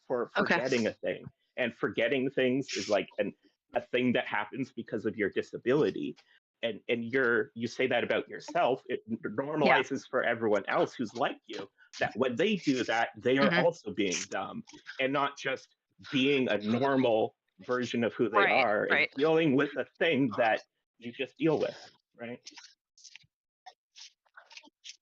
for Okay. forgetting a thing. And forgetting things is like a thing that happens because of your disability. And you say that about yourself, it Yeah. normalizes for everyone else who's like you that when they do that, they are Hmm. also being dumb and not just being a normal version of who they Right. are and Right. dealing with a thing that you just deal with, right?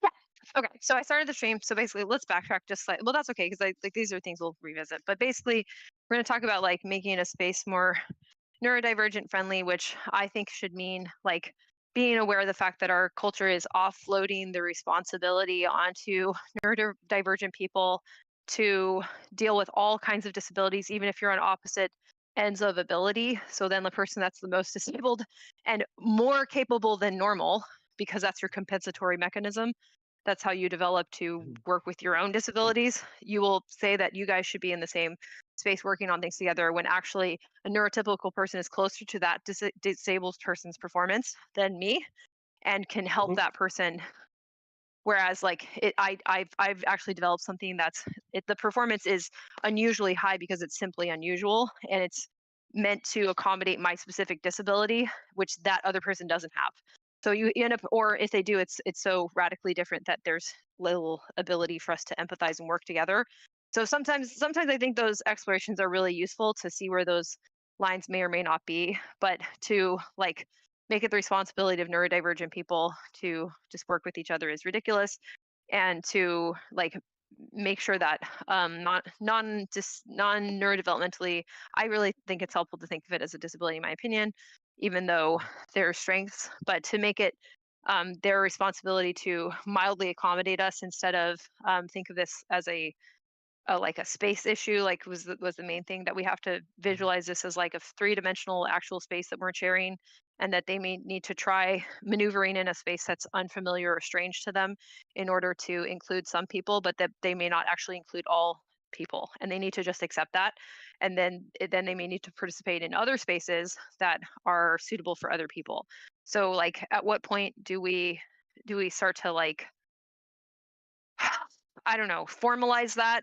Yeah. Okay. So I started the stream. So basically, let's backtrack just like, well, that's okay because like these are things we'll revisit. But basically, we're going to talk about like making a space more neurodivergent friendly, which I think should mean like being aware of the fact that our culture is offloading the responsibility onto neurodivergent people to deal with all kinds of disabilities, even if you're on opposite ends of ability. So then the person that's the most disabled and more capable than normal, because that's your compensatory mechanism. That's how you develop to Mhm. work with your own disabilities. You will say that you guys should be in the same space working on things together when actually a neurotypical person is closer to that disabled person's performance than me and can help Mhm. that person. Whereas like I've actually developed something the performance is unusually high because it's simply unusual and it's meant to accommodate my specific disability, which that other person doesn't have. So you end up, or if they do, it's so radically different that there's little ability for us to empathize and work together. So sometimes I think those explorations are really useful to see where those lines may or may not be, but to like make it the responsibility of neurodivergent people to just work with each other is ridiculous, and to like make sure that non neurodevelopmentally, I really think it's helpful to think of it as a disability in my opinion, even though there are strengths, but to make it their responsibility to mildly accommodate us instead of think of this as like a space issue, like was the main thing, that we have to Mhm. visualize this as like a three-dimensional actual space that we're sharing, and that they may need to try maneuvering in a space that's unfamiliar or strange to them in order to include some people, but that they may not actually include all people, and they need to just accept that. And then they may need to participate in other spaces that are suitable for other people. So like at what point do we start to like I don't know, formalize that,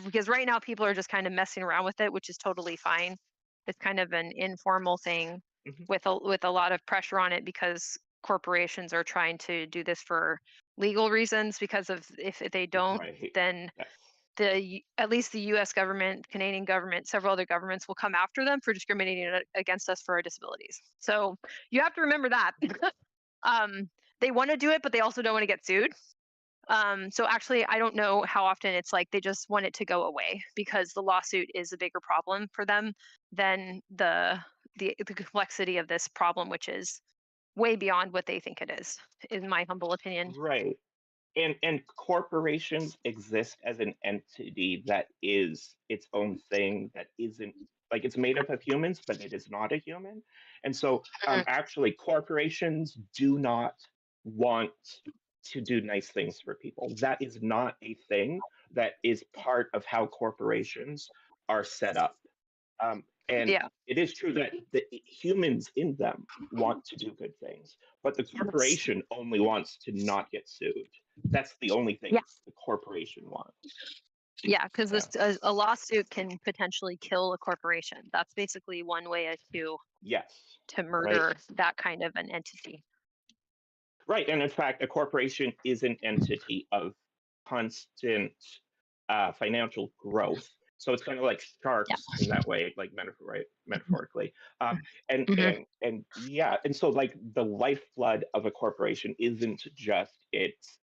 because right now people are just kind of messing around with it, which is totally fine. It's kind of an informal thing Mhm. with a lot of pressure on it because corporations are trying to do this for legal reasons, because of if they don't, Right. then Yes. at least the US government, Canadian government, several other governments will come after them for discriminating against us for our disabilities. So you have to remember that. um, they want to do it, but they also don't want to get sued. So actually, I don't know how often it's like they just want it to go away because the lawsuit is a bigger problem for them than the complexity of this problem, which is way beyond what they think it is, in my humble opinion. Right. And corporations exist as an entity that is its own thing that isn't like it's made up of humans, but it is not a human. And so Mhm. actually corporations do not want to do nice things for people. That is not a thing that is part of how corporations are set up. And Yeah, it is true that the humans in them want to do good things, but the that's corporation only wants to not get sued. That's the only yeah, thing the corporation wants. yeah, because Yeah. a lawsuit can potentially kill a corporation. That's basically one way Yes. to Right. murder that kind of an entity. Right. And in fact, a corporation is an entity of constant financial growth. So it's kind of like Yeah. sharks in that way, like right, metaphorically. Um, and Hmm. and yeah, and so like the lifeblood of a corporation isn't just its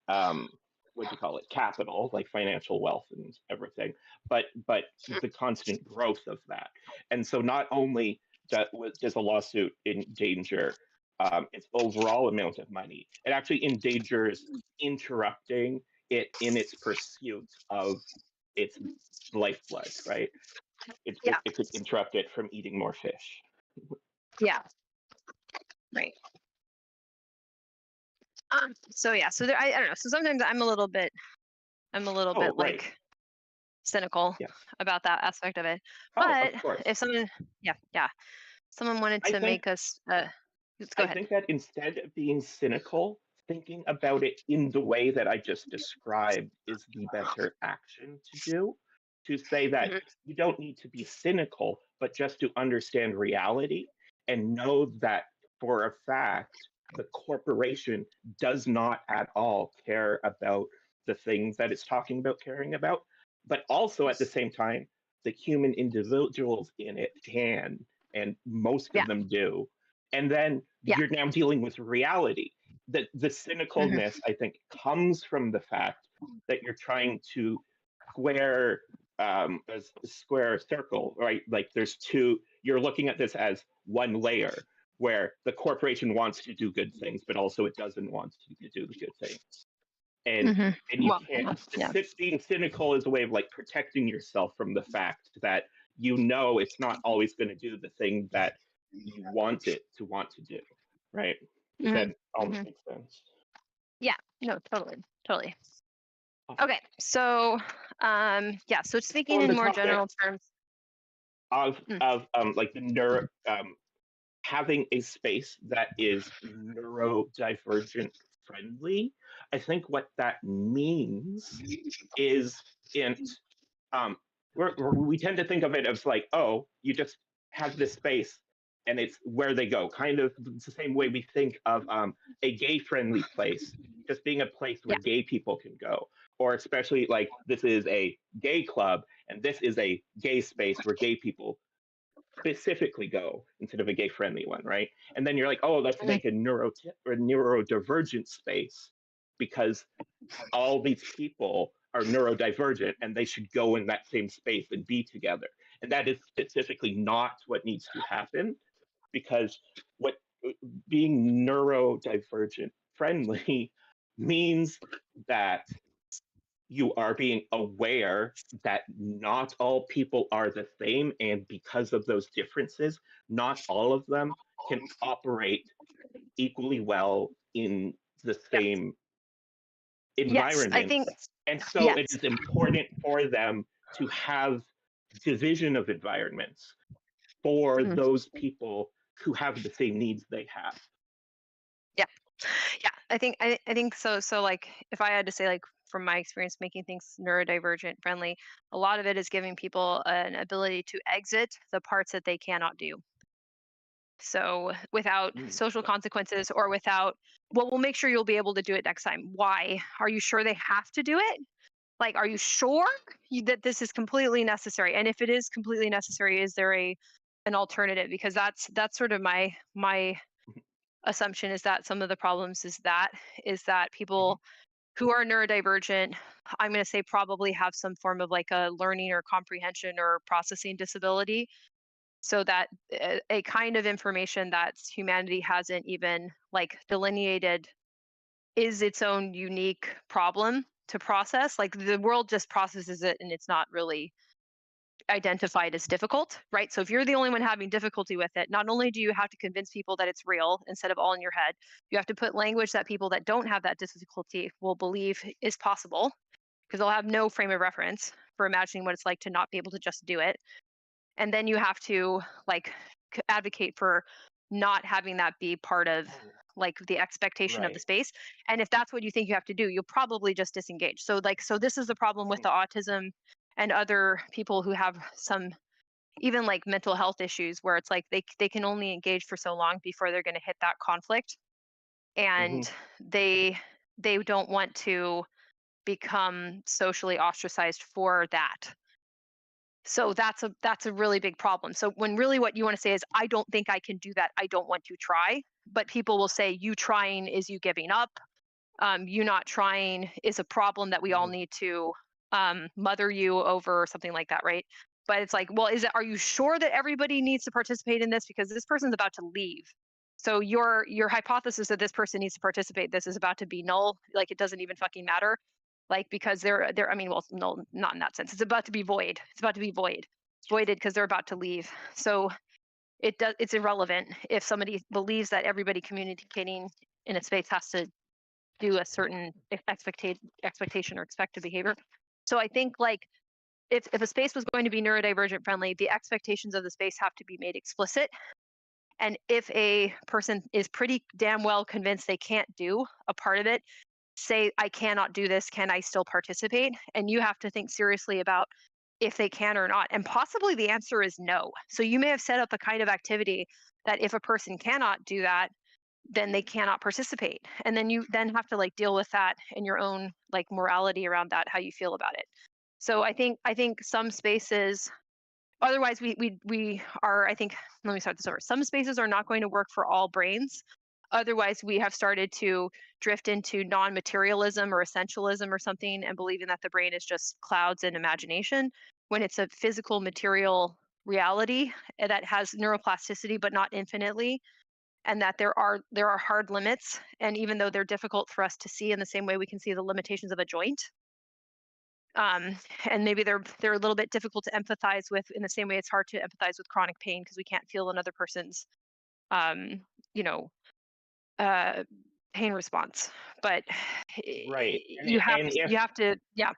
um, what do you call it, capital, like financial wealth and everything, but the constant growth of that. And so not only does a lawsuit endanger its overall amount of money, it actually endangers interrupting it in its pursuit of its lifeblood, right? Yeah. It could interrupt it from eating more fish. Yeah. Right. So yeah, so I don't know. So sometimes I'm a little bit Oh, right. like cynical Yeah. about that aspect of it. Oh, But of course. if someone, yeah, yeah, someone wanted I to think make us, let's go I ahead. think that instead of being cynical, thinking about it in the way that I just described is the better action to do. to say that Mhm. you don't need to be cynical, but just to understand reality and know that for a fact, the corporation does not at all care about the things that it's talking about caring about, but also at the same time, the human individuals in it can, and most Yeah. of them do. And then Yeah. you're now dealing with reality. The Mhm. cynicalness, I think, comes from the fact that you're trying to square a square circle, right? Like there's two, you're looking at this as one layer where the corporation wants to do good things, but also it doesn't want to do the good things. And Mhm. and you Well, can't yeah. being cynical is a way of like protecting yourself from the fact that you know it's not always going to do the thing that you want to do, right? If Mhm. that almost Mhm. makes sense. Yeah. No, totally. Totally. Awesome. Okay. So, yeah. So So speaking on the in more topic general terms. Mm, of like the having a space that is neurodivergent friendly, I think what that means is in um, we tend to think of it as like, oh, you just have this space and it's where they go. Kind of it's the same way we think of a gay friendly place, just being a place yeah. where gay people can go. Or especially like this is a gay club and this is a gay space where gay people specifically go instead of a gay friendly one, right? And then you're like, oh, let's Mhm. make a neurodivergent space because all these people are neurodivergent and they should go in that same space and be together. And that is specifically not what needs to happen because what being neurodivergent friendly means that you are being aware that not all people are the same. And because of those differences, not all of them can operate equally well in the Yep. same Yes. I think. environments. And so it Yes. is important for them to have division of environments for Mm, those people who have the same needs they have. yeah. Yeah. I think so. So like, if I had to say, like, from my experience making things neurodivergent friendly, a lot of it is giving people an ability to exit the parts that they cannot do. So without Mm, social consequences or without, well, we'll make sure you'll be able to do it next time. Why? Are you sure they have to do it? Like, are you sure that this is completely necessary? And if it is completely necessary, is there a an alternative? Because that's sort of my mhm, assumption is that some of the problems is that mhm, people who are neurodivergent, I'm going to say probably have some form of like a learning or comprehension or processing disability, so that a kind of information that humanity hasn't even like delineated is its own unique problem to process. Like the world just processes it and it's not really identified as difficult, right? So if you're the only one having difficulty with it, not only do you have to convince people that it's real instead of all in your head, you have to put language that people that don't have that difficulty will believe is possible, because they'll have no frame of reference for imagining what it's like to not be able to just do it. And then you have to like advocate for not having that be part of oh, like the expectation of the right. space. And if that's what you think you have to do, you'll probably just disengage. So like, so this is the problem with Mhm, the autism and other people who have some even like mental health issues, where it's like they can only engage for so long before they're going to hit that conflict, mhm, and they they don't want to become socially ostracized for that. So that's a really big problem. So when really what you want to say is, I don't think I can do that, I don't want to try. But people will say, you trying is you giving up. You not trying is a problem that we all mhm, need to mother you over, or something like that, right? But it's like, well, is it? Are you sure that everybody needs to participate in this, because this person's about to leave? So your hypothesis that this person needs to participate, this is about to be null. Like it doesn't even fucking matter. Like because they're I mean, well, no, not in that sense. It's about to be void. It's about to be void. It's voided because they're about to leave. So it's irrelevant if somebody believes that everybody communicating in a space has to do a certain expectation or expected behavior. So I think like if a space was going to be neurodivergent friendly, the expectations of the space have to be made explicit. And if a person is pretty damn well convinced they can't do a part of it, say, I cannot do this, can I still participate? And you have to think seriously about if they can or not. And possibly the answer is no. So you may have set up a kind of activity that if a person cannot do that, then they cannot participate. And then you then have to like deal with that in your own like morality around that, how you feel about it. So I think some spaces, otherwise we are, I think, let me start this over. Some spaces are not going to work for all brains. Otherwise, we have started to drift into non-materialism or essentialism or something, and believing that the brain is just clouds and imagination, when it's a physical material reality that has neuroplasticity but not infinitely, and that there are hard limits, and even though they're difficult for us to see in the same way we can see the limitations of a joint, um, and maybe they're a little bit difficult to empathize with in the same way it's hard to empathize with chronic pain because we can't feel another person's um, you know uh, pain response. But Right. you have to, yeah,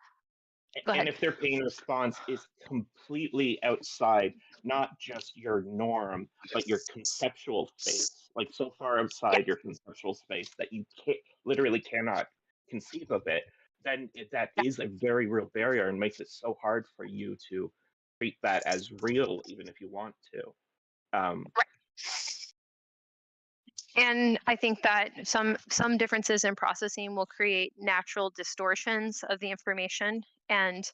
go And ahead. if their pain response is completely outside not just your norm but your conceptual space, like so far Yeah, outside your conceptual space that you literally cannot conceive of it, then that yeah, is a very real barrier and makes it so hard for you to treat that as real even if you want to. um, right. And I think that some differences in processing will create natural distortions of the information, and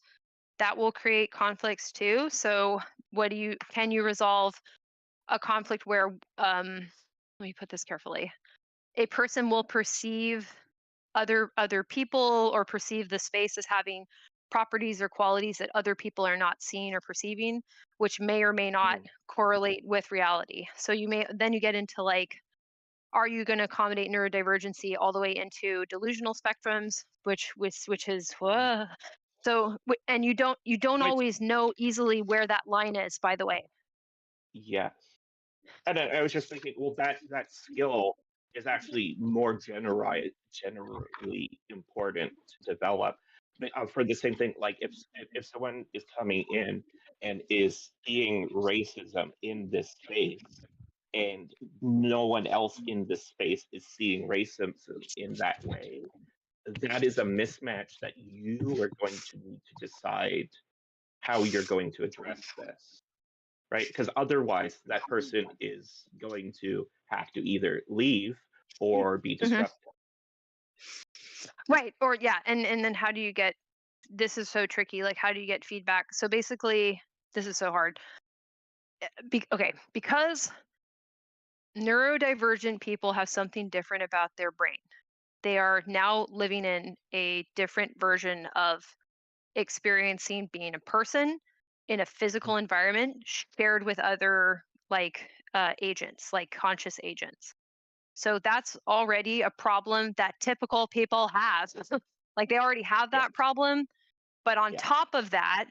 that will create conflicts too. So what do you can you resolve a conflict where, let me put this carefully, a person will perceive other people or perceive the space as having properties or qualities that other people are not seeing or perceiving, which may or may not mm, correlate with reality. So you may then you get into like, are you going to accommodate neurodivergency all the way into delusional spectrums, which is so and you don't which, always know easily where that line is, by the way. yes. And I was just thinking, well, that skill is actually more generally important to develop. But, for the same thing, like if someone is coming in and is seeing racism in this space, and no one else in this space is seeing racism in that way, that is a mismatch that you are going to need to decide how you're going to address this, right? Because otherwise, that person is going to have to either leave or be Hmm. disrupted. Right. Or yeah, and then how do you get, this is so tricky, like how do you get feedback? So basically, this is so hard. Okay, because neurodivergent people have something different about their brain. They are now living in a different version of experiencing being a person in a physical environment shared with other like agents, like conscious agents. So that's already a problem that typical people have. Like they already have Yeah, that problem. But on yeah. top of that,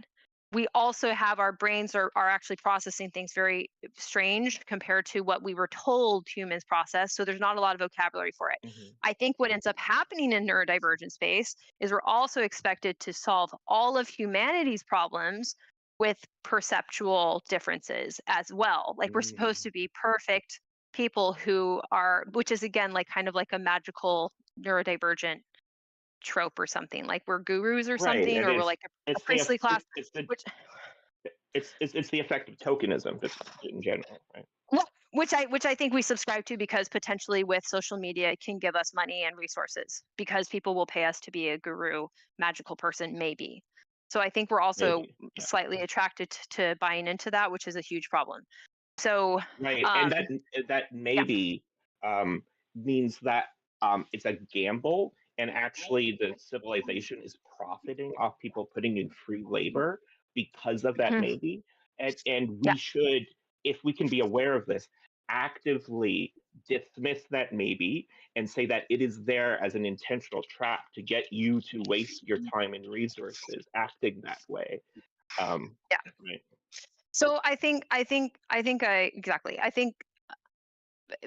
we also have, our brains are actually processing things very strange compared to what we were told humans process. So there's not a lot of vocabulary for it. Hmm. I think what ends up happening in neurodivergent space is we're also expected to solve all of humanity's problems with perceptual differences as well. Like we're supposed Mm. to be perfect people who are, which is again like kind of like a magical neurodivergent trope or something, like we're gurus or Right. something, It or we're is. like a priestly class, which It's the effect of tokenism just in general, right? which I think we subscribe to, because potentially with social media it can give us money and resources because people will pay us to be a guru, magical person, maybe. So I think we're also Maybe. Yeah. slightly attracted to buying into that, which is a huge problem. So Right. And um that yeah. maybe means that it's a gamble, and actually the civilization is profiting off people putting in free labor because of that Mhm. maybe. And Yeah. we should, if we can be aware of this, actively dismiss that maybe and say that it is there as an intentional trap to get you to waste your time and resources acting that way. Yeah. Right. So I exactly, I think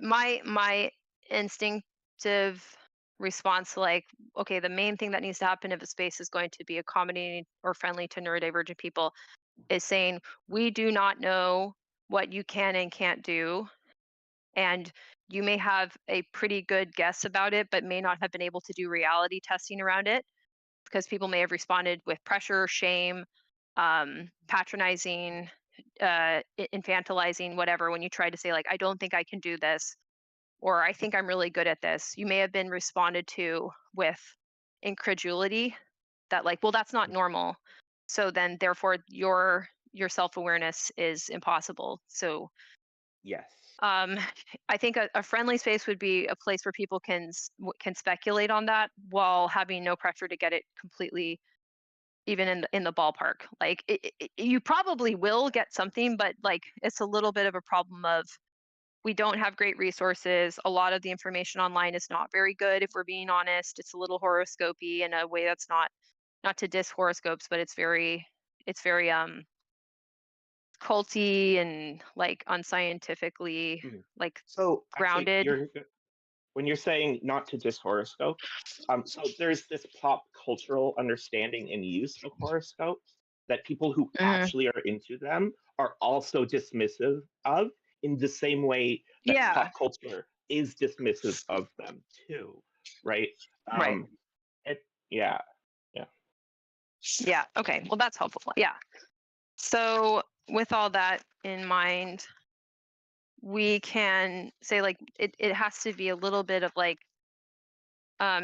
my instinctive response to like, okay, the main thing that needs to happen if a space is going to be accommodating or friendly to neurodivergent people is saying, we do not know what you can and can't do, and you may have a pretty good guess about it but may not have been able to do reality testing around it because people may have responded with pressure, shame, patronizing, infantilizing, whatever, when you try to say, like, I don't think I can do this, or I think I'm really good at this, you may have been responded to with incredulity that, like, well, that's not normal. So then, therefore, your self awareness is impossible. So Yes. um, I think a friendly space would be a place where people can speculate on that while having no pressure to get it completely even in the ballpark. Like you probably will get something, but like it's a little bit of a problem of we don't have great resources. A lot of the information online is not very good. If we're being honest, it's a little horoscopy in a way that's not to diss horoscopes, but it's very culty and like unscientifically Mhm. like So actually, grounded. when you're saying not to diss horoscopes, so there's this pop cultural understanding and use of horoscopes that people who Mhm. actually are into them are also dismissive of, in the same way that Yeah, pop culture is dismissive of them too, right? right. Um, it, yeah, yeah. Yeah. Okay. Well, that's helpful. Yeah. So, with all that in mind, we can say like it has to be a little bit of like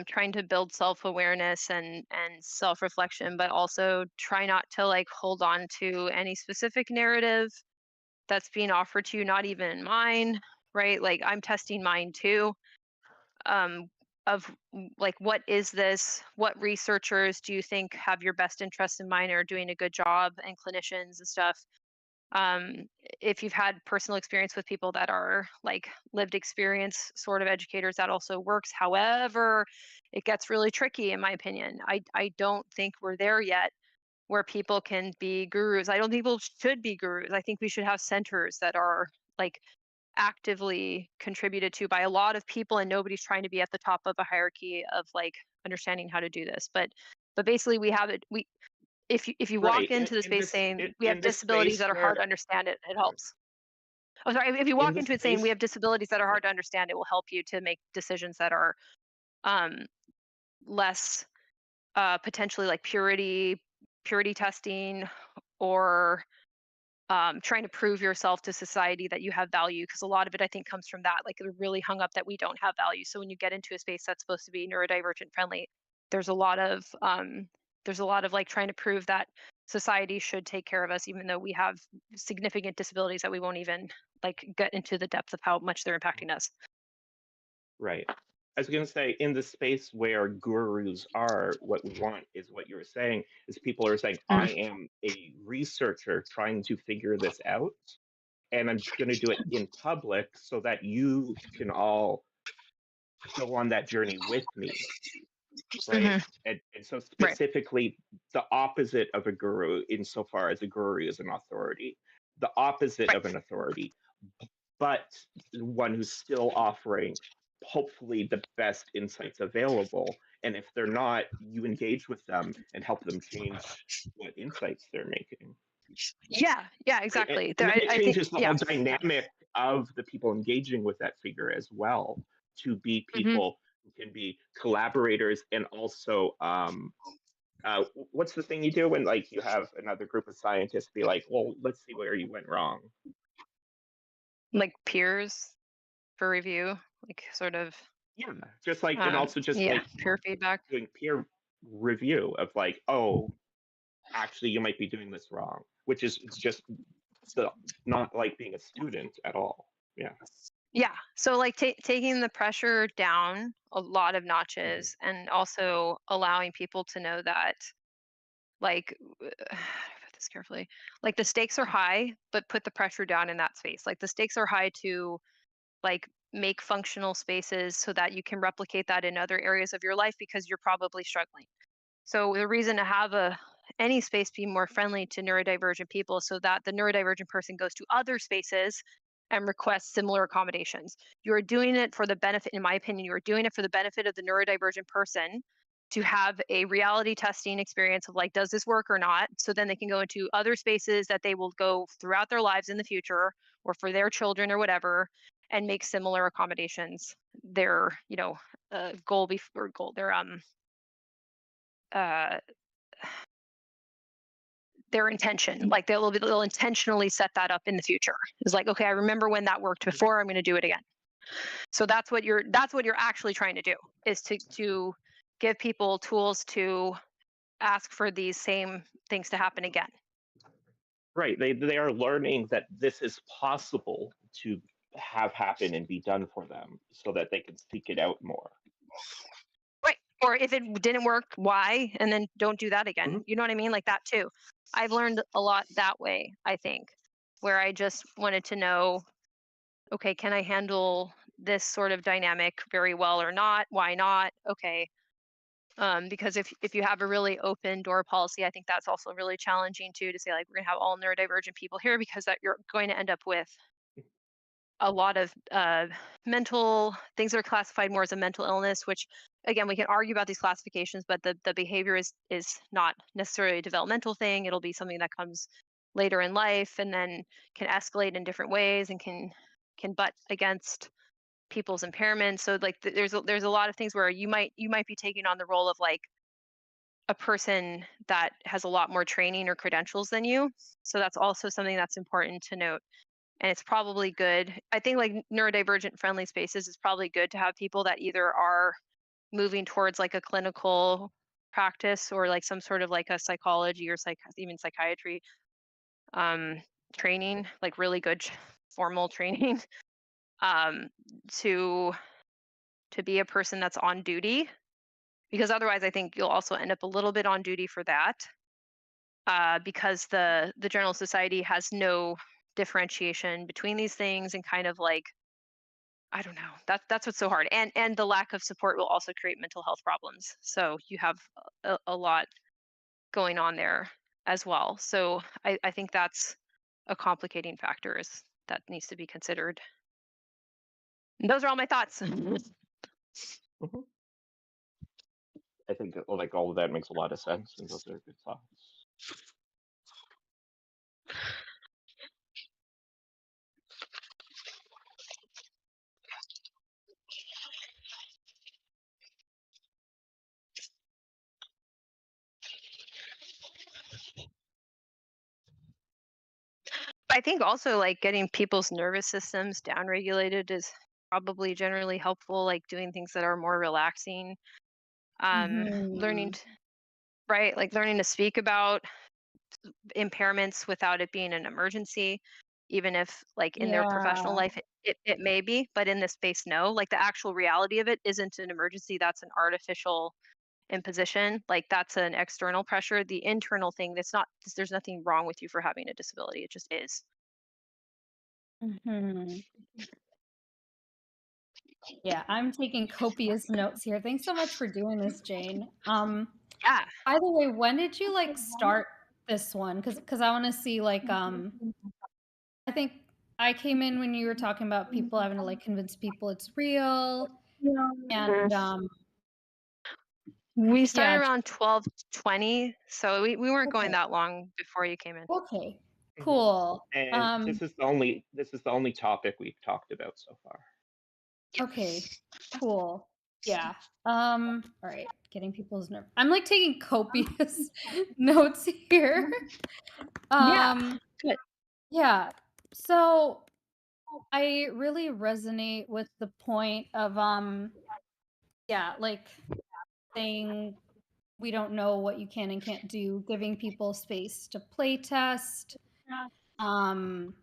trying to build self-awareness and self-reflection, but also try not to like hold on to any specific narrative that's being offered to you, not even mine, right? Like I'm testing mine too. Um, of like what is this? What researchers do you think have your best interest in mind or are doing a good job, and clinicians and stuff? um, if you've had personal experience with people that are like lived experience sort of educators, that also works. However, it gets really tricky in my opinion. I don't think we're there yet where people can be gurus. I don't think people should be gurus. I think we should have centers that are like actively contributed to by a lot of people, and nobody's trying to be at the top of a hierarchy of like understanding how to do this. But basically we have it. We if you walk Right. into the space saying we have In this disabilities space that are hard to where understand, it helps. Oh, sorry. If you in walk this into it saying we space, have disabilities that are hard to understand, it will help you to make decisions that are um, less potentially like purity testing, or trying to prove yourself to society that you have value. Because a lot of it, I think, comes from that. Like they're really hung up that we don't have value. So when you get into a space that's supposed to be neurodivergent friendly, there's a lot of like trying to prove that society should take care of us, even though we have significant disabilities that we won't even like get into the depth of how much they're impacting us. right. I was going to say, in the space where gurus are, what we want is what you were saying, is people are saying, I Mm. am a researcher trying to figure this out, and I'm going to do it in public so that you can all go on that journey with me, right? Hmm. And so Right. specifically the opposite of a guru, insofar as a guru is an authority, the opposite Right. of an authority, but one who's still offering hopefully the best insights available. And if they're not, you engage with them and help them change what insights they're making. Yeah. Yeah. Right? Exactly. And There, then it I think. changes the Yeah. whole dynamic of the people engaging with that figure as well, to be Hmm. people who can be collaborators and also what's the thing you do when like you have another group of scientists be like, well, let's see where you went wrong. Like peers for review, like sort of. Yeah, just like, and also just Yeah. like Peer feedback. doing peer review of like, oh, actually you might be doing this wrong, which is, it's just the, not like being a student at all. Yeah. Yeah. So like taking the pressure down a lot of Mhm. notches, and also allowing people to know that like how do I put this carefully? Like the stakes are high, but put the pressure down in that space. Like the stakes are high to like make functional spaces so that you can replicate that in other areas of your life because you're probably struggling. So the reason to have a any space be more friendly to neurodivergent people so that the neurodivergent person goes to other spaces and requests similar accommodations. You're doing it for the benefit, in my opinion, you're doing it for the benefit of the neurodivergent person to have a reality testing experience of like, does this work or not? So then they can go into other spaces that they will go throughout their lives in the future or for their children or whatever, and make similar accommodations. Their, goal before goal, uh their intention. Like they'll intentionally set that up in the future. It's like, okay, I remember when that worked before, I'm going to do it again. So that's what you're actually trying to do, is to give people tools to ask for these same things to happen again. Right. They are learning that this is possible to have happen and be done for them so that they can seek it out more. Right. Or if it didn't work, why? And then don't do that again. Mhm. You know what I mean? Like that too. I've learned a lot that way, I think, where I just wanted to know, okay, can I handle this sort of dynamic very well or not? Why not? Okay. Because if you have a really open door policy, I think that's also really challenging too, to say like we're gonna have all neurodivergent people here, because that you're going to end up with a lot of mental things that are classified more as a mental illness, which again we can argue about these classifications, but the behavior is not necessarily a developmental thing. It'll be something that comes later in life and then can escalate in different ways and can butt against people's impairments. So like there's a lot of things where you might be taking on the role of like a person that has a lot more training or credentials than you. So that's also something that's important to note. And it's probably good. I think like neurodivergent friendly spaces is probably good to have people that either are moving towards like a clinical practice or like some sort of like a psychology or even psychiatry um, training, like really good formal training, um, to be a person that's on duty, because otherwise I think you'll also end up a little bit on duty for that, because the general society has no differentiation between these things, and kind of like, I don't know, that's what's so hard, and the lack of support will also create mental health problems, so you have a lot going on there as well. So I think that's a complicating factor that needs to be considered. And those are all my thoughts. Mhm. I think that, like, all of that makes a lot of sense, and those are good thoughts. I think also like getting people's nervous systems downregulated is probably generally helpful, like doing things that are more relaxing. Learning Mhm. right, like learning to speak about impairments without it being an emergency, even if like in their professional Yeah. life it may be, but in this space, no. Like the actual reality of it isn't an emergency, that's an artificial imposition. Like that's an external pressure. The internal thing, that's not, there's nothing wrong with you for having a disability. It just is. Mhm. Yeah, I'm taking copious notes here. Thanks so much for doing this, Jane. Yeah. By the way, when did you like start this one? Because I want to see like I think I came in when you were talking about people having to like convince people it's real, and We started yeah, around 12:20, so we weren't going okay, that long before you came in. okay, Mhm. cool. And this is the only topic we've talked about so far. Okay, cool. Yeah. All right, getting people's nerve. I'm like taking copious notes here. Yeah. Um, Good. yeah. So I really resonate with the point of yeah, like saying we don't know what you can and can't do, giving people space to play test, um,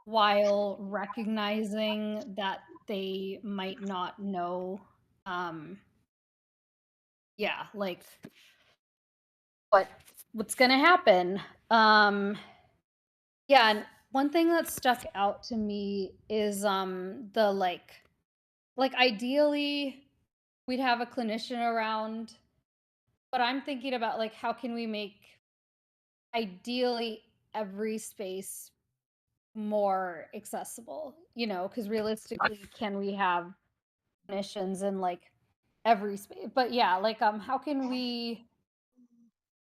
while recognizing that they might not know, um, yeah, like what what's gonna happen. Um, yeah, and one thing that stuck out to me is the like ideally we'd have a clinician around, but I'm thinking about like how can we make ideally every space more accessible, because realistically, can we have clinicians in like every space? But yeah, like how can we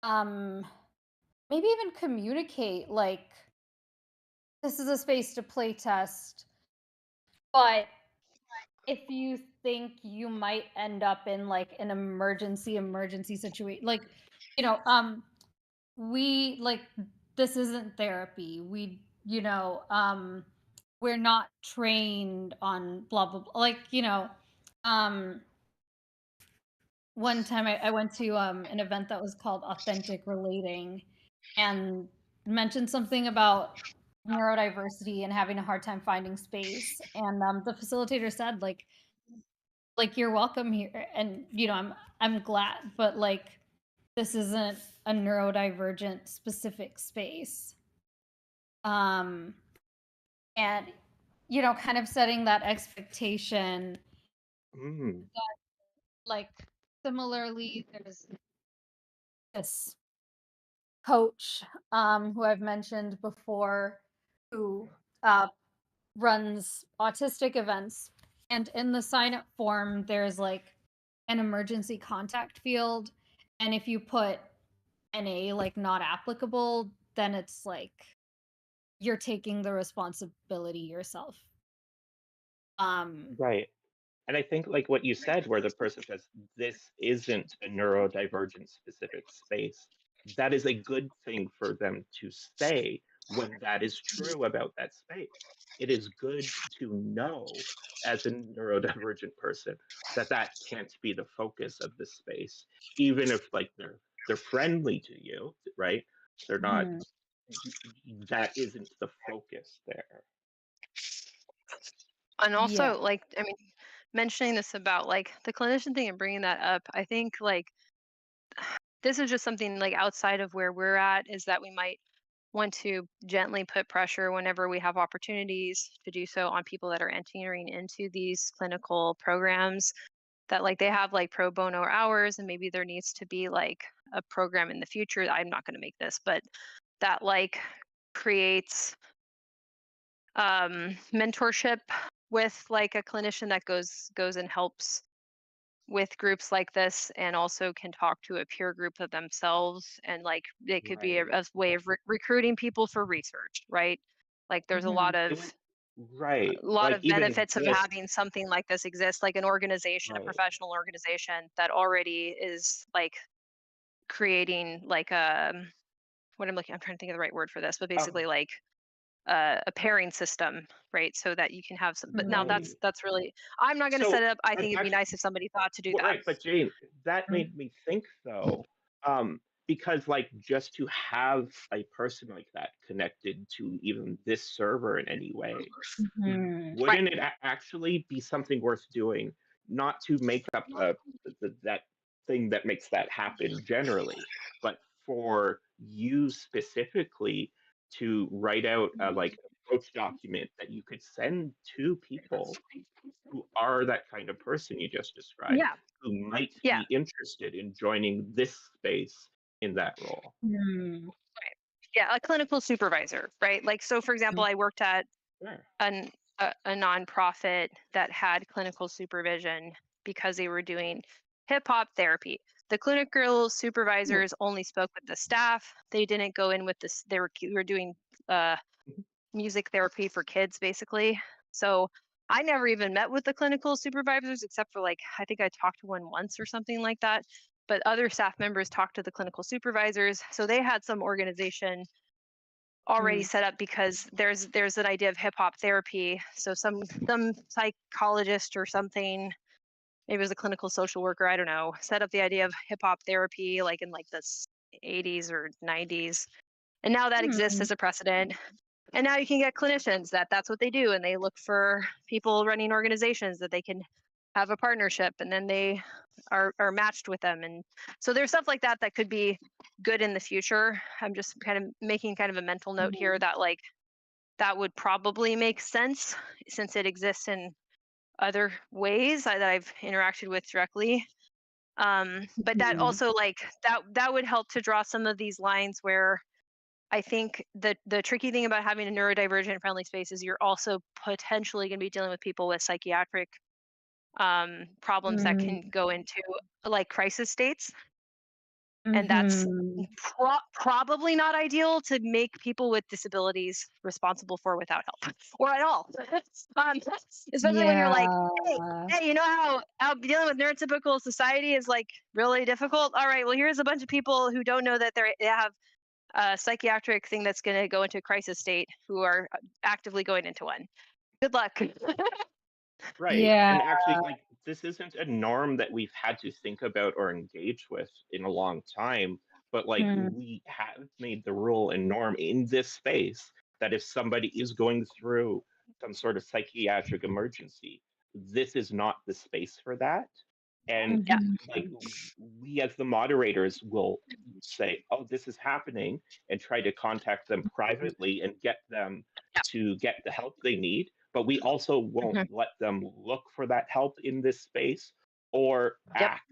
um maybe even communicate like this is a space to play test, but if you think you might end up in like an emergency situation, like, you know, we like this isn't therapy. We're not trained on blah blah blah. Like, um one time I went to an event that was called Authentic Relating and mentioned something about neurodiversity and having a hard time finding space. And the facilitator said, like you're welcome here, and I'm glad, but like this isn't a neurodivergent specific space. And kind of setting that expectation. Mm, Like, similarly, there's this coach who I've mentioned before, who runs autistic events, and in the sign up form there's like an emergency contact field, and if you put NA, like not applicable, then it's like you're taking the responsibility yourself. right. And I think like what you said, where the person says, this isn't a neurodivergent specific space, that is a good thing for them to say when that is true about that space. It is good to know as a neurodivergent person that that can't be the focus of the space, even if like they're friendly to you, right? They're not, Mhm. that isn't the focus there. And Yeah. also, like, I mean, mentioning this about like the clinician thing and bringing that up, I think like this is just something like outside of where we're at, is that we might want to gently put pressure whenever we have opportunities to do so on people that are entering into these clinical programs, that like they have like pro bono hours, and maybe there needs to be like a program in the future. I'm not going to make this, but that like creates mentorship with like a clinician that goes and helps with groups like this, and also can talk to a peer group of themselves, and like it could be Right. a way of recruiting people for research, right? Like there's a lot Mhm. It of would, right. Like even benefits of this, having something like this exist, like an organization, a right. professional organization that already is like creating like I'm trying to think of the right word for this, but Um, basically like a pairing system, right? So that you can have some. But now Mhm. that's really, I'm not going to set so it up. I and think it'd be actually, nice if somebody thought to do well, that. right, but Jane, that Mhm. made me think though, because like just to have a person like that connected to even this server in any way, Mhm. Right. wouldn't it actually be something worth doing, not to make up that thing that makes that happen generally, but for you specifically to write out a like approach document that you could send to people who are that kind of person you just described, Yeah. who might Yeah. be interested in joining this space in that role. Mhm. Yeah. A clinical supervisor, right? Like, so for example, I worked at Sure. a nonprofit that had clinical supervision because they were doing hip hop therapy. The clinical Hmm. supervisors only spoke with the staff. They didn't go in with this. They were doing uh, music therapy for kids, basically. So I never even met with the clinical supervisors, except for like, I think I talked to one once or something like that. But other staff members talked to the clinical supervisors. So they had some organization already Mhm. set up, because there's an idea of hip hop therapy. So some psychologist or something, maybe it was a clinical social worker, I don't know, set up the idea of hip hop therapy like in like the 80s or 90s. And now that exists Mhm. as a precedent. And now you can get clinicians that's what they do, and they look for people running organizations that they can have a partnership, and then they are matched with them. And so there's stuff like that that could be good in the future. I'm just kind of making kind of a mental note here Mhm. that like that would probably make sense, since it exists in other ways that I've interacted with directly. But that Mhm. also like that would help to draw some of these lines where I think the tricky thing about having a neurodivergent friendly space is you're also potentially going to be dealing with people with psychiatric problems that Mhm. can go into like crisis states, and that's Mhm. probably not ideal to make people with disabilities responsible for without help or at all. um, Especially when you're like, hey, Yeah. hey, you know how dealing with neurotypical society is like really difficult. All right, well here's a bunch of people who don't know that they have a psychiatric thing that's going to go into a crisis state who are actively going into one. Good luck. Right. Yeah. And actually, like, this isn't a norm that we've had to think about or engage with in a long time, but like, Hmm. we have made the rule and norm in this space that if somebody is going through some sort of psychiatric emergency, this is not the space for that. And Yeah. like, we as the moderators will say, oh, this is happening, and try to contact them privately and get them Yeah. to get the help they need, but we also won't Mhm. let them look for that help in this space or Yep. act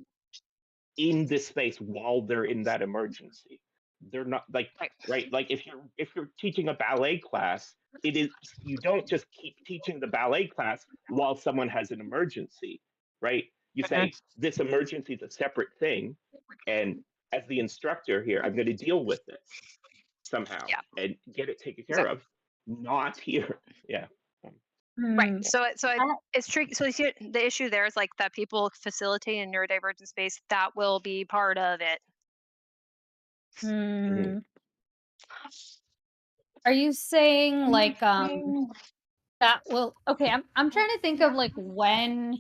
in this space while they're in that emergency. They're not like, Right. right, like if you're teaching a ballet class, it is, you don't just keep teaching the ballet class while someone has an emergency, right? You Mhm. say this emergency is a separate thing, and as the instructor here, I'm going to deal with this somehow Yeah. and get it taken care Exactly. of, not here. Yeah. Um, Right. Hmm. It's tricky. So you see, the issue there is like that people facilitating neurodivergent space that will be part of it. mhm. Hmm. Are you saying like that will okay, I'm trying to think of like when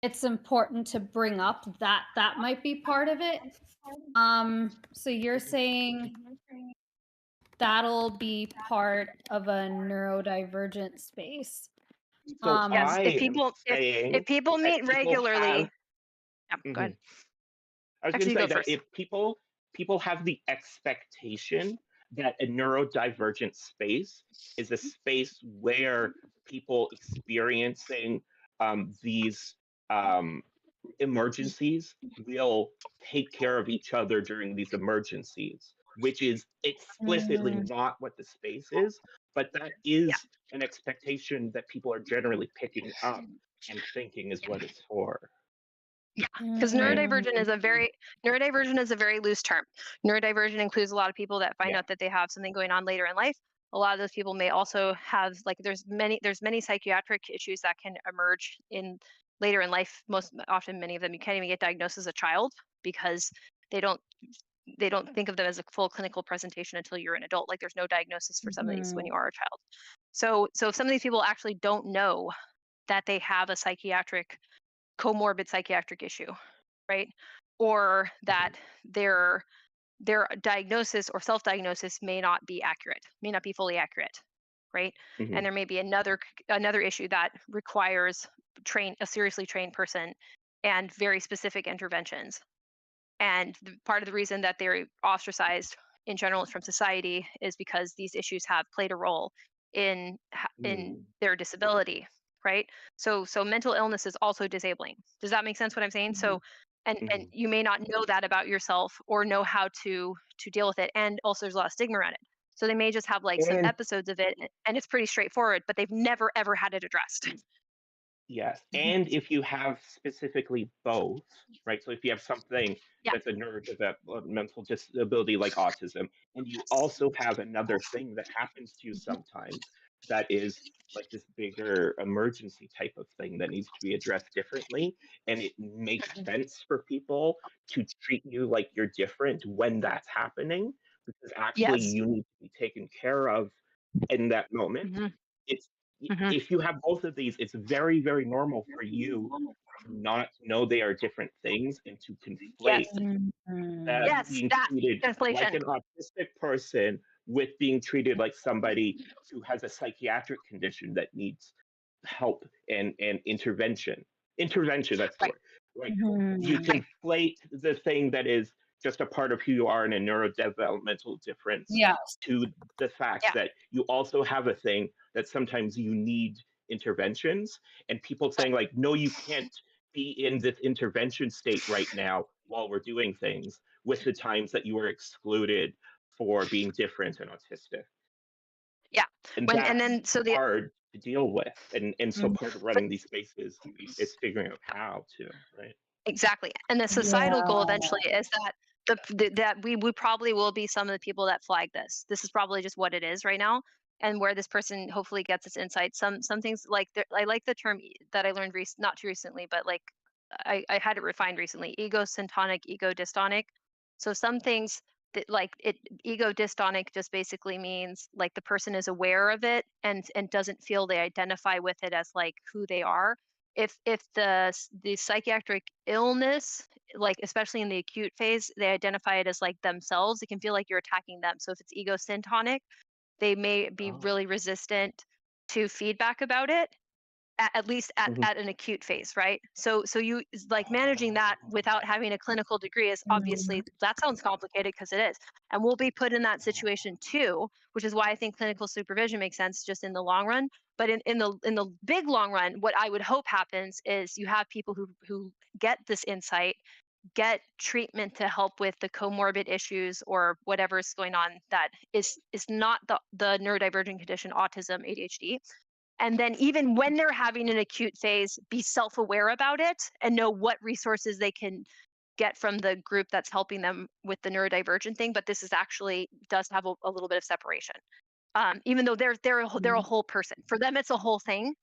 it's important to bring up that might be part of it. So you're saying that'll be part of a neurodivergent space. So Yes. I am If saying people that meet people have, regularly, yeah, go ahead. mhm. I was going Actually, to you say go that first. if people have the expectation that a neurodivergent space is a space where people experiencing these um, emergencies will take care of each other during these emergencies, which is explicitly Mm, not what the space is, but that Yeah. is an expectation that people are generally picking up and thinking is what it's for, Yeah, because right? mm, neurodivergent is a very loose term. Neurodivergent includes a lot of people that find Yeah. out that they have something going on later in life. A lot of those people may also have like there's many psychiatric issues that can emerge in later in life. Most often, many of them you can't even get diagnosed as a child because they don't they don't think of them as a full clinical presentation until you're an adult. Like there's no diagnosis for some of these when mhm, you are a child. So if some of these people actually don't know that they have a comorbid psychiatric issue, right? Or that Mhm. their their diagnosis or self-diagnosis may not be accurate, may not be fully accurate, right? And Mhm. there may be another issue that requires a seriously trained person and very specific interventions. And part of the reason that they're ostracized in general from society is because these issues have played a role in Mm. their disability, right? So mental illness is also disabling. Does that make sense what I'm saying? mhm, And Mhm. you may not know that about yourself or know how to deal with it. And also there's a lot of stigma around it. So they may just have like some And episodes of it and it's pretty straightforward, but they've never ever had it addressed. yes, mhm, and if you have specifically both, right? So if you have something Yeah. that's a neurodevelopmental disability like autism, and you also have another thing that happens to you sometimes that is like this bigger emergency type of thing that needs to be addressed differently, and it makes sense for people to treat you like you're different when that's happening, because actually Yes. you need to be taken care of in that moment. Hmm. It's Hmm. if you have both of these, it's very, very normal for you to not know they are different things and to conflate Yes. mhm, Yes. being That treated like inflation. an autistic person with being treated like somebody who has a psychiatric condition that needs help and intervention. Intervention, that's the Right. word. Like, you mhm. Right. conflate the thing that is just a part of who you are and a neurodevelopmental difference Yes. to the fact Yeah. that you also have a thing that sometimes you need interventions, and people saying like, no, you can't be in this intervention state right now while we're doing things with the times that you were excluded for being different and autistic. Yeah. And When and that's then so the hard to deal with. And so Mm, part of but running these spaces is figuring out how to, right? exactly. And the societal yeah. goal eventually is that that we probably will be some of the people that flag this. This is probably just what it is right now. And where this person hopefully gets its insight. Some things like I like the term that I learned not too recently, but like I had it refined recently. Ego syntonic, ego dystonic. So some things like it ego dystonic just basically means like the person is aware of it and doesn't feel they identify with it as like who they are. If the psychiatric illness, like especially in the acute phase, they identify it as like themselves, it can feel like you're attacking them. So if it's ego syntonic, they may be Oh. really resistant to feedback about it, at least Mhm. at an acute phase, right? So you like managing that without having a clinical degree is obviously, that sounds complicated, because it is. And we'll be put in that situation too, which is why I think clinical supervision makes sense just in the long run. But in the big long run, what I would hope happens is you have people who get this insight, get treatment to help with the comorbid issues or whatever's going on that is not the neurodivergent condition, autism, ADHD. And then even when they're having an acute phase, be self-aware about it and know what resources they can get from the group that's helping them with the neurodivergent thing. But this is actually does have a little bit of separation, even though they're a whole person. For them, it's a whole thing.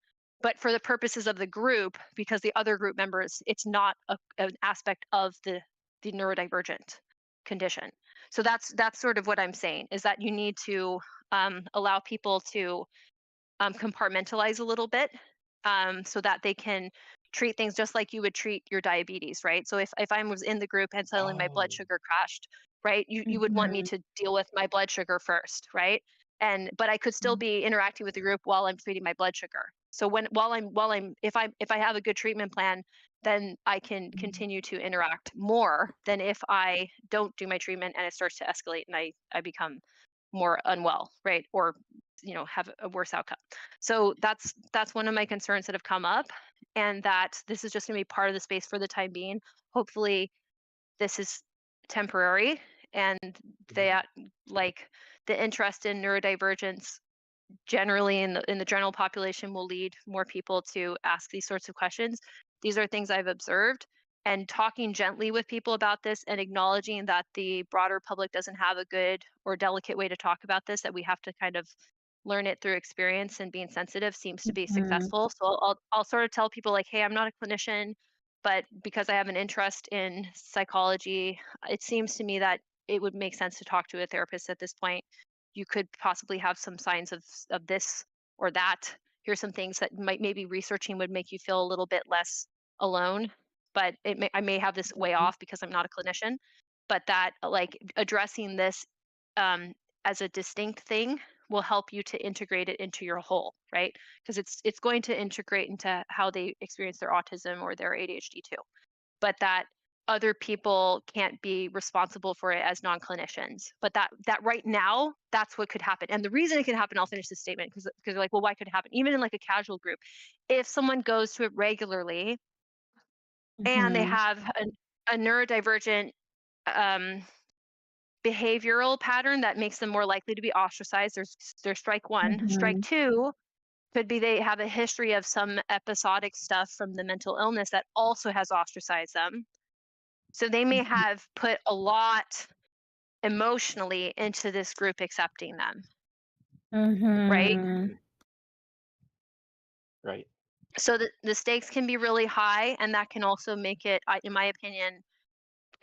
But for the purposes of the group, because the other group members, it's not an aspect of the neurodivergent condition. So that's sort of what I'm saying, is that you need to allow people to compartmentalize a little bit, so that they can treat things just like you would treat your diabetes, right? So if I was in the group and suddenly my blood Oh. sugar crashed, right, you would want me to deal with my blood sugar first, right? But I could still be interacting with the group while I'm treating my blood sugar. So while I'm if I have a good treatment plan, then I can continue to interact more than if I don't do my treatment and it starts to escalate and I become more unwell, right? Or have a worse outcome. So that's one of my concerns that have come up, and that this is just going to be part of the space for the time being. Hopefully this is temporary, and that like the interest in neurodivergence generally in the general population will lead more people to ask these sorts of questions. These are things I've observed, and talking gently with people about this and acknowledging that the broader public doesn't have a good or delicate way to talk about this, that we have to kind of learn it through experience and being sensitive, seems to be successful. So I'll sort of tell people like, hey, I'm not a clinician, but because I have an interest in psychology, it seems to me that it would make sense to talk to a therapist at this point. You could possibly have some signs of this or that. Here's some things that maybe researching would make you feel a little bit less alone. But I may have this way off because I'm not a clinician. But that like addressing this as a distinct thing will help you to integrate it into your whole, right? Because it's going to integrate into how they experience their autism or their ADHD too. But that other people can't be responsible for it as non-clinicians. But that right now, that's what could happen. And the reason it can happen, I'll finish this statement, because you're like, well, why could it happen? Even in like a casual group, if someone goes to it regularly and they have a neurodivergent behavioral pattern that makes them more likely to be ostracized, there's strike one. Strike two could be they have a history of some episodic stuff from the mental illness that also has ostracized them. So they may have put a lot emotionally into this group accepting them, right? Right. So the stakes can be really high, and that can also make it, in my opinion,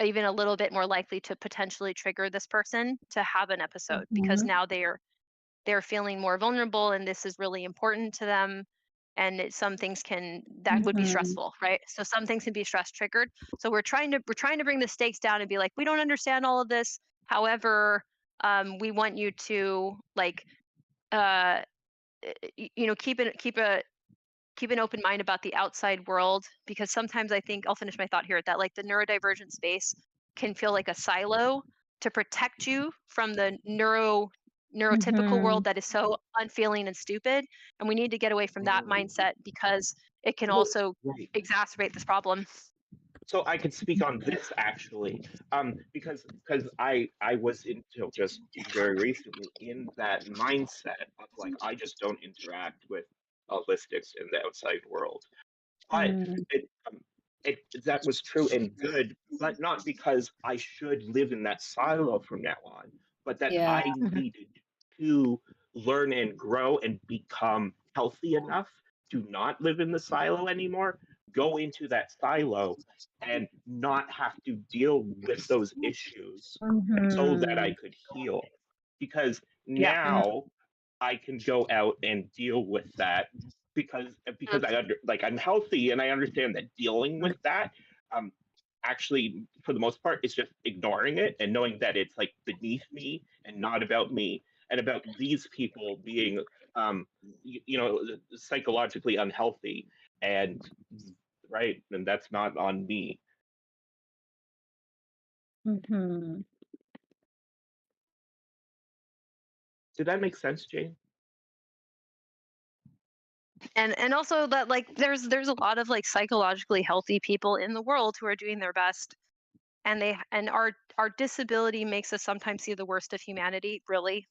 even a little bit more likely to potentially trigger this person to have an episode, because now they're feeling more vulnerable, and this is really important to them. And some things that would be stressful, right? So some things can be stress triggered. So we're trying to bring the stakes down and be like, we don't understand all of this. However, we want you to like, uh, keep an open mind about the outside world, because sometimes I think, I'll finish my thought here, that like the neurodivergent space can feel like a silo to protect you from the neurotypical world that is so unfeeling and stupid. And we need to get away from that mindset, because it can Well, also right. exacerbate this problem. So I could speak on this actually, because I was just very recently in that mindset of like I just don't interact with autistics in the outside world, but that was true and good, but not because I should live in that silo from now on, but that Yeah. I needed to learn and grow and become healthy enough to not live in the silo anymore. go into that silo and not have to deal with those issues so that I could heal. Because Yeah. now I can go out and deal with that because I'm healthy and I understand that dealing with that um actually for the most part is just ignoring it and knowing that it's like beneath me and not about me and about these people being psychologically unhealthy and right and that's not on me. Mm-hmm. Did that make sense, Jane? And also that like there's a lot of like psychologically healthy people in the world who are doing their best, and our disability makes us sometimes see the worst of humanity, really,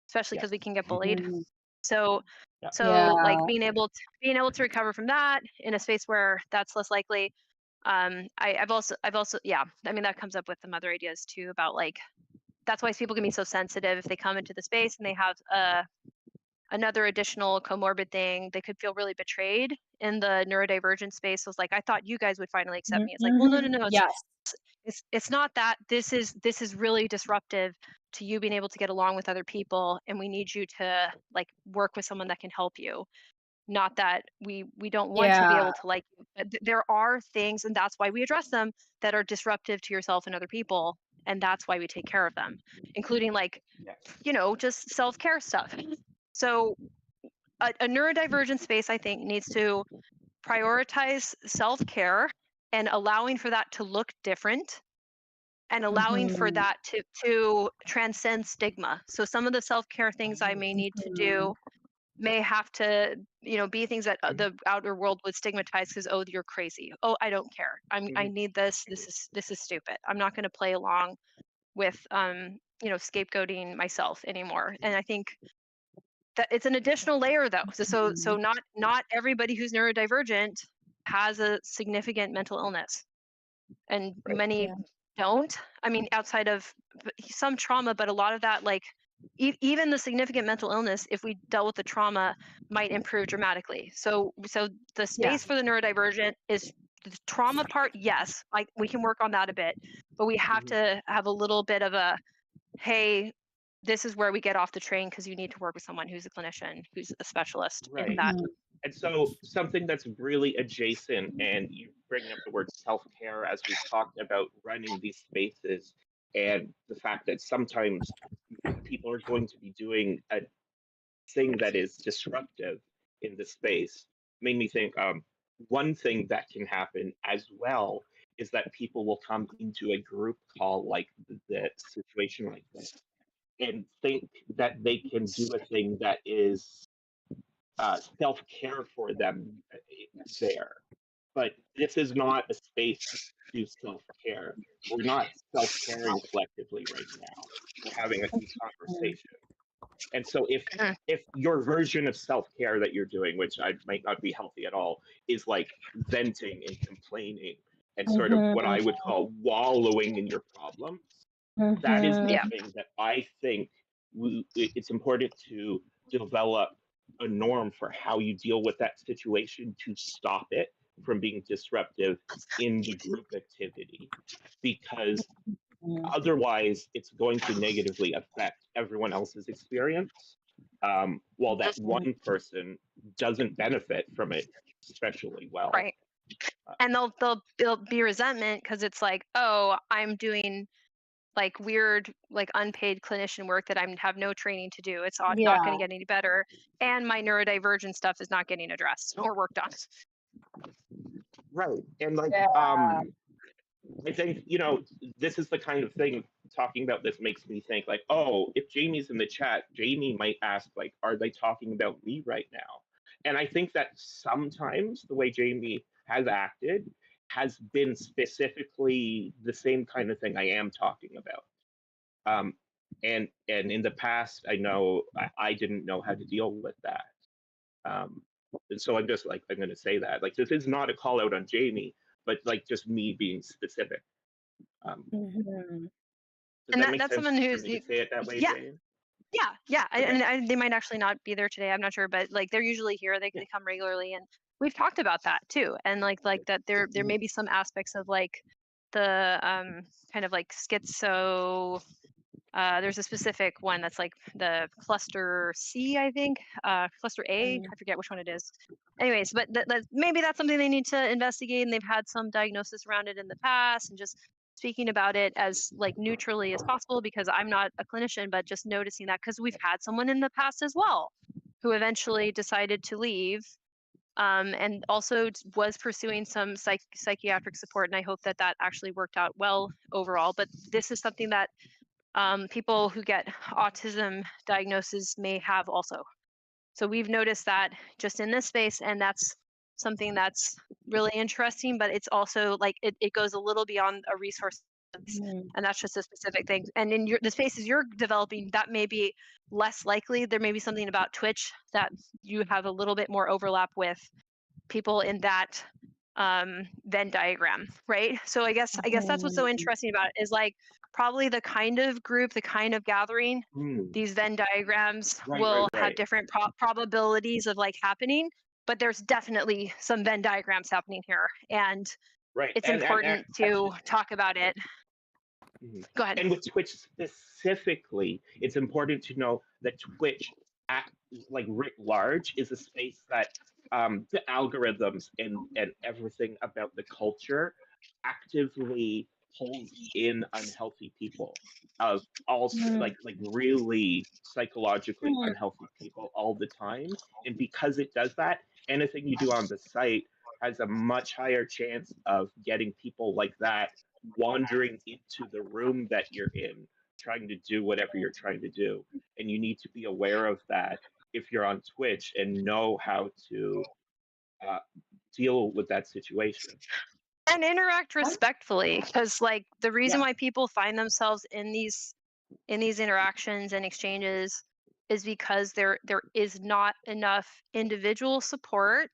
especially because Yes. we can get bullied. So Yeah. Yeah. like being able to recover from that in a space where that's less likely. I've also, yeah, I mean that comes up with some other ideas too about like that's why people can be so sensitive if they come into the space and they have another additional comorbid thing. They could feel really betrayed in the neurodivergent space. So it's like, I thought you guys would finally accept me. It's like, well, no, no, no. Yes. It's not that. This is really disruptive to you being able to get along with other people, and we need you to like work with someone that can help you. Not that we don't want to be Yeah. able to like you, but there are things, and that's why we address them, that are disruptive to yourself and other people, and that's why we take care of them, including like Yes. just self-care stuff. So a neurodivergent space, I think, needs to prioritize self-care and allowing for that to look different, and allowing for that to transcend stigma. So some of the self-care things I may need to do may have to be things that the outer world would stigmatize, because, oh, you're crazy, oh, I don't care, I need this is stupid, I'm not going to play along with scapegoating myself anymore. And I think that it's an additional layer though. So not everybody who's neurodivergent has a significant mental illness, and Right. many Yeah. don't. I mean, outside of some trauma, but a lot of that, like even the significant mental illness, if we dealt with the trauma, might improve dramatically. So the space for the neurodivergent is the trauma part. Yes, like we can work on that a bit, but we have to have a little bit of a, hey, this is where we get off the train, because you need to work with someone who's a clinician, who's a specialist in Right. that. And so something that's really adjacent, and you bringing up the word self-care as we've talked about running these spaces, and the fact that sometimes people are going to be doing a thing that is disruptive in the space, made me think one thing that can happen as well is that people will come into a group call like the situation like this and think that they can do a thing that is self-care for them there. But this is not a space to do self-care. We're not self-caring collectively right now. We're having a conversation. And so if your version of self-care that you're doing, which I might not be healthy at all, is like venting and complaining and sort of what I would call wallowing in your problems, that is Yeah. nothing that I think it's important to develop a norm for how you deal with that situation to stop it from being disruptive in the group activity, because otherwise it's going to negatively affect everyone else's experience, while that one person doesn't benefit from it especially well. Right. And they'll be resentment, because it's like, oh, I'm doing like weird, like unpaid clinician work that I have no training to do. It's not going to get any better, and my neurodivergent stuff is not getting addressed or worked on. Right. And like I think, this is the kind of thing, talking about this makes me think like, oh, if Jamie's in the chat, Jamie might ask, like, are they talking about me right now? And I think that sometimes the way Jamie has acted has been specifically the same kind of thing I am talking about. And in the past, I know I didn't know how to deal with that. And so I'm just like, I'm going to say that. Like, this is not a call out on Jamie, but like just me being specific. Does And that make that's sense someone for who's, me to say it that way, yeah, Jane? yeah. Okay. And they might actually not be there today, I'm not sure, but like they're usually here. They come regularly, and we've talked about that too, and like that there may be some aspects of like the kind of like schizo. There's a specific one that's like the cluster C, I think, cluster A. I forget which one it is. Anyways, but maybe that's something they need to investigate, and they've had some diagnosis around it in the past, and just speaking about it as like neutrally as possible, because I'm not a clinician, but just noticing that because we've had someone in the past as well who eventually decided to leave, and also was pursuing some psychiatric support, and I hope that that actually worked out well overall. But this is something that people who get autism diagnoses may have also. So we've noticed that just in this space, and that's something that's really interesting, but it's also like it goes a little beyond a resource, and that's just a specific thing. And in the spaces you're developing, that may be less likely. There may be something about Twitch that you have a little bit more overlap with people in that Venn diagram, right? So I guess that's what's so interesting about it, is like probably the kind of group, the kind of gathering, these Venn diagrams will have different probabilities of like happening, but there's definitely some Venn diagrams happening here, and it's important to talk about it. Go ahead. And with Twitch specifically, it's important to know that Twitch, like writ large, is a space that the algorithms and everything about the culture actively pulls in unhealthy people, of all like really psychologically unhealthy people all the time. And because it does that, anything you do on the site has a much higher chance of getting people like that wandering into the room that you're in, trying to do whatever you're trying to do. And you need to be aware of that if you're on Twitch and know how to deal with that situation. And interact respectfully, because like the reason why people find themselves in these interactions and exchanges is because there is not enough individual support,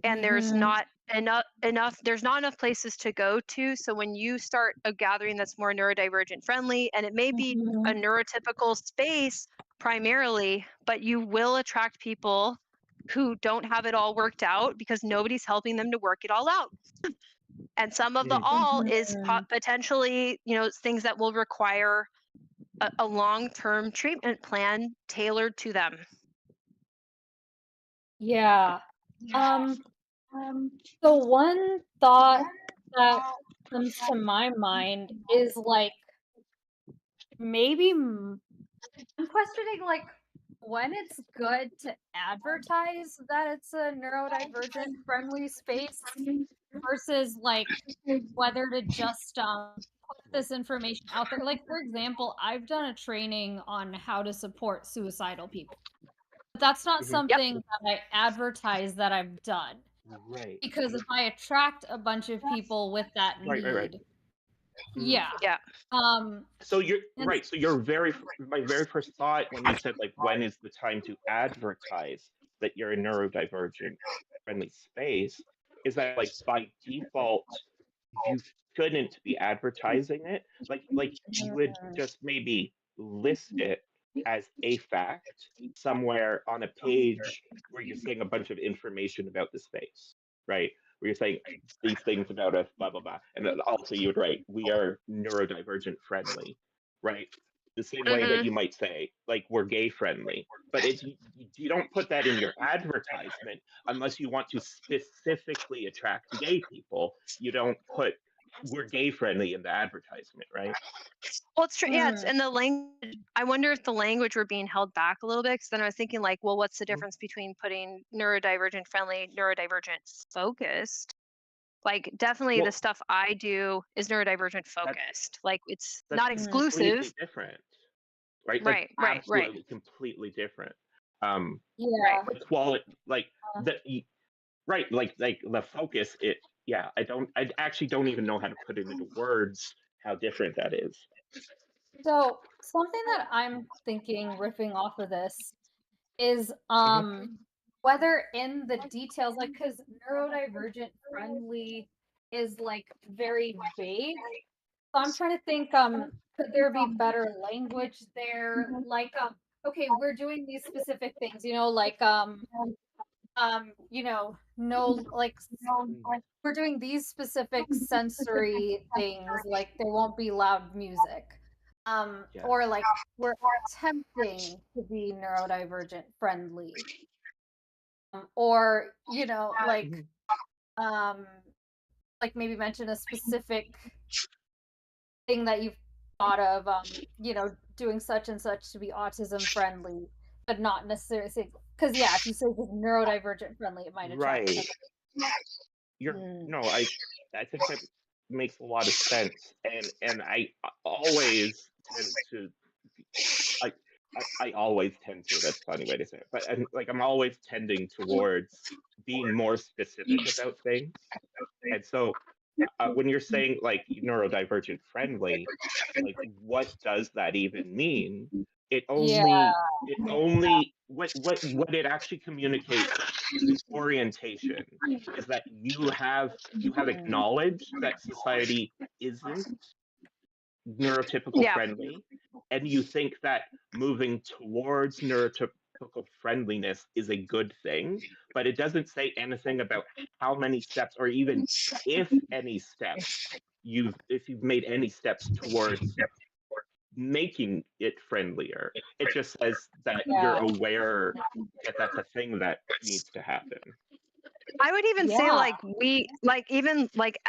and there's not enough places to go to. So when you start a gathering that's more neurodivergent friendly, and it may be a neurotypical space primarily, but you will attract people who don't have it all worked out because nobody's helping them to work it all out. And some of the all is potentially, things that will require a long-term treatment plan tailored to them. Yeah. So one thought that comes to my mind is like maybe I'm questioning like when it's good to advertise that it's a neurodivergent friendly space versus like whether to just put this information out there. Like for example, I've done a training on how to support suicidal people. But that's not something that I advertise that I've done. Right. Because if I attract a bunch of people with that need, yeah. So you're right. So my very first thought when you said like when is the time to advertise that you're a neurodivergent friendly space is that like by default you shouldn't be advertising it. Like you would just maybe list it as a fact somewhere on a page where you're saying a bunch of information about the space, right? Where you're saying these things about us, blah blah blah, and then also you would write, "We are neurodivergent friendly," right? The same way that you might say, like, "We're gay friendly," but you don't put that in your advertisement unless you want to specifically attract gay people. You don't put "We're gay friendly" in the advertisement, right? Well, it's true. Yeah, it's in the language. I wonder if the language were being held back a little bit, because then I was thinking like, well, what's the difference between putting neurodivergent friendly, neurodivergent focused? Like definitely the stuff I do is neurodivergent focused. Like it's not exclusive. Completely different, right? Right, like, right. absolutely completely different. Yeah. The quality, like right, like the focus. I actually don't even know how to put it into words how different that is. So something that I'm thinking, riffing off of this, is whether in the details, like because neurodivergent friendly is like very vague. So I'm trying to think, could there be better language there? Like, okay, we're doing these specific things, like no, like we're doing these specific sensory things, like there won't be loud music. Yeah. Or like we're attempting to be neurodivergent friendly. Or, Mhm. um, like maybe mention a specific thing that you've thought of, doing such and such to be autism friendly, but not necessarily say, because yeah, if you say just neurodivergent friendly, it might attract Right. some. You're Mm. no, I think that makes a lot of sense, and I always tend to I I always tend to. That's a funny way to say it, but I'm always tending towards being more specific about things, and so when you're saying like neurodivergent friendly, like what does that even mean? It Yeah. only what it actually communicates orientation is that you have acknowledged that society isn't neurotypical Yeah. friendly, and you think that moving towards neurotypical friendliness is a good thing, but it doesn't say anything about how many steps or even if any steps if you've made any steps towards making it friendlier. It just says that you're Yeah. aware that that's a thing that needs to happen. I would even say Yeah.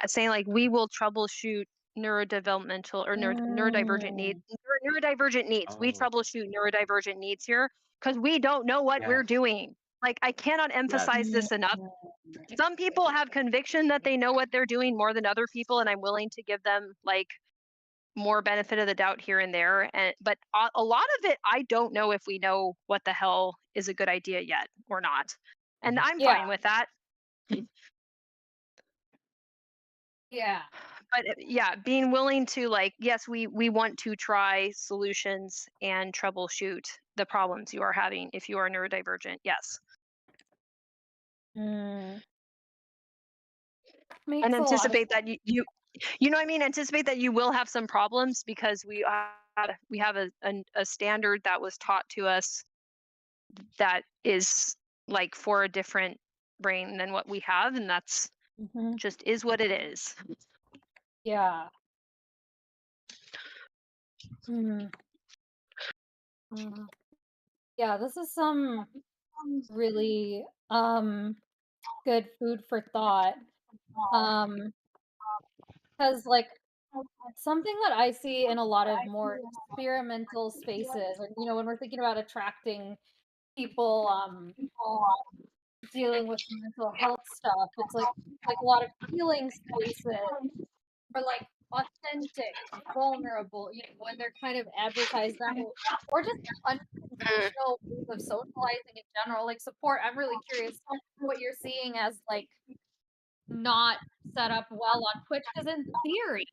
saying like we will troubleshoot neurodevelopmental or neurodivergent needs. Mm. Neurodivergent needs. We Oh, troubleshoot neurodivergent needs here because we don't know what we're yes, doing. Like I cannot yes. emphasize this enough. Some people have conviction that they know what they're doing more than other people, and I'm willing to give them like more benefit of the doubt here and there. And but a lot of it, I don't know if we know what the hell is a good idea yet or not, and Mhm. I'm Yeah. fine with that. Yeah. But yeah, being willing to like, yes, we want to try solutions and troubleshoot the problems you are having if you are neurodivergent. Yes, Mm. and Makes a lot of anticipate that you know what I mean. Anticipate that you will have some problems because we have a standard that was taught to us that is like for a different brain than what we have, and that's Mhm. just is what it is. Yeah. Mm. Mm. Yeah, this is some really good food for thought. Um, because like something that I see in a lot of more experimental spaces, and when we're thinking about attracting people dealing with mental health stuff, it's like a lot of healing spaces or like authentic, vulnerable, when they're kind of advertised that way, or just unconventional ways of socializing in general, like support. I'm really curious what you're seeing as like not set up well on Twitch, because in theory,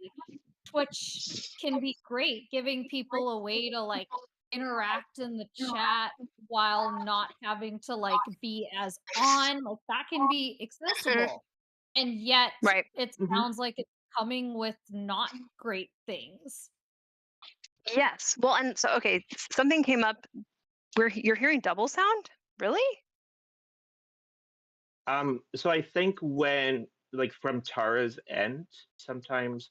Twitch can be great, giving people a way to like interact in the chat while not having to like be as on. Like that can be accessible. And yet Right. it Mhm. sounds like it's coming with not great things. Yes. Well, and so okay, something came up. You're hearing double sound? Really? So I think when like from Tara's end, sometimes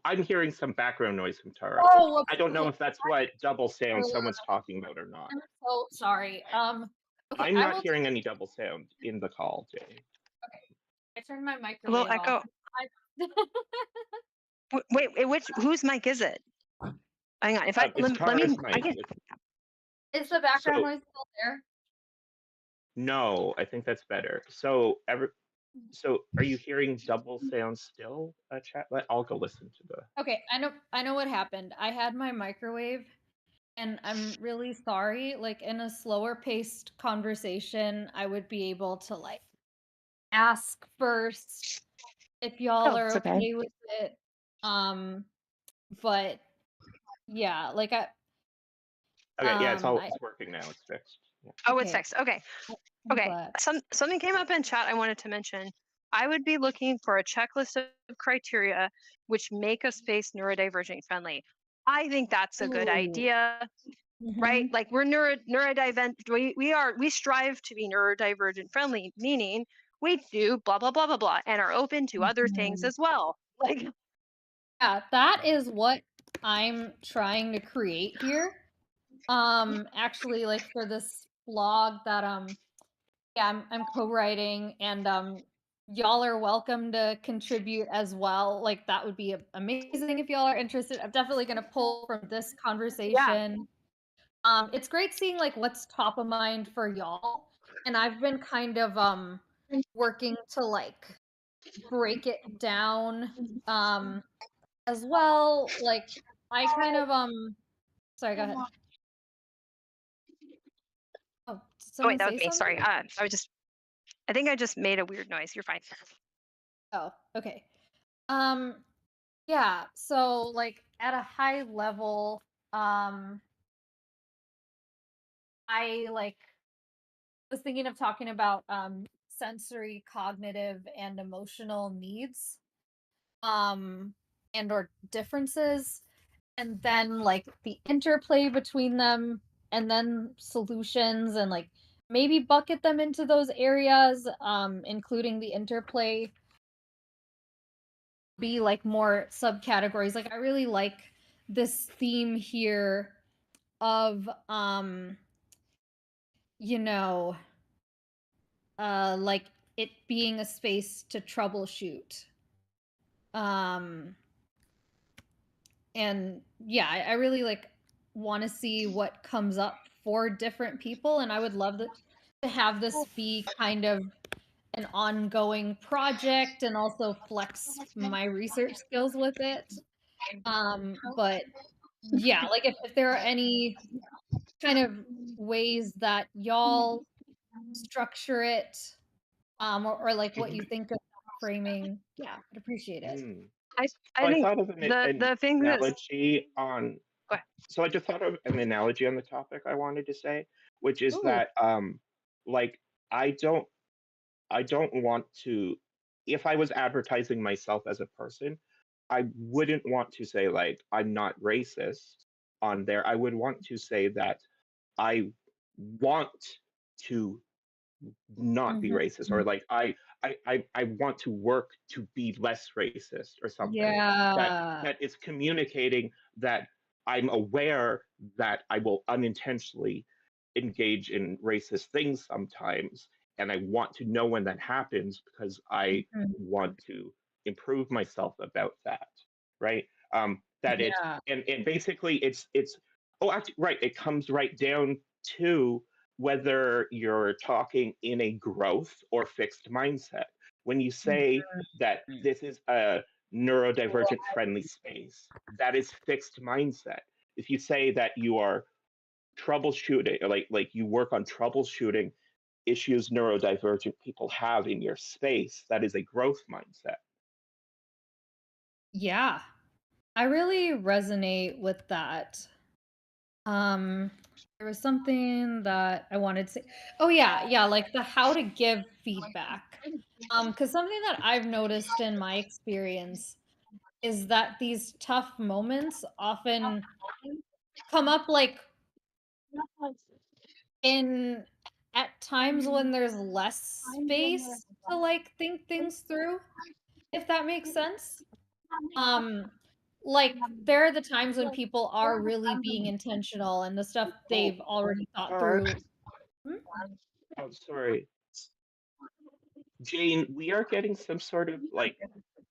I'm hearing some background noise from Tara. Oh, I don't know okay. if that's what double sound Uh, someone's talking about or not. I'm so sorry. Okay, I'm I not will. hearing any double sound in the call, Jay. Okay, I turned my A little microwave off. echo. I, Wait, which whose mic is it? Hang on. If I It's let me, Tara's I mic. can. is the background So noise still there? no, I think that's better. So are you hearing double sound still, chat? I'll go listen to the. Okay, I know what happened. I had my microwave, and I'm really sorry. Like in a slower paced conversation, I would be able to like ask first if y'all Oh, are it's okay. okay with it. Um, but yeah, like Okay, yeah, I it's working now. It's fixed. Yeah. Oh, it's okay, fixed. Okay. I'm Okay. glad. Something came up in chat I wanted to mention. I would be looking for a checklist of criteria which make a space neurodivergent friendly. I think that's a good Ooh, idea. right? Mhm. Like we're neurodivergent. We strive to be neurodivergent friendly, meaning we do blah blah blah blah blah and are open to other things Mhm. as well. Like Yeah, that is what I'm trying to create here. Actually, like for this blog that yeah, I'm co-writing, and y'all are welcome to contribute as well. Like that would be amazing if y'all are interested. I'm definitely gonna pull from this yeah, conversation. It's great seeing like what's top of mind for y'all, and I've been kind of working to like break it down as well. Like I kind of sorry, go ahead. Oh, did oh wait, someone that was say me. something? Sorry. I think I just made a weird noise. You're fine. Oh, okay. Um, yeah, so like at a high level, um, I like was thinking of talking about sensory, cognitive, and emotional needs, um, and or differences, and then like the interplay between them, and then solutions, and like maybe bucket them into those areas, including the interplay, be like more subcategories. Like I really like this theme here of you know, like it being a space to troubleshoot. Um and yeah, I really like want to see what comes up for different people, and I would love to have this be kind of an ongoing project and also flex my research skills with it. But yeah, like if there are any kind of ways that y'all structure it, or like what you think of that framing, yeah, I'd appreciate it. Mm. I So I I think thought of an the thing that's analogy on. go ahead. So I just thought of an analogy on the topic I wanted to say, which is Ooh. that like I don't I don't want to. If I was advertising myself as a person, I wouldn't want to say like I'm not racist on there. I would want to say that I want to not be racist, or Mhm. like I want to work to be less racist or something that Yeah. that is communicating that I'm aware that I will unintentionally engage in racist things sometimes, and I want to know when that happens because I Mhm. want to improve myself about that, right? That it Yeah. and basically it's oh actually right, it comes right down to whether you're talking in a growth or fixed mindset. When you say that this is a neurodivergent friendly space, that is fixed mindset. If you say that you are troubleshooting, like you work on troubleshooting issues neurodivergent people have in your space, that is a growth mindset. Yeah. I really resonate with that. Um, there was something that I wanted to say. Oh yeah, yeah, like the how to give feedback. Because something that I've noticed in my experience is that these tough moments often come up like in at times when there's less space to like think things through, if that makes sense. Um, like there are the times when people are really being intentional and the stuff Oh, they've already thought sorry. through. Hmm? Oh, sorry. Jane, we are getting some sort of like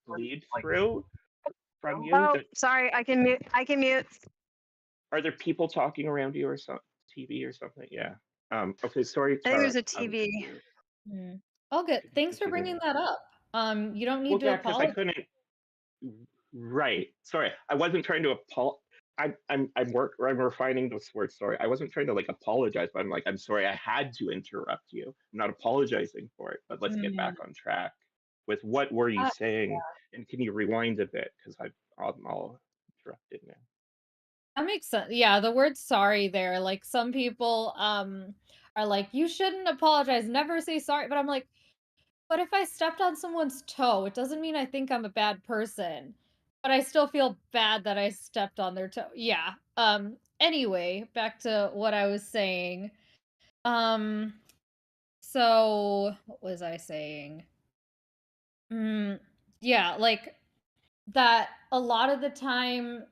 bleed through from you. Oh, That sorry. I can mute. I can mute. are there people talking around you or some TV or something? Yeah. Okay, sorry, I think Tara. there's a TV. Mm. All good. Can you Thanks for continue? bringing that up. You don't Well, need to yeah, because I apologize. couldn't. Right. Sorry, I wasn't trying to I'm refining this word. Sorry, I wasn't trying to like apologize, but I'm sorry I had to interrupt you. I'm not apologizing for it, but let's get back Mm. on track with what were you Uh, saying, and can you rewind a bit because I'm all interrupted now. that makes sense. Yeah, the word sorry there. Like some people are like, you shouldn't apologize, never say sorry. But I'm like, but if I stepped on someone's toe, it doesn't mean I think I'm a bad person. but I still feel bad that I stepped on their toe. Yeah. Anyway, back to what I was saying. Um so what was I saying? Mm, yeah, like that a lot of the time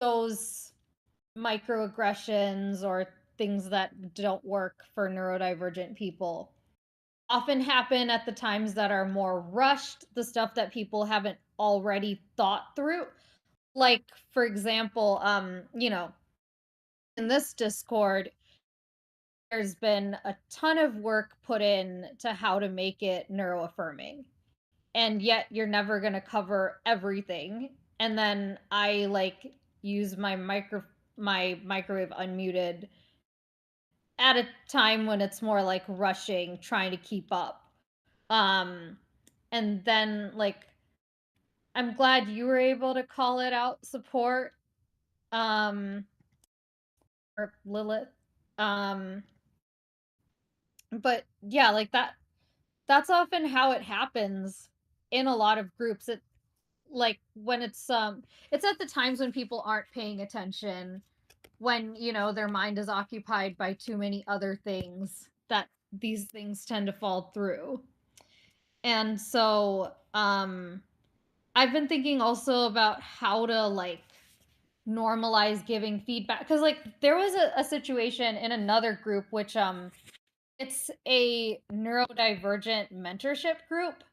those microaggressions or things that don't work for neurodivergent people often happen at the times that are more rushed, the stuff that people haven't already thought through. Like, for example, in this Discord, there's been a ton of work put in to how to make it neuroaffirming. And yet you're never going to cover everything. And then I like use my microwave unmuted at a time when it's more like rushing, trying to keep up. Um and then like I'm glad you were able to call it out support um or Lilith. Um but yeah, like that's often how it happens in a lot of groups. It like when it's at the times when people aren't paying attention, when their mind is occupied by too many other things, that these things tend to fall through. And so I've been thinking also about how to like normalize giving feedback, because like there was a situation in another group which it's a neurodivergent mentorship group,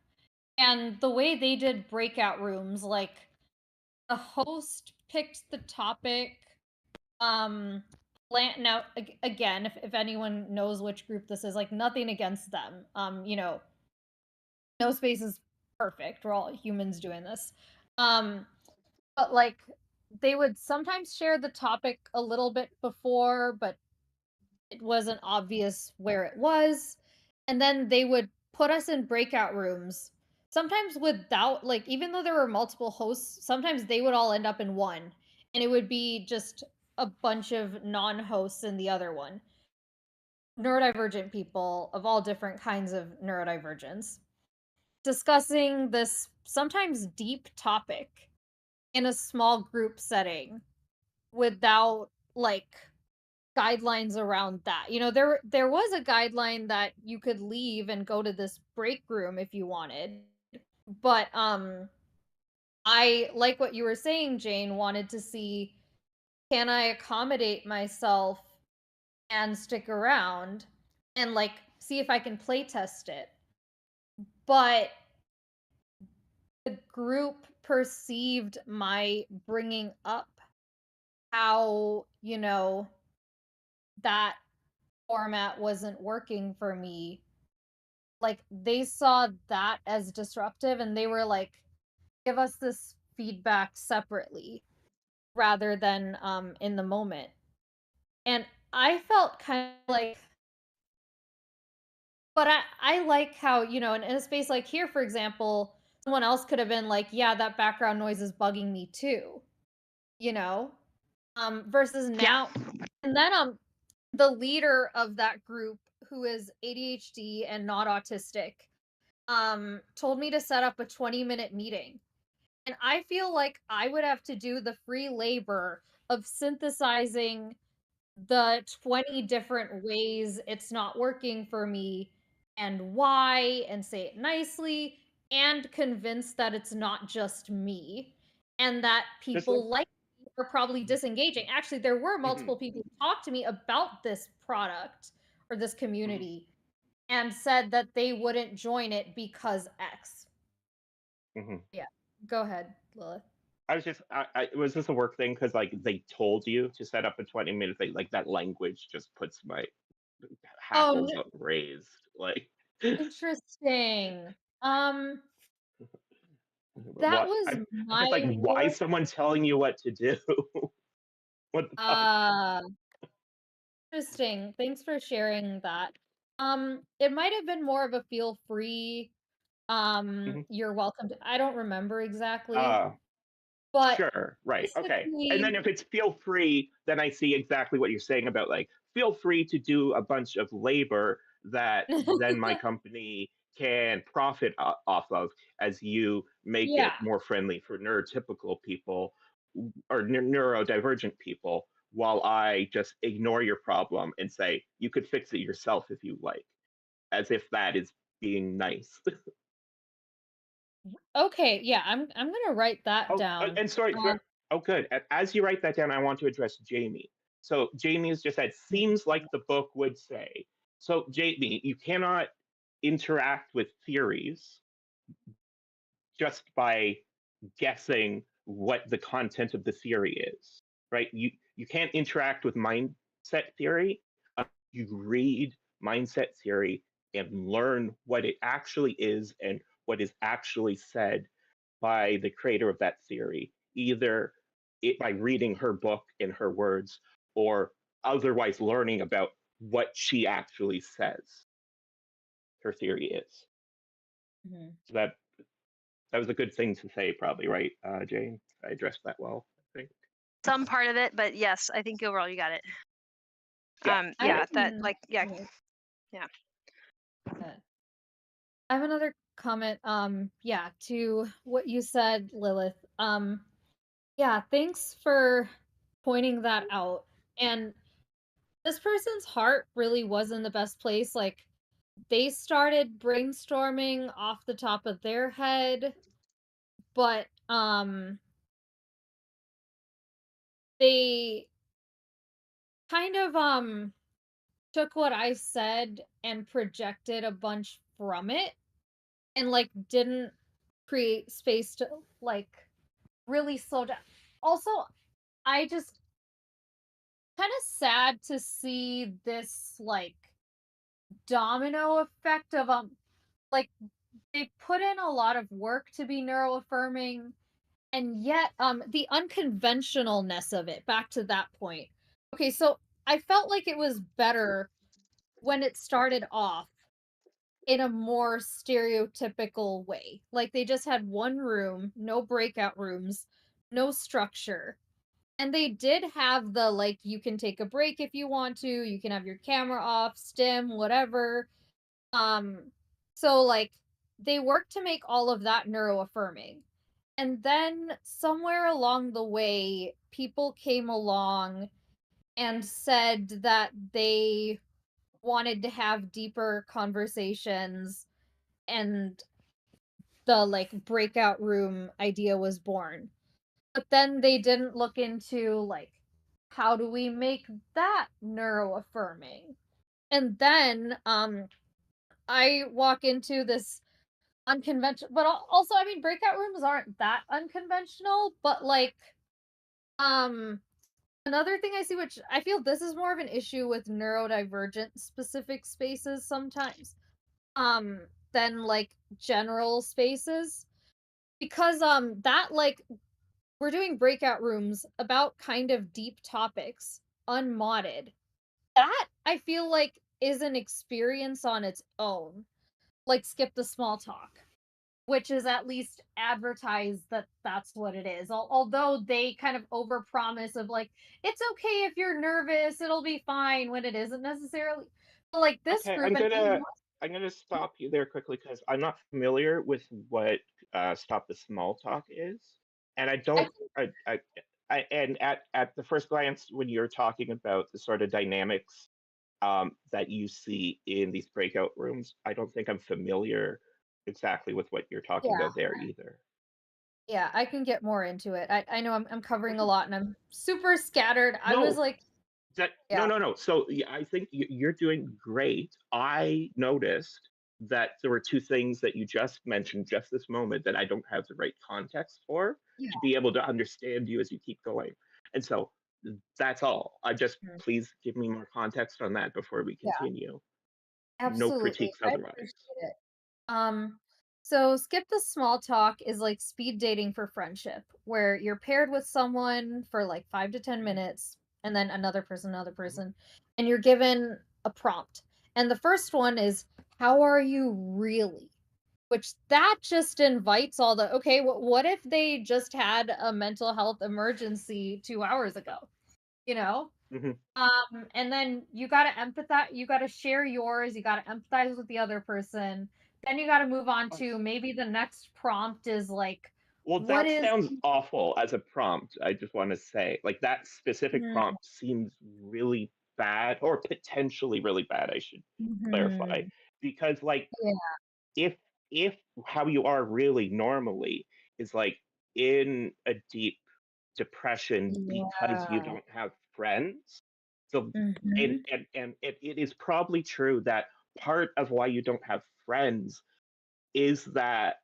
and the way they did breakout rooms, like the host picked the topic. Now again, if anyone knows which group this is, like nothing against them. No space is perfect. We're all humans doing this. But like they would sometimes share the topic a little bit before, but it wasn't obvious where it was. And then they would put us in breakout rooms, sometimes without, like, even though there were multiple hosts, sometimes they would all end up in one. And it would be just a bunch of non hosts in the other one. Neurodivergent people of all different kinds of neurodivergence, discussing this sometimes deep topic in a small group setting without like guidelines around that. There was a guideline that you could leave and go to this break room if you wanted. But I like what you were saying, Jane, wanted to see, can I accommodate myself and stick around and like see if I can play test it. But the group perceived my bringing up how, that format wasn't working for me. Like they saw that as disruptive, and they were like, give us this feedback separately rather than in the moment. And I felt kind of like, but I like how, in a space like here, for example, someone else could have been like, yeah, that background noise is bugging me too, you know? Versus Yeah. now, and then the leader of that group, who is ADHD and not autistic, told me to set up a 20-minute meeting. And I feel like I would have to do the free labor of synthesizing the 20 different ways it's not working for me and why, and say it nicely, and convince that it's not just me and that Just like, people like me are probably disengaging. Actually, there were hmm multiple people who talked to me about this product or this hmm community and said that they wouldn't join it because X. hmm Yeah. Go ahead, Lilith. I was just, was this a work thing? Because like they told you to set up a 20-minute thing, like that language just puts my Oh, hackles up raised. Like, interesting. Um, that what? was I'm just like, my why work. is someone telling you what to do? What the fuck? Uh, Interesting. Thanks for sharing that. It might have been more of a feel free. Mhm. You're welcome to. I don't remember exactly, Uh, but sure, right, okay. And basically, then if it's feel free, then I see exactly what you're saying about like feel free to do a bunch of labor that then my company can profit off of as you make it Yeah. more friendly for neurotypical people or neurodivergent people, while I just ignore your problem and say you could fix it yourself if you like, as if that is being nice. Okay, yeah, I'm gonna write that Oh, down. and sorry, Um, oh, good. As you write that down, I want to address Jamie. So Jamie has just said, seems like the book would say. So Jamie, you cannot interact with theories just by guessing what the content of the theory is, right? You can't interact with mindset theory. You read mindset theory and learn what it actually is and what is actually said by the creator of that theory, either by reading her book in her words or otherwise learning about what she actually says her theory is. mhm. So that was a good thing to say, probably, right, Jane? I addressed that well, I think. Some part of it, but yes, I think overall you got it. Yeah. I Yeah, that can like yeah, wait, yeah. I have another comment, yeah, to what you said, Lilith. Yeah, thanks for pointing that out. And this person's heart really was in the best place. Like, they started brainstorming off the top of their head, but they kind of took what I said and projected a bunch from it and like didn't create space to like really slow down. Also, I just kind of sad to see this like domino effect of like they put in a lot of work to be neuroaffirming, and yet the unconventionalness of it, back to that point. Okay, so I felt like it was better when it started off in a more stereotypical way. Like they just had one room, no breakout rooms, no structure. And they did have the like you can take a break if you want to, you can have your camera off, stim, whatever. Um so like they worked to make all of that neuroaffirming. And then somewhere along the way, people came along and said that they wanted to have deeper conversations, and the like breakout room idea was born. But then they didn't look into like how do we make that neuroaffirming? And then I walk into this unconventional, but also I mean breakout rooms aren't that unconventional, but like um another thing I see, which I feel this is more of an issue with neurodivergent specific spaces sometimes, um, than like general spaces. Because that like we're doing breakout rooms about kind of deep topics, unmodded. That I feel like is an experience on its own. Like skip the small talk, which is at least advertised that that's what it is. Although they kind of overpromise of like it's okay if you're nervous, it'll be fine when it isn't necessarily. But like this Okay, group, and I'm gonna stop you there quickly because I'm not familiar with what stop the small talk is, and I I don't think and at the first glance when you're talking about the sort of dynamics that you see in these breakout rooms, I don't think I'm familiar exactly with what you're talking yeah, about there either. yeah, I can get more into it. I know I'm covering a lot and I'm super scattered. I was No, like, no, yeah, no, no. So yeah, I think you're doing great. I noticed that there were two things that you just mentioned just this moment that I don't have the right context for yeah, to be able to understand you as you keep going. And so that's all. I just mm, please give me more context on that before we yeah, continue. No absolutely. critiques I otherwise. appreciate it. So skip the small talk is like speed dating for friendship, where you're paired with someone for like 5 to 10 minutes, and then another person, and you're given a prompt. And the first one is, "How are you really?" Which that just invites all the okay. What if they just had a mental health emergency 2 hours ago? You know. Hmm. And then you gotta empathize. You gotta share yours. You gotta empathize with the other person. then you got to move on to maybe the next prompt is like, Well, what that is sounds awful as a prompt. I just want to say, like, that specific prompt seems really bad, or potentially really bad, I should clarify. Mhm. Because, like, Yeah. if if how you are really normally is like in a deep depression because you Yeah. don't have friends. So Mhm. and it is probably true that part of why you don't have friends is that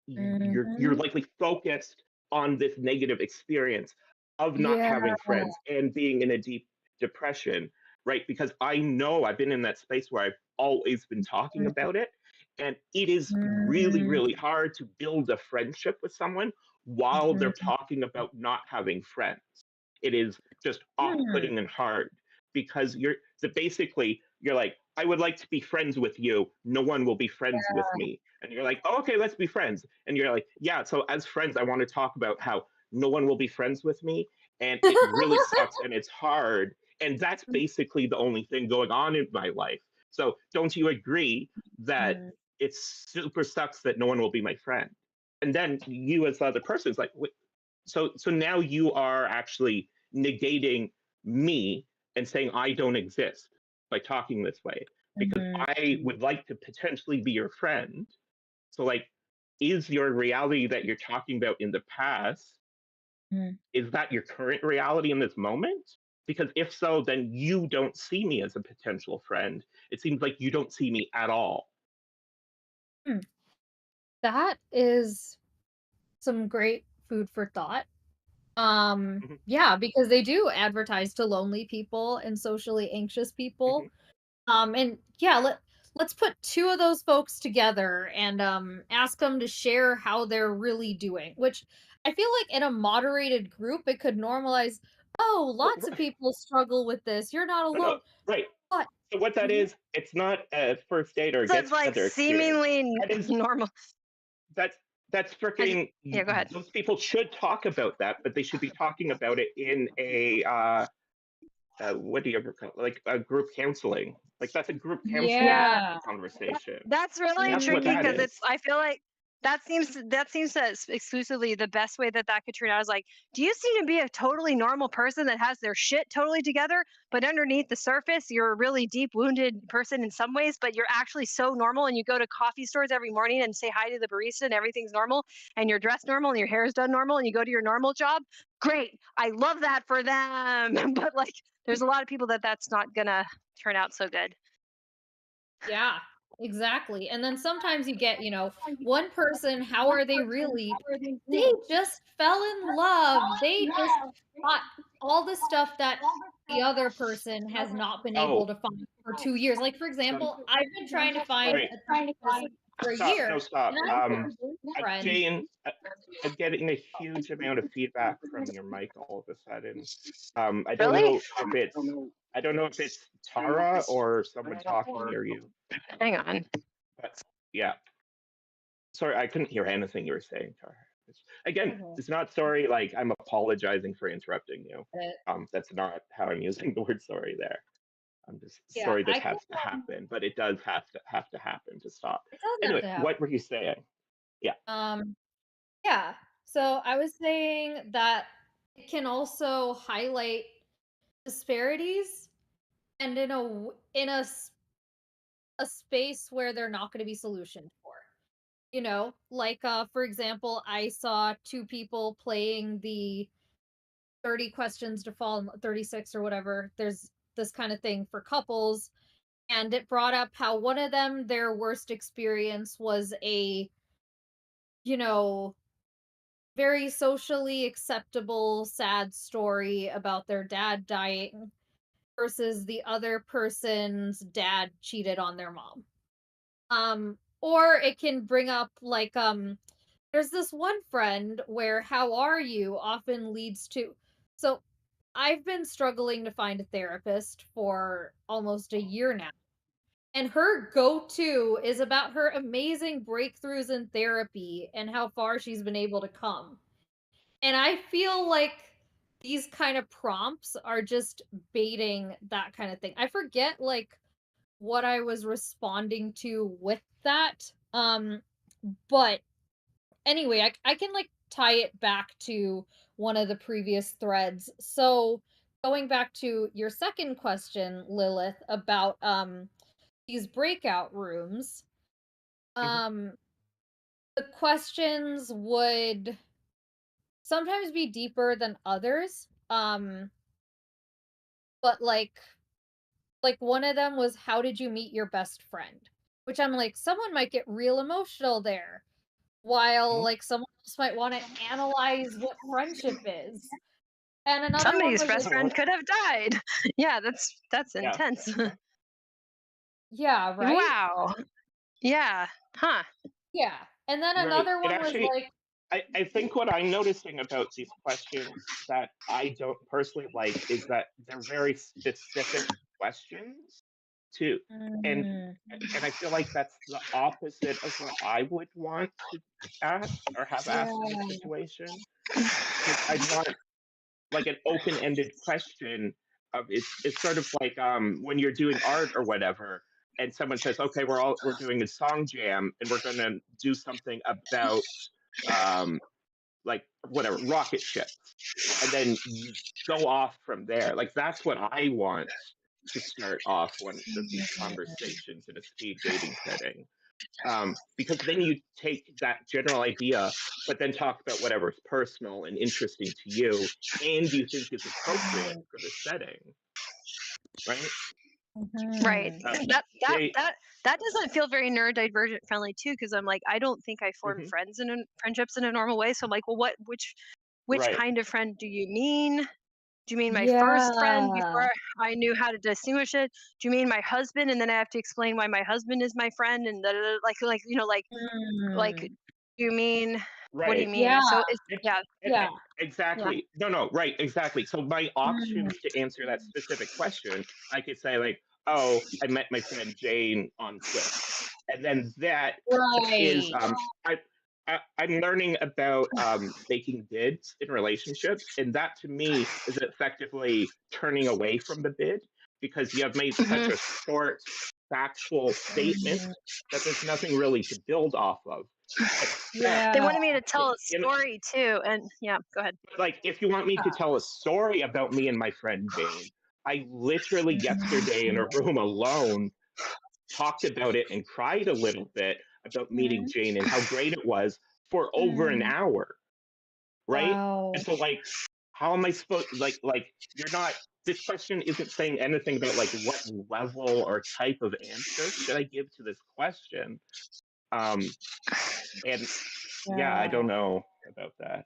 you're Mhm. likely focused on this negative experience of not Yeah. having friends and being in a deep depression, right? Because I know I've been in that space where I've always been talking about it, and it is really Mhm. really hard to build a friendship with someone while they're Mhm. talking about not having friends. It is just Mhm. off-putting and hard because you're so basically you're like, I would like to be friends with you, no one will be friends with me, and you're like, oh, okay, let's be friends. And you're like, yeah, so as friends, I want to talk about how no one will be friends with me. And it really sucks and it's hard. And that's basically the only thing going on in my life. So don't you agree that Mhm. it super sucks that no one will be my friend? And then you as the other person is like, wait, so now you are actually negating me and saying I don't exist by talking this way because Mhm. I would like to potentially be your friend. So, like, is your reality that you're talking about in the past, Mhm. is that your current reality in this moment? Because if so, then you don't see me as a potential friend. It seems like you don't see me at all. Hmm. That is some great food for thought. Mhm, Yeah, because they do advertise to lonely people and socially anxious people. mhm. And yeah, let's put two of those folks together and ask them to share how they're really doing, which I feel like in a moderated group it could normalize, oh, lots of people struggle with this. You're not No, no, alone. right. But So what that Mhm. is, it's not a first date or get It's like together experience. seemingly That is normal. that's that's I just, freaking. yeah, go ahead. Those people should talk about that, but they should be talking about it in a what do you ever call it? Like a group counseling? Like that's a group counseling Yeah, Yeah. conversation. that's really That's what tricky that because is. it's. I feel like that seems to exclusively the best way that that could turn out is like, do you seem to be a totally normal person that has their shit totally together, but underneath the surface you're a really deep wounded person in some ways, but you're actually so normal, and you go to coffee stores every morning and say hi to the barista and everything's normal, and you're dressed normal and your hair is done normal, and you go to your normal job. Great, I love that for them. But like, there's a lot of people that that's not gonna turn out so good. Yeah, exactly. And then sometimes you get, one person, how are they really? They just fell in love. They just got all the stuff that the other person has not been able Oh, to find for 2 years. Like, for so example, I've been trying to all find right, a therapist for a stop, year, no, stop. and I've had boyfriends. Jane, I'm getting a huge amount of feedback from your mic all of a sudden. Really? I don't know if it's Tara or someone talking near you, Hang on. but yeah. Sorry, I couldn't hear anything you were saying, Tara. Again, Mhm. it's not sorry. Like I'm apologizing for interrupting you. But, That's not how I'm using the word sorry there. I'm just yeah, sorry this I can, has to happen, but it does have to happen to stop. it does have Anyway, to happen. what were you saying? Yeah. Um, yeah. So I was saying that it can also highlight disparities and in a space where they're not going to be solutioned for. Like for example, I saw two people playing the 30 questions to fall in 36 or whatever. There's this kind of thing for couples, and it brought up how one of them, their worst experience was a, you know, very socially acceptable sad story about their dad dying versus the other person's dad cheated on their mom. Or it can bring up like there's this one friend where how are you often leads to, so I've been struggling to find a therapist for almost a year now. And her go-to is about her amazing breakthroughs in therapy and how far she's been able to come. And I feel like these kind of prompts are just baiting that kind of thing. I forget like what I was responding to with that. But anyway, I can like tie it back to one of the previous threads. So going back to your second question, Lilith, about these breakout rooms, Mhm. the questions would sometimes be deeper than others. But like one of them was, how did you meet your best friend? Which I'm like, someone might get real emotional there, while Mhm. like someone else might want to analyze what friendship is. And another one Somebody's was best just, friend could have died. Yeah, that's Yeah. intense. yeah, right? Wow. Yeah. Huh. Yeah. And then Right. another It one was actually, like, I think what I'm noticing about these questions that I don't personally like is that they're very specific questions too. And mm, and I feel like that's the opposite of what I would want to ask or have asked in a yeah, situation. Because I'd want like an open-ended question of it's sort of like when you're doing art or whatever and someone says, okay, we're doing a song jam and we're gonna do something about um like whatever rocket ships, and then you go off from there. Like that's what I want to start off one of these conversations in a speed dating setting, because then you take that general idea but then talk about whatever's personal and interesting to you and you think is appropriate for the setting, right? Right. mhm, uh, That that Jay. that that doesn't feel very neurodivergent friendly too, because I'm like, I don't think I form Mhm. friendships in a normal way. So I'm like, well, which Right. kind of friend do you mean? Do you mean my first friend yeah, before I knew how to distinguish it? Do you mean my husband, and then I have to explain why my husband is my friend, and da, da, da, like mm, do you mean, what do you Right. mean? yeah, So it's yeah, yeah, yeah. Exactly. No, no, right, exactly. So my mm, options to answer that specific question, I could say like, "Oh, I met my friend Jane on Twitter," and then that is right, I. I'm learning about making bids in relationships, and that to me is effectively turning away from the bid because you have made such Hmm. a short, factual statement mm, that there's nothing really to build off of. They yeah, wanted me to tell a You know, story too, and yeah, go ahead. like if you want me to tell a story about me and my friend Jane, I literally yesterday in mhm, a room alone talked about it and cried a little bit about meeting mhm, Jane and how great it was for over an mm, hour, right? And wow, so like how am I supposed like you're not this question isn't saying anything about like what level or type of answer should I give to this question. Um and yeah, I yeah. don't know about that.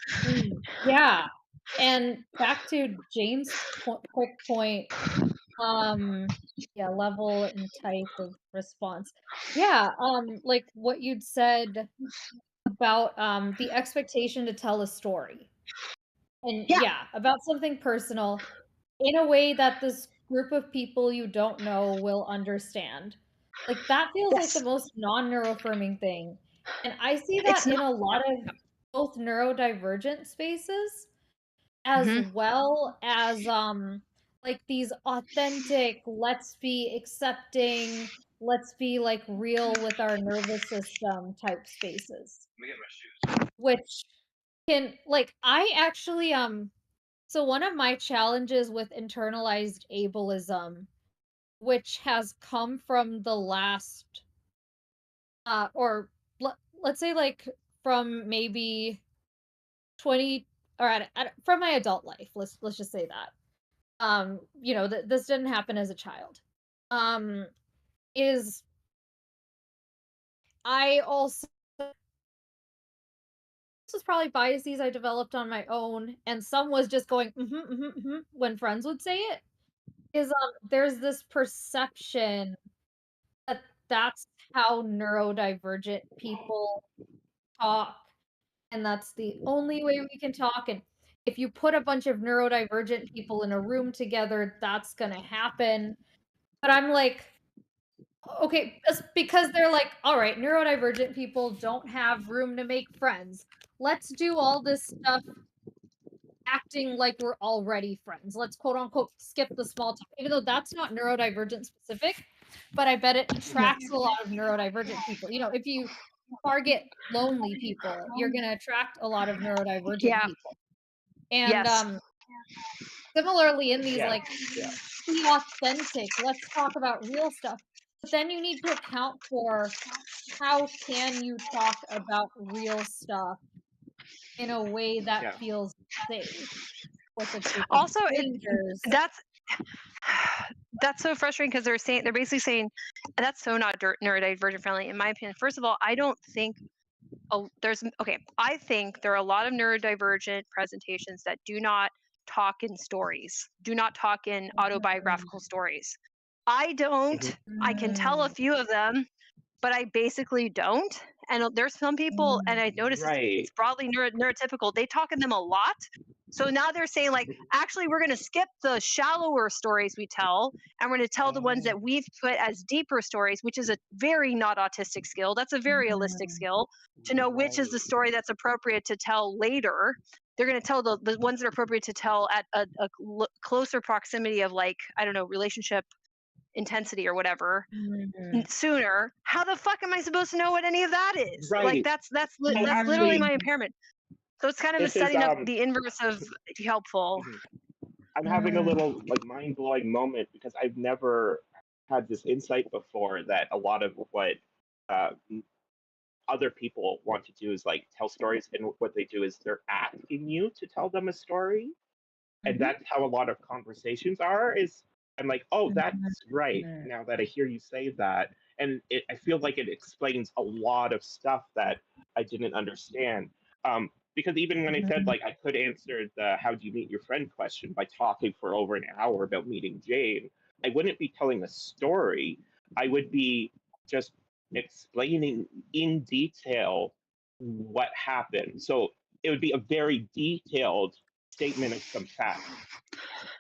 Yeah, and back to James' quick point, yeah, level and type of response. Yeah, like what you'd said about the expectation to tell a story. And Yeah. yeah, about something personal in a way that this group of people you don't know will understand. Like that feels like the Yes. most non-neuroaffirming thing. And I see It's that not. in a lot of both neurodivergent spaces as Hmm. well as like these authentic, let's be accepting, let's be like real with our nervous system type spaces, which can like I actually so one of my challenges with internalized ableism, which has come from the last or let's say like from maybe 20 or from my adult life, let's just say that, you know, this didn't happen as a child, um is I also, this was probably biases I developed on my own, and some was just going when friends would say it, is there's this perception that that's how neurodivergent people talk, and that's the only way we can talk, and if you put a bunch of neurodivergent people in a room together, that's gonna happen. But I'm like, okay, just because they're like, all right, neurodivergent people don't have room to make friends. Let's do all this stuff acting like we're already friends. Let's quote unquote skip the small talk, even though that's not neurodivergent specific, but I bet it Mhm. attracts a lot of neurodivergent people. You know, if you target lonely people, you're gonna attract a lot of neurodivergent Yeah. people. And Yes. similarly in these Yeah. like Yeah. be authentic, let's talk about real stuff. But then you need to account for how can you talk about real stuff in a way that Yeah. feels safe with a group of Also, strangers. that's so frustrating because they're basically saying that's so not neurodivergent friendly in my opinion. First of all, I don't think I think there are a lot of neurodivergent presentations that do not talk in stories, do not talk in autobiographical stories. I don't. I can tell a few of them, but I basically don't. And there's some people, and I notice it's Right. broadly neurotypical. They talk in them a lot. So now they're saying, like, actually, we're going to skip the shallower stories we tell, and we're going to tell the ones that we've put as deeper stories, which is a very not autistic skill. That's a very realistic skill to know which is the Right. story that's appropriate to tell later. They're going to tell the ones that are appropriate to tell at a closer proximity of, like, I don't know, relationship intensity or whatever sooner. How the fuck am I supposed to know what any of that is? Like Right. that's So literally actually, my impairment. So it's kind of this is setting up the inverse of helpful. mhm. I'm having a little like mind blowing moment because I've never had this insight before that a lot of what uh, other people want to do is like tell stories, and what they do is they're asking you to tell them a story, and that's how a lot of conversations are. Is I'm like, oh, that's right. Now that I hear you say that, and I feel like it explains a lot of stuff that I didn't understand. Because even when I said like I could answer the "How do you meet your friend?" question by talking for over an hour about meeting Jane, I wouldn't be telling a story. I would be just explaining in detail what happened. So it would be a very detailed statement of some facts.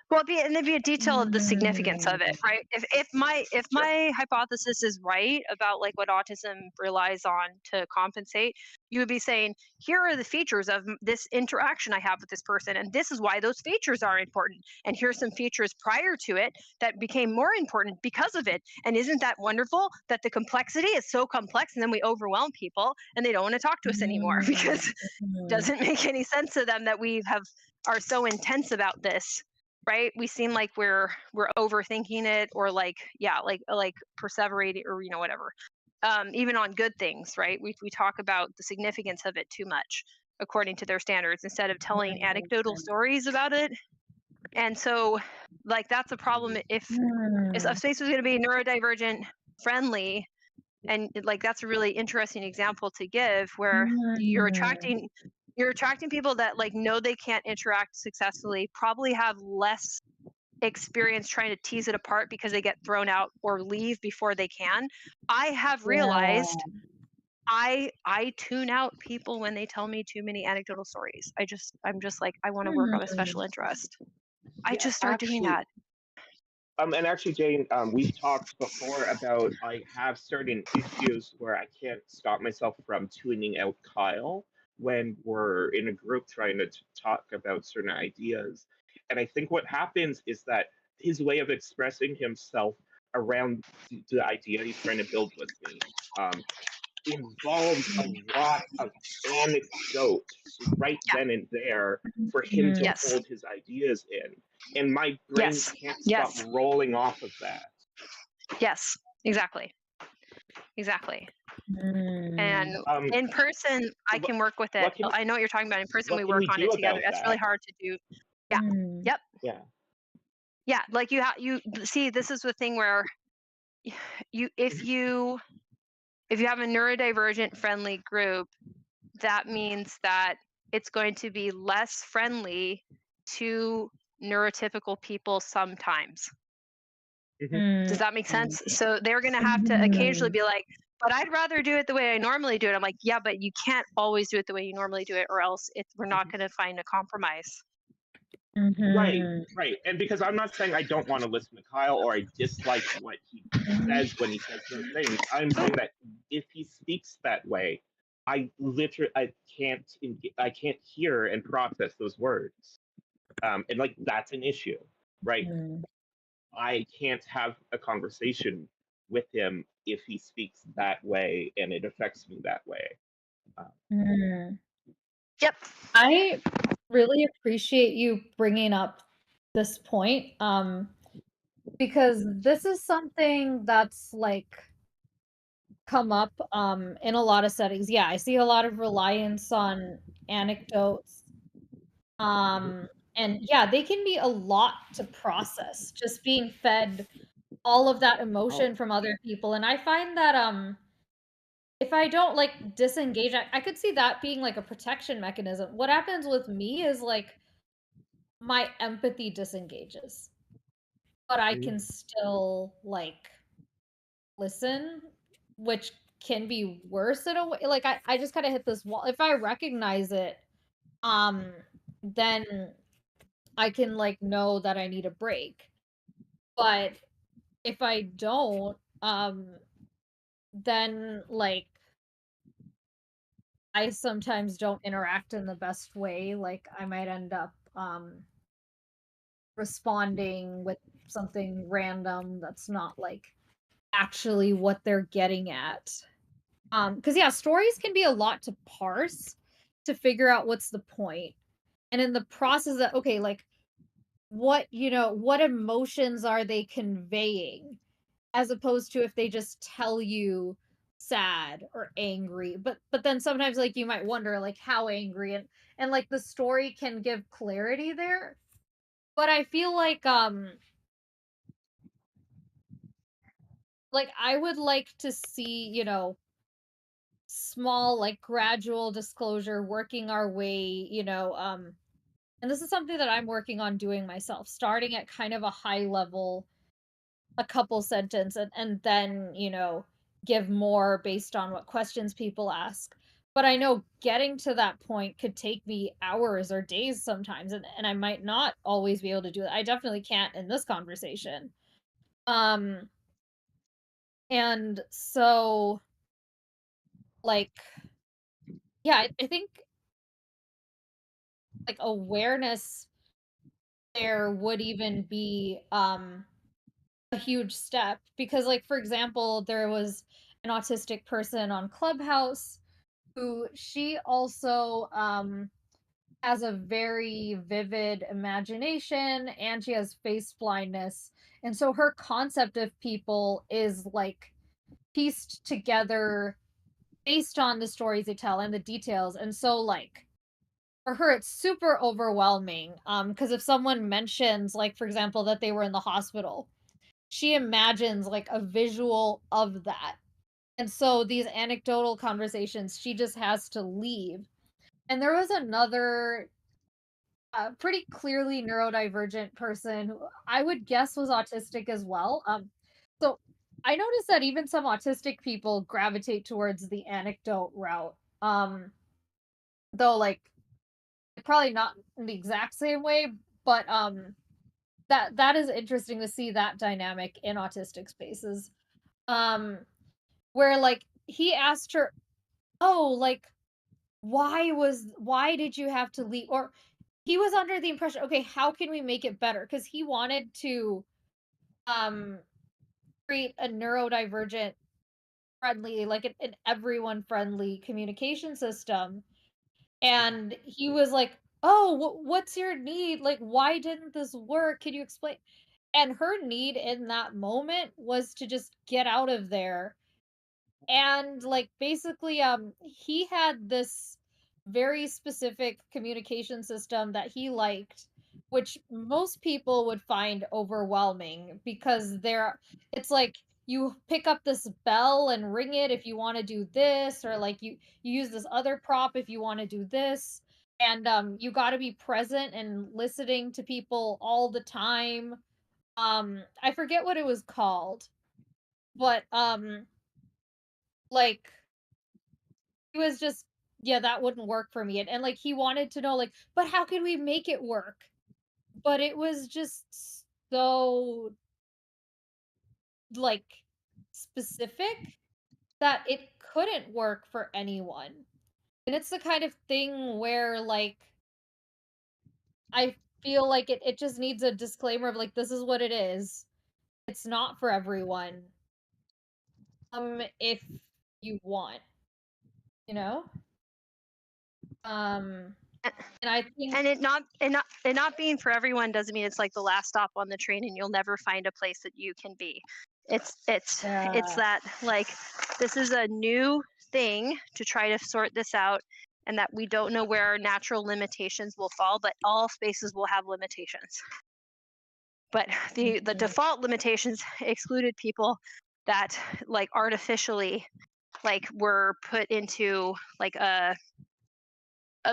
Well, it'd be a detail of the significance of it, right? If Sure. my hypothesis is right about like what autism relies on to compensate, you would be saying, here are the features of this interaction I have with this person, and this is why those features are important. And here's some features prior to it that became more important because of it. And isn't that wonderful that the complexity is so complex, and then we overwhelm people and they don't want to talk to us anymore because it doesn't make any sense to them that are so intense about this, right? We seem like we're overthinking it, or like like perseverating, or whatever. Even on good things, right? We talk about the significance of it too much according to their standards instead of telling anecdotal stories about it. And so like that's a problem if a space was going to be neurodivergent friendly. And like that's a really interesting example to give where you're attracting people that like know they can't interact successfully, probably have less experience trying to tease it apart because they get thrown out or leave before they can. I have realized I tune out people when they tell me too many anecdotal stories. I'm just like, I want to work on a special interest. I Yeah, just start doing that. and actually, Jane, we've talked before about I have certain issues where I can't stop myself from tuning out Kyle when we're in a group trying to talk about certain ideas. And I think what happens is that his way of expressing himself around the idea he's trying to build with me involves a lot of anecdotes right Yeah. then and there for him to Yes. hold his ideas in. And my brain Yes. can't stop Yes. rolling off of that. Yes. Exactly. And Um, in person, so I can work with it. what can I know what you're talking about. In person, we what can work we on do it together. about That's really that? hard to do. Yeah. Yep. Yeah. Yeah. Like you see, this is the thing where if you have a neurodivergent friendly group, that means that it's going to be less friendly to neurotypical people sometimes. Does that make sense? So they're going to have to occasionally be like, but I'd rather do it the way I normally do it. I'm like, yeah, but you can't always do it the way you normally do it, or else we're not going to find a compromise. Right, right. And because I'm not saying I don't want to listen to Kyle or I dislike what he says when he says those things. I'm saying that if he speaks that way, I can't hear and process those words. And like that's an issue, right? I can't have a conversation with him if he speaks that way and it affects me that way. Mm. Yep. I really appreciate you bringing up this point, because this is something that's like come up in a lot of settings. Yeah, I see a lot of reliance on anecdotes. Um and yeah, they can be a lot to process, just being fed all of that Oh, emotion from other people. And I find that if I don't like disengage, I could see that being like a protection mechanism. What happens with me is like my empathy disengages, but I can mm, still like listen, which can be worse in a way. Like I just kind of hit this wall. If I recognize it, um, then I can like know that I need a break. But if I don't, then like I sometimes don't interact in the best way. Like I might end up responding with something random that's not like actually what they're getting at. Because yeah, stories can be a lot to parse to figure out what's the point. And in the process that okay, like what emotions are they conveying? As opposed to if they just tell you sad or angry. But then sometimes like you might wonder like how angry, and like the story can give clarity there. But I feel like I would like to see, small like gradual disclosure working our way, and this is something that I'm working on doing myself, starting at kind of a high level, a couple sentence, and then, give more based on what questions people ask. But I know getting to that point could take me hours or days sometimes, and I might not always be able to do that. I definitely can't in this conversation. Um and so like yeah, I think like awareness there would even be a huge step, because like for example, there was an autistic person on Clubhouse who she also has a very vivid imagination, and she has face blindness, and so her concept of people is like pieced together based on the stories they tell and the details. And so like for her it's super overwhelming, because if someone mentions like for example that they were in the hospital, she imagines like a visual of that. And so these anecdotal conversations, she just has to leave. And there was another pretty clearly neurodivergent person who I would guess was autistic as well. So I noticed that even some autistic people gravitate towards the anecdote route. Though like probably not in the exact same way, but that is interesting to see that dynamic in autistic spaces. Um where like he asked her, "Oh, like why did you have to leave?" Or he was under the impression, "Okay, how can we make it better?" Because he wanted to um create a neurodivergent friendly, like an everyone friendly communication system. And he was like, "Oh, what's your need? Like, why didn't this work? Can you explain?" And her need in that moment was to just get out of there. And like basically he had this very specific communication system that he liked, which most people would find overwhelming, because it's like you pick up this bell and ring it if you want to do this, or like you use this other prop if you want to do this. And you got to be present and listening to people all the time. I forget what it was called, but like he was just, yeah, that wouldn't work for me. And like he wanted to know like, but how can we make it work? But it was just so like specific that it couldn't work for anyone. And it's the kind of thing where like I feel like it just needs a disclaimer of like, this is what it is. It's not for everyone. if you want, you know? And I think And it not being for everyone doesn't mean it's like the last stop on the train and you'll never find a place that you can be. It's yeah, that like this is a new thing to try to sort this out, and that we don't know where our natural limitations will fall, but all spaces will have limitations. But the mhm, default limitations excluded people that like artificially like were put into like a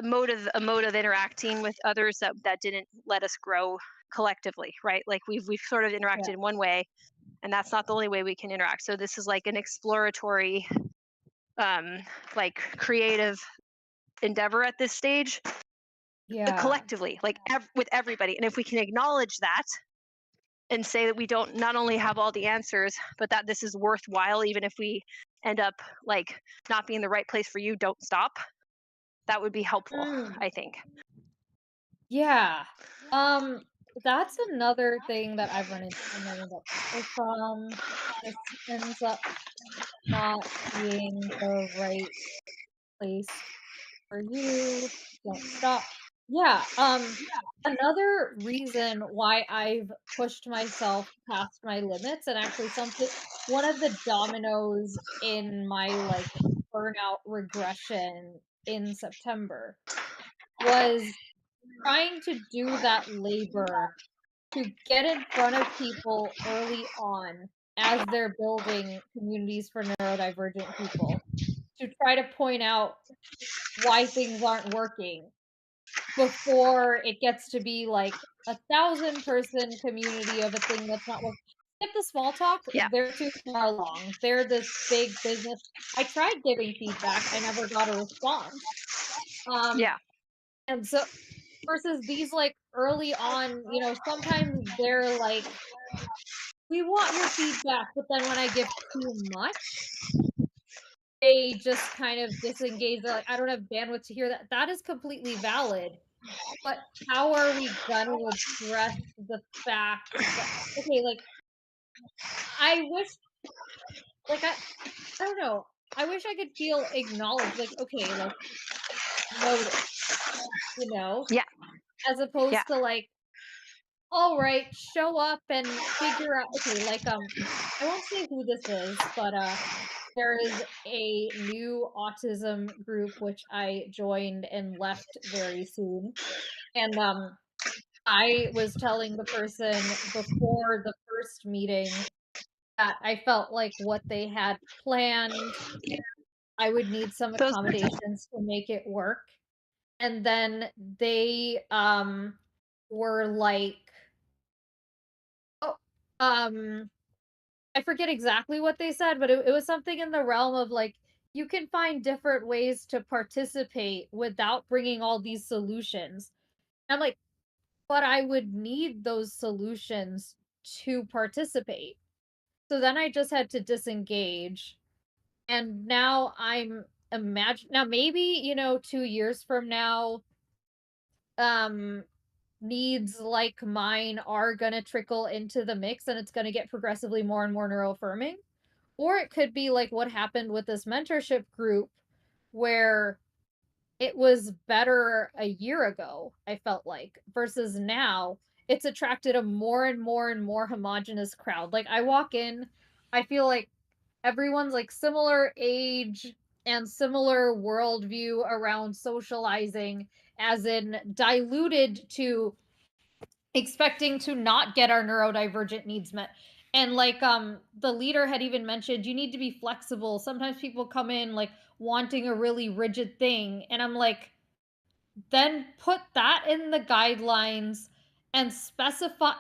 mode of interacting with others that didn't let us grow collectively, right? Like we've sort of yeah, interacted in one way, and that's not the only way we can interact. So this is like an exploratory um like creative endeavor at this stage, yeah. collectively, like with everybody. And if we can acknowledge that and say that we don't not only have all the answers, but that this is worthwhile, even if we end up like not being the right place for you, don't stop. That would be helpful, Mm, I think. yeah. That's another thing that I've run into. I'm learning that if this ends up not being the right place for you, don't stop. Yeah, another reason why I've pushed myself past my limits and actually something one of the dominoes in my like burnout regression in September was trying to do that labor to get in front of people early on as they're building communities for neurodivergent people to try to point out why things aren't working before it gets to be like 1,000-person community of a thing that's not working. Skip the small talk, Yeah, they're too far along. They're this big business. I tried giving feedback, I never got a response. Um, yeah, and so versus these like early on, sometimes they're like, we want your feedback, but then when I give too much, they just kind of disengage. They're like, I don't have bandwidth to hear that. That is completely valid. But how are we gonna address the fact that okay, like, I wish like, I don't know, I wish I could feel acknowledged, like, okay, like, noted, you know? yeah, As yeah. opposed to, like, "Alright, show up and figure out" okay, like, I won't say who this is, but, there is a new autism group which I joined and left very soon, and, I was telling the person before the first meeting that I felt like what they had planned, I would need some Those accommodations to make it work. And then they were like, oh, I forget exactly what they said, but it was something in the realm of like, you can find different ways to participate without bringing all these solutions. I'm like, but I would need those solutions to participate. So then I just had to disengage. And now I'm now maybe, 2 years from now, um, needs like mine are gonna trickle into the mix and it's gonna get progressively more and more neuroaffirming. Or it could be like what happened with this mentorship group where it was better a year ago, I felt like, versus now, it's attracted a more and more and more homogenous crowd. Like, I walk in, I feel like everyone's like similar age and similar worldview around socializing, as in diluted to expecting to not get our neurodivergent needs met. And like the leader had even mentioned you need to be flexible. Sometimes people come in like wanting a really rigid thing and I'm like, then put that in the guidelines and specify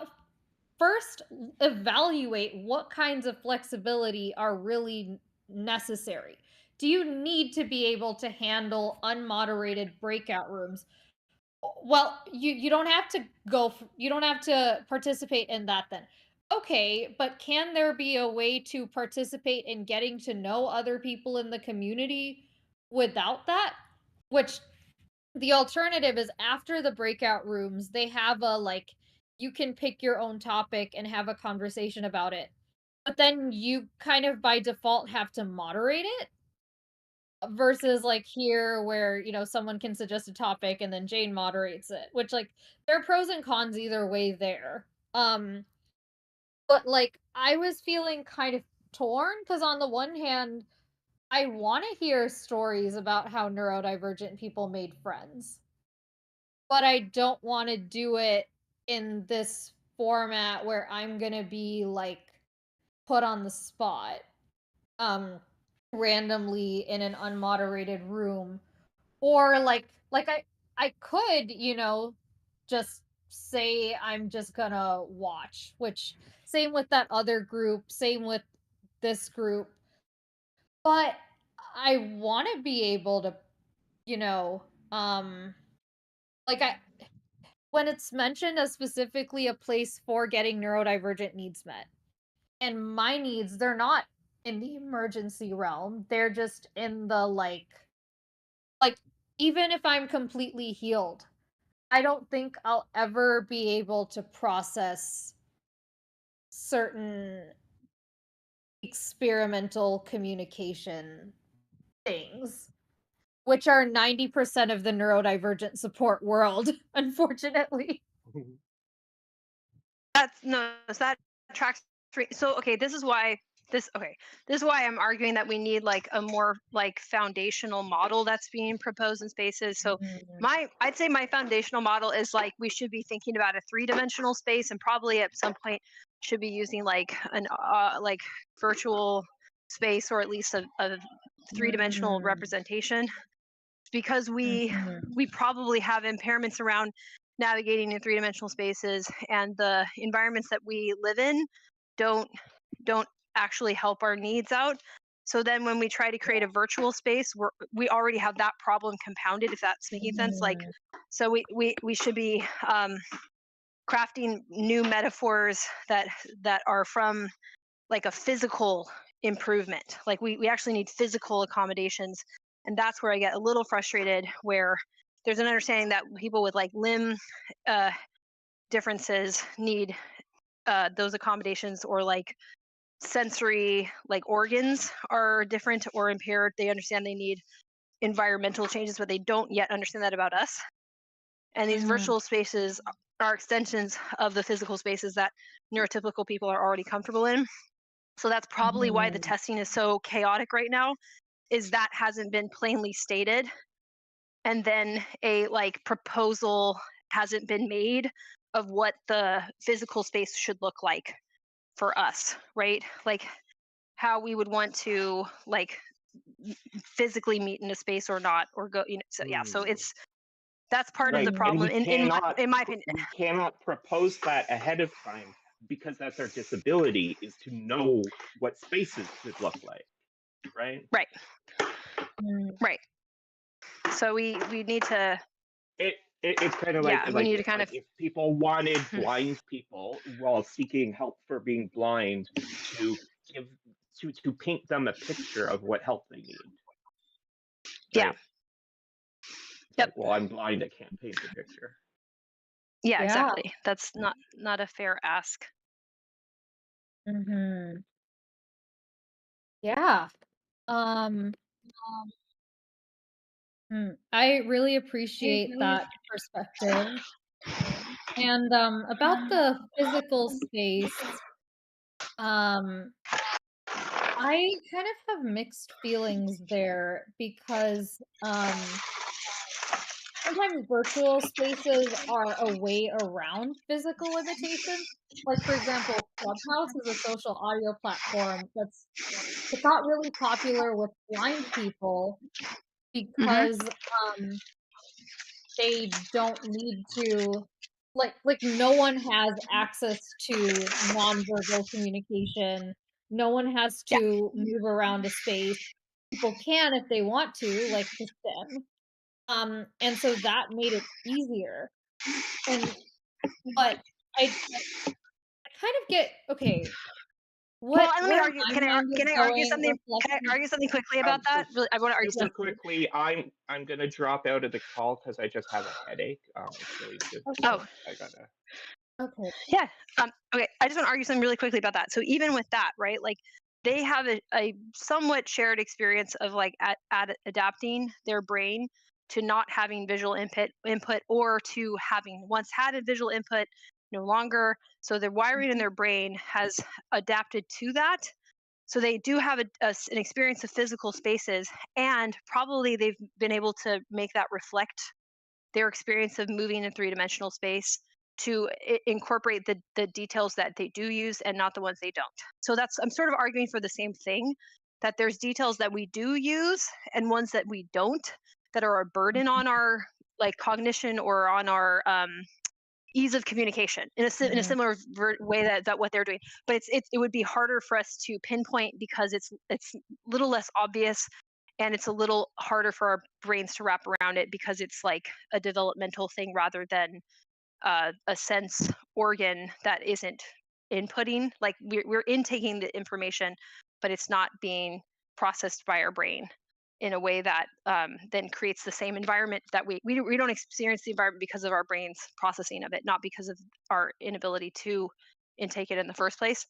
first, evaluate what kinds of flexibility are really necessary. Do you need to be able to handle unmoderated breakout rooms? Well, you don't have to you don't have to participate in that then. Okay, but can there be a way to participate in getting to know other people in the community without that? Which the alternative is after the breakout rooms, they have a like you can pick your own topic and have a conversation about it. but then you kind of by default have to moderate it versus like here where, someone can suggest a topic and then Jane moderates it, which like there are pros and cons either way there. But like I was feeling kind of torn because on the one hand, I want to hear stories about how neurodivergent people made friends, but I don't want to do it in this format where I'm going to be like put on the spot um randomly in an unmoderated room or like I could, just say I'm just going to watch, which same with that other group, same with this group, but I want to be able to, you know, like I when it's mentioned as specifically a place for getting neurodivergent needs met. And my needs, they're not in the emergency realm. They're just in the like even if I'm completely healed, I don't think I'll ever be able to process certain experimental communication things, which are 90% of the neurodivergent support world, unfortunately. That's no, so that tracks. So okay, this is why I'm arguing that we need like a more like foundational model that's being proposed in spaces. So I'd say my foundational model is like we should be thinking about a three-dimensional space and probably at some point should be using like an like virtual space or at least a three-dimensional representation because we probably have impairments around navigating in three-dimensional spaces and the environments that we live in don't actually help our needs out. So then when we try to create a virtual space, we already have that problem compounded, if that's making sense. Like, so we should be crafting new metaphors that are from like a physical improvement. Like we actually need physical accommodations. And that's where I get a little frustrated where there's an understanding that people with like limb differences need those accommodations or like sensory like organs are different or impaired. They understand they need environmental changes, but they don't yet understand that about us. And these virtual spaces are extensions of the physical spaces that neurotypical people are already comfortable in. So that's probably why the testing is so chaotic right now, is that hasn't been plainly stated. And then a like proposal hasn't been made of what the physical space should look like for us, right? Like how we would want to like physically meet in a space or not, or go, so yeah, so that's part of the Right. And problem we in cannot my opinion. we cannot propose that ahead of time because that's our disability, is to know what spaces should look like. Right. Right. So we need to It's kind of yeah, we need to kind of if people wanted blind people while seeking help for being blind to give to paint them a picture of what help they need. yeah. Right? Yep. Like, well, I'm blind, I can't paint the picture. Yeah, exactly. That's not a fair ask. Yeah. I really appreciate that perspective. And about the physical space, I kind of have mixed feelings there because sometimes virtual spaces are a way around physical limitations. Like for example, Clubhouse is a social audio platform it got really popular with blind people because they don't need to like no one has access to nonverbal communication. No one has Yeah. to move around a space. People can if they want to, like the sim. And so that made it easier. And but I kind of get okay, Well, let me where argue. my Can I mind is argue going something? Can I argue something quickly about that? Really, I want to argue Super something. quickly, I'm gonna drop out of the call because I just have a headache. It's really just Oh. I gotta Okay. Yeah. Okay. I just want to argue something really quickly about that. So even with that, right? Like they have a somewhat shared experience of like adapting their brain to not having visual input or to having once had a visual input no longer. So their wiring in their brain has adapted to that. So they do have an experience of physical spaces, and probably they've been able to make that reflect their experience of moving in three-dimensional space to incorporate the details that they do use and not the ones they don't. So that's I'm sort of arguing for the same thing, that there's details that we do use and ones that we don't, that are a burden on our like cognition or on our ease of communication in in a Mhm. similar way that what they're doing. But it would be harder for us to pinpoint because it's a little less obvious, and it's a little harder for our brains to wrap around it because it's like a developmental thing rather than a sense organ that isn't inputting. Like we're intaking the information, but it's not being processed by our brain in a way that then creates the same environment that we don't experience the environment because of our brain's processing of it, not because of our inability to intake it in the first place.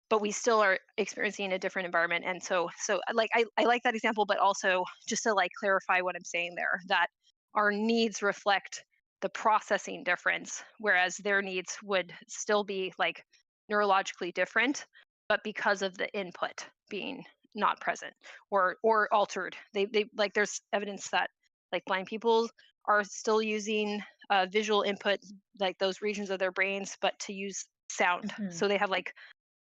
But we still are experiencing a different environment. And so like I like that example, but also just to like clarify what I'm saying there, that our needs reflect the processing difference, whereas their needs would still be like neurologically different, but because of the input being not present or altered. They like there's evidence that like blind people are still using visual input, like those regions of their brains, but to use sound. Mhm. So they have like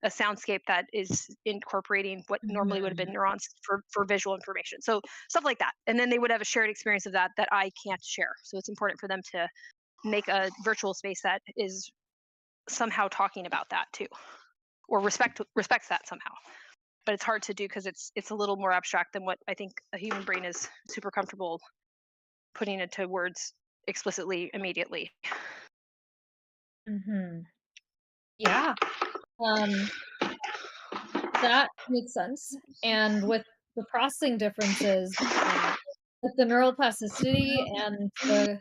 a soundscape that is incorporating what normally would have Mhm. been neurons for visual information. So stuff like that. And then they would have a shared experience of that that I can't share. So it's important for them to make a virtual space that is somehow talking about that too, or respects that somehow. But it's hard to do because it's a little more abstract than what I think a human brain is super comfortable putting into words explicitly immediately. Mhm. Yeah. Um, that makes sense. And with the processing differences, with the neural plasticity and the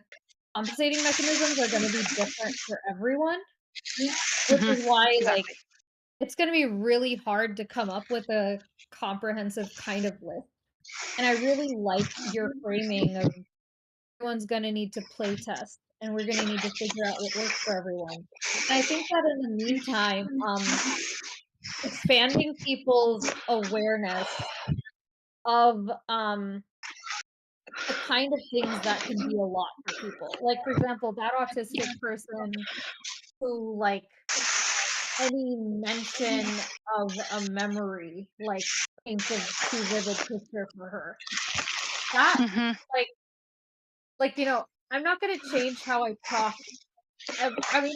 compensating mechanisms are gonna be different for everyone, which Mhm. is why, like, Exactly. it's gonna be really hard to come up with a comprehensive kind of list. And I really like your framing of everyone's gonna need to play test, and we're gonna need to figure out what works for everyone. And I think that in the meantime, expanding people's awareness of, the kind of things that can be a lot for people. Like, for example, that autistic person who, like, any mention of a memory, like, paints a too vivid picture for her. That, Hmm. like I'm not gonna change how I talk. I mean,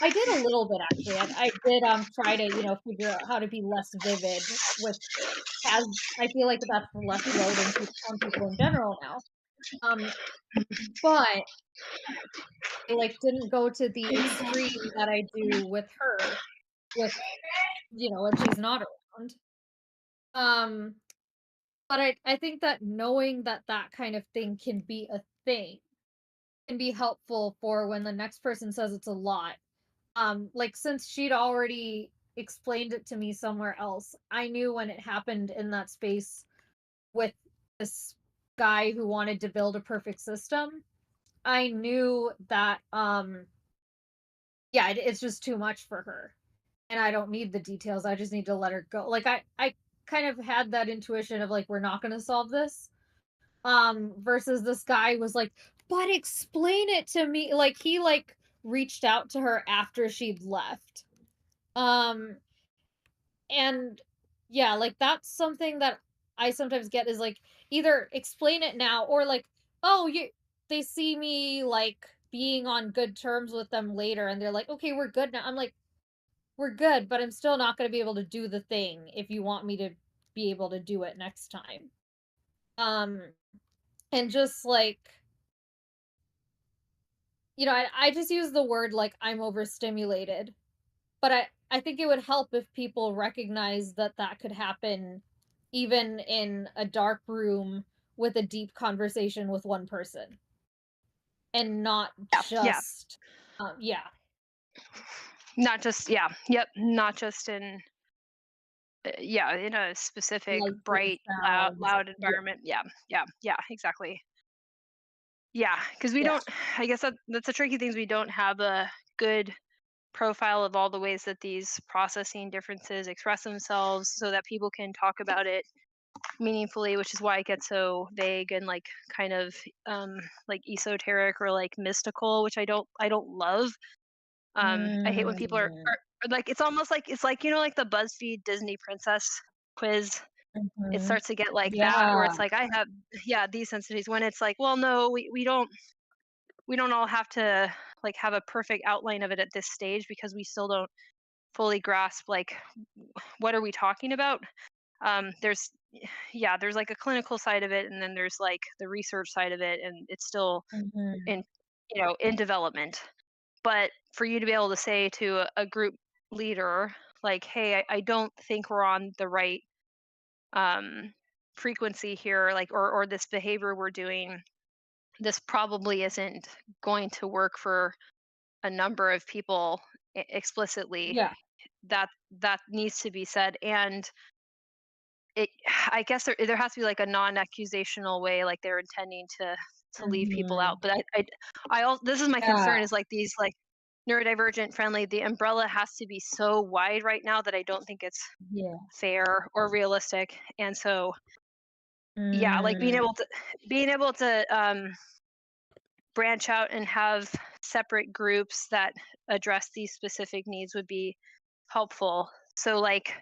I did a little bit actually. I did, try to, figure out how to be less vivid with as I feel like that's less load on people in general now. Um, but I, like, didn't go to the extreme that I do with her with, when she's not around. Um, but I think that knowing that that kind of thing can be a thing can be helpful for when the next person says it's a lot. Like, since she'd already explained it to me somewhere else, I knew when it happened in that space with this guy who wanted to build a perfect system, I knew that yeah, it's just too much for her. And I don't need the details. I just need to let her go. Like I kind of had that intuition of like we're not going to solve this. Versus this guy was like, "But explain it to me." Like he like reached out to her after she'd left. Um and yeah, like that's something that I sometimes get is like either explain it now or like, "Oh, you they see me like being on good terms with them later and they're like, "Okay, we're good now." I'm like, "We're good, but I'm still not going to be able to do the thing if you want me to be able to do it next time." Um and just like, I just use the word like I'm overstimulated, but I think it would help if people recognize that that could happen even in a dark room with a deep conversation with one person and not Yeah. Yeah. just yeah. Not just not just in in a specific Light bright, sounds. loud Yeah. environment. Yeah, exactly. Yeah, because we Yeah. don't. I guess that's a tricky thing. Is we don't have a good profile of all the ways that these processing differences express themselves, so that people can talk about it meaningfully. Which is why it gets so vague and like kind of like esoteric or like mystical, which I don't love. I hate when people Mm. are like, it's like, like the BuzzFeed Disney princess quiz. It Mhm. starts to get like that, where Yeah. it's like I have these sensitivities, when it's like, well, no, we don't all have to like have a perfect outline of it at this stage, because we still don't fully grasp like what are we talking about. There's there's like a clinical side of it, and then there's like the research side of it, and it's still Mhm. in in development. But for you to be able to say to a group leader, like, hey, I don't think we're on the right um, frequency here, like, or this behavior we're doing, this probably isn't going to work for a number of people explicitly. Yeah. That needs to be said. And it I guess there has to be like a non-accusational way, like they're intending to leave people out. Mhm. But I also, this is my Yeah. concern, is like these like neurodivergent friendly, the umbrella has to be so wide right now that I don't think it's Yeah. fair or realistic. And so like Mm. being able to branch out and have separate groups that address these specific needs would be helpful. So like,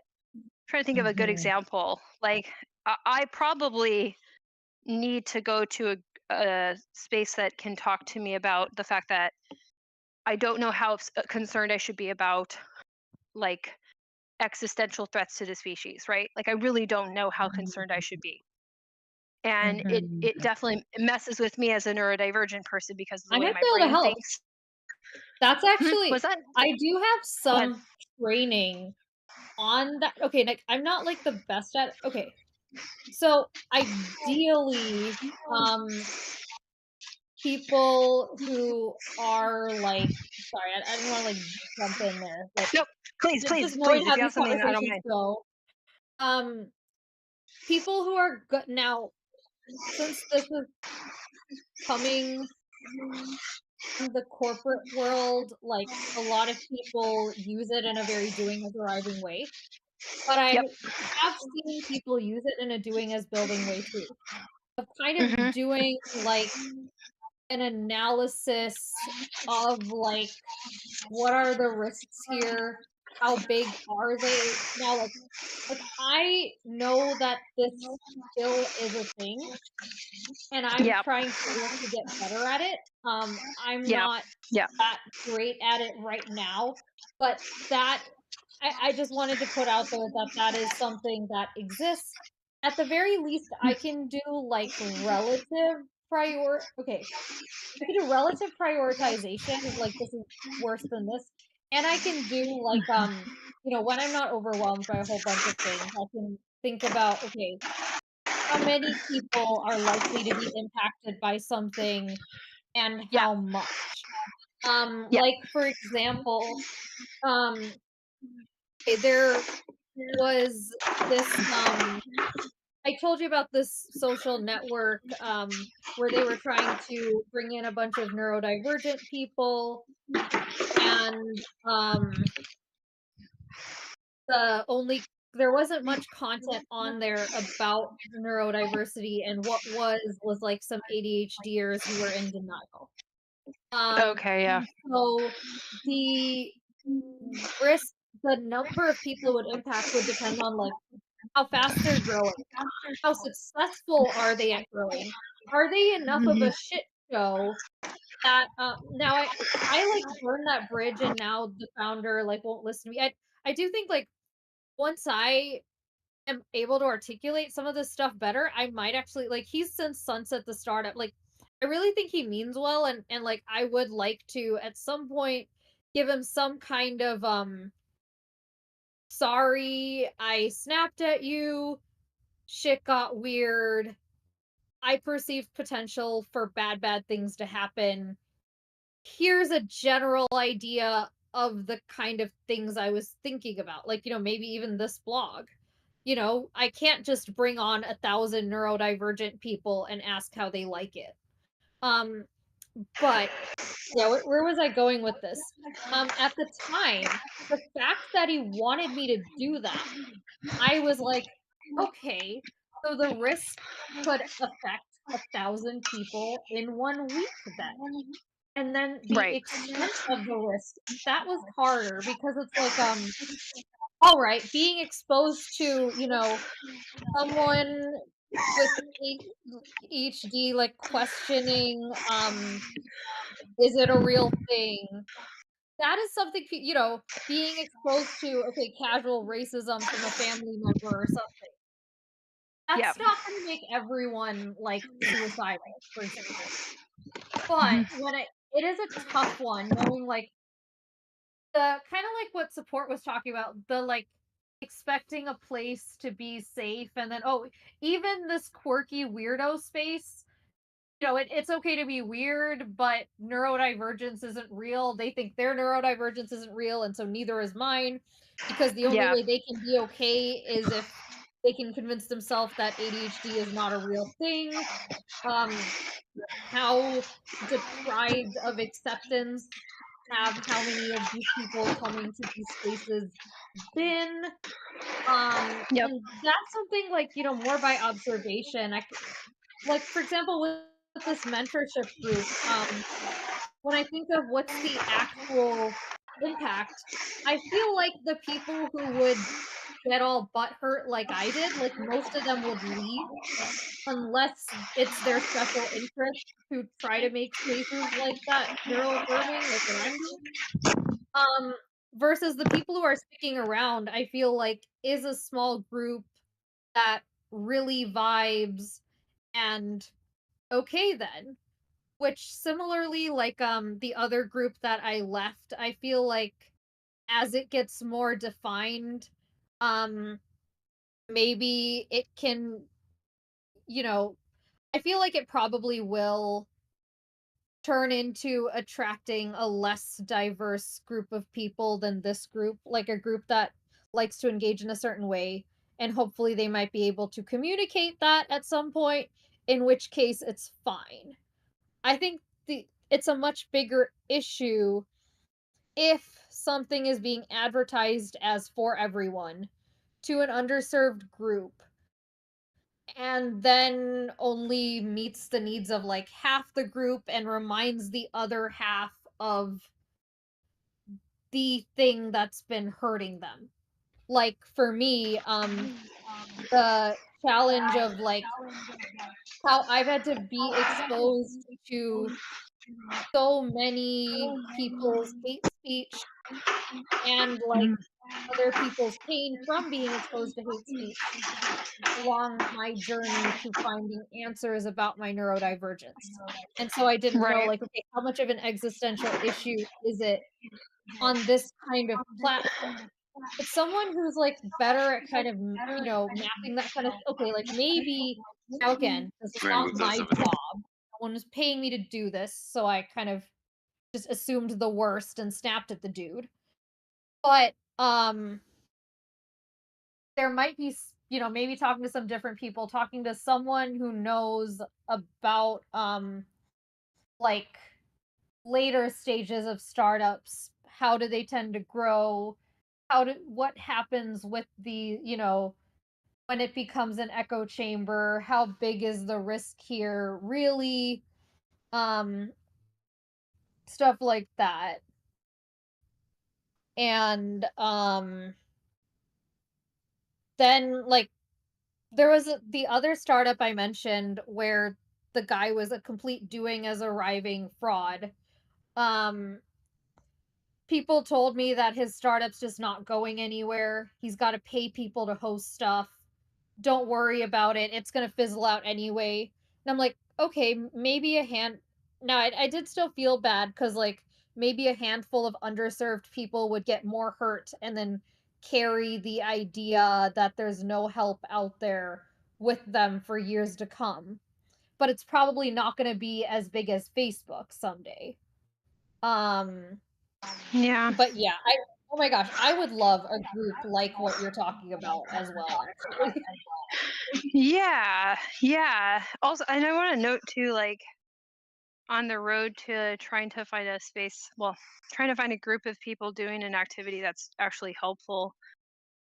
trying to think of a good Mhm. example. Like, I probably need to go to a space that can talk to me about the fact that I don't know how concerned I should be about like existential threats to the species, right? Like, I really don't know how concerned I should be. And Mhm. it definitely messes with me as a neurodivergent person because of the I way might my be able to brain help. thinks. That's Was actually that? I do have Go ahead. some training on that. Okay, like I'm not like the best at. Okay. So ideally, people who are like, sorry, I didn't want to like jump in there, but Nope. Please, just please, knowing please. If how you have these something, I don't conversations mind. go, um, people who are good now, since this is coming from the corporate world, like a lot of people use it in a very doing as arriving way, but I Yep. have seen people use it in a doing as building way too. Of kind of Hmm. doing like an analysis of like what are the risks here? How big are they? Now, like I know that this still is a thing, and I'm Yep. trying to work to get better at it. I'm Yeah. not Yeah. that great at it right now, but that I just wanted to put out there that that is something that exists. At the very least, I can do like relative okay, I can do relative prioritization of like this is worse than this. And I can do like when I'm not overwhelmed by a whole bunch of things, I can think about okay, how many people are likely to be impacted by something and Yeah. how much. Yeah. Like for example, um there was this I told you about this social network where they were trying to bring in a bunch of neurodivergent people and there wasn't much content on there about neurodiversity, and what was like some ADHDers who were in denial. Um Okay. Yeah. so the risk the number of people it would impact would depend on like how fast they're growing. How successful are they at growing? Are they enough of Hmm. a shit show that, now I, like, burned that bridge and now the founder, like, won't listen to me. I do think, like, once I am able to articulate some of this stuff better, I might actually like, he's since sunset the startup, like, I really think he means well, and, like, I would like to, at some point, give him some kind of, "Sorry, I snapped at you, shit got weird, I perceive potential for bad things to happen. Here's a general idea of the kind of things I was thinking about. Like, maybe even this blog. I can't just bring on 1,000 neurodivergent people and ask how they like it. But yeah, where was I going with this? At the time, the fact that he wanted me to do that, I was like, okay, so the risk could affect 1,000 people in 1 week then. And then the Right. extent of the risk, that was harder because it's like, all right, being exposed to, someone with ADHD, like questioning, is it a real thing? That is something, being exposed to, okay, casual racism from a family member or something. Yeah. That's not gonna make everyone, like, suicidal, for example. But Mhm. it is a tough one knowing, like, the kinda like what Support was talking about, the, like, expecting a place to be safe and then, oh, even this quirky weirdo space, it's okay to be weird, but neurodivergence isn't real. They think their neurodivergence isn't real, and so neither is mine, because the only Yeah. way they can be okay is if they can convince themselves that ADHD is not a real thing. Um, how deprived of acceptance have how many of these people coming to these spaces been? Yep. And that's something like, more by observation. Like, for example, with this mentorship group, when I think of what's the actual impact, I feel like the people who would get all butthurt like I did, like most of them would leave unless it's their special interest to try to make spaces like that neuroaffirming, like what I'm doing. Um, versus the people who are sticking around, I feel like is a small group that really vibes and okay then. Which similarly, like, the other group that I left, I feel like as it gets more defined, um, maybe it can, you know, I feel like it probably will turn into attracting a less diverse group of people than this group, like a group that likes to engage in a certain way, and hopefully they might be able to communicate that at some point, in which case it's fine. I think it's a much bigger issue if something is being advertised as for everyone to an underserved group and then only meets the needs of like half the group and reminds the other half of the thing that's been hurting them. Like for me, the challenge of like how I've had to be exposed to so many people's hate speech and like Mhm. other people's pain from being exposed to hate speech along my journey to finding answers about my neurodivergence. And so I didn't know, Right. like, okay, how much of an existential issue is it on this kind of platform? But someone who's like better at kind of, mapping that kind of, okay, like maybe, now again, this is not my job. No one was paying me to do this. So I kind of just assumed the worst and snapped at the dude. But, there might be maybe talking to some different people, talking to someone who knows about like later stages of startups, how do they tend to grow, what happens with the when it becomes an echo chamber, how big is the risk here really, um stuff like that. And then like there was the other startup I mentioned where the guy was a complete doing as arriving fraud. Um, People told me that his startup's just not going anywhere. He's got to pay people to host stuff. Don't worry about it. It's going to fizzle out anyway. And I'm like, okay, maybe a hand. Now, I did still feel bad because, like, maybe a handful of underserved people would get more hurt and then carry the idea that there's no help out there with them for years to come. But it's probably not going to be as big as Facebook someday. Um, Yeah. But yeah, oh my gosh, I would love a group like what you're talking about as well, actually. Yeah. Yeah. Also, and I want to note too, like on the road to trying to find a space, well, trying to find a group of people doing an activity that's actually helpful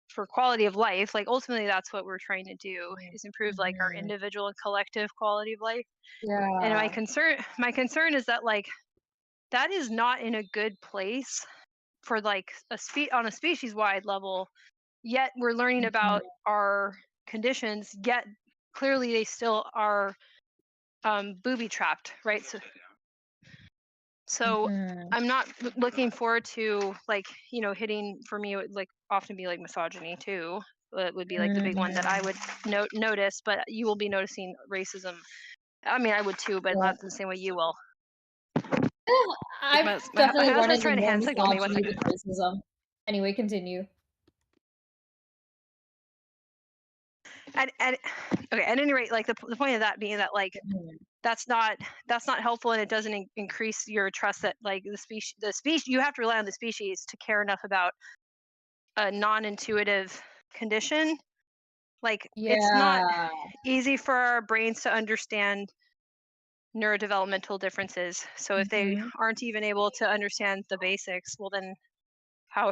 for quality of life. Like ultimately, that's what we're trying to do is improve like our Mhm. individual and collective quality of life. And Yeah. my concern is that like that is not in a good place for like on a species wide level. Yet we're learning Mhm. about our conditions. Yet clearly they still are booby trapped, right? So Mhm. I'm not looking forward to like hitting for me. It would like often be like misogyny too. It would be like the big one that I Mhm. would notice, but you will be noticing racism. I mean, I would too, but Yeah. not the same way you will. Yeah, Like I've my definitely run husband's into trying to more hand signal me. One misogyny second. than racism. Anyway, continue. At okay. At any rate, like the point of that being that like Mhm. that's not helpful, and it doesn't increase your trust that like the species you have to rely on the species to care enough about a non-intuitive condition. Like it's not Yeah. easy for our brains to understand neurodevelopmental differences. So if they Mhm. aren't even able to understand the basics, well then how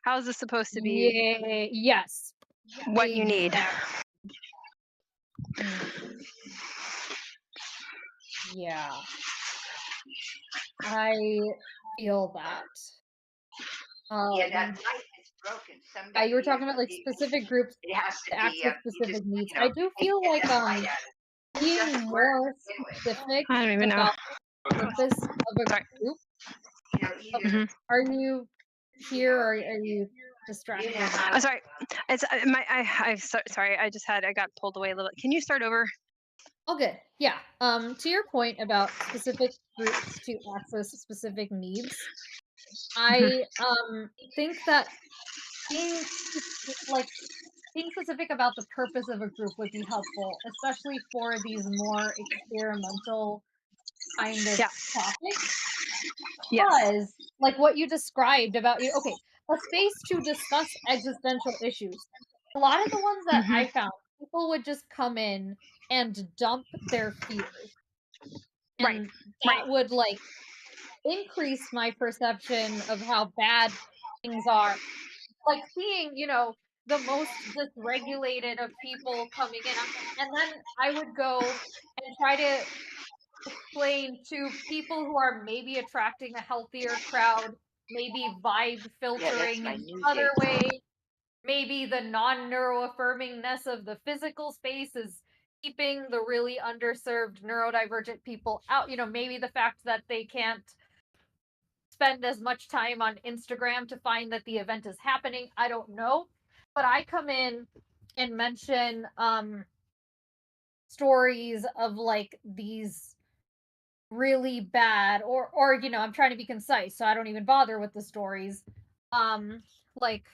how is this supposed to be Yeah. Yes. what you need? Exactly. Mhm. Yeah. I feel that. Yeah, that Um, light is broken. yeah, you Somebody were is talking about like the specific groups it has to to be access you just specific needs. I do and feel get like that light out of it. It being doesn't work more anyway. specific I don't even know. about the purpose of a Sorry. group. Either Are you you here know or you are you you distracted? have I'm sorry. It's my sorry. I got pulled away a little bit. Can you start over? Oh, good. Yeah. To your point about specific groups to access specific needs, Mhm. I think that being like being specific about the purpose of a group would be helpful, especially for these more experimental kind of Yeah. topics. Yes. Because, like what you described about you, okay, a space to discuss existential issues. A lot of the ones that Hmm. I found, people would just come in and dump their fears, Right. and Right. that would like increase my perception of how bad things are. Like seeing, the most dysregulated of people coming in, and then I would go and try to explain to people who are maybe attracting a healthier crowd, maybe vibe yeah, that's filtering my in new other date. ways, maybe the non-neuroaffirmingness of the physical space is keeping the really underserved neurodivergent people out. Maybe the fact that they can't spend as much time on Instagram to find that the event is happening. I don't know. But I come in and mention stories of like these really bad or I'm trying to be concise, so I don't even bother with the stories. Um like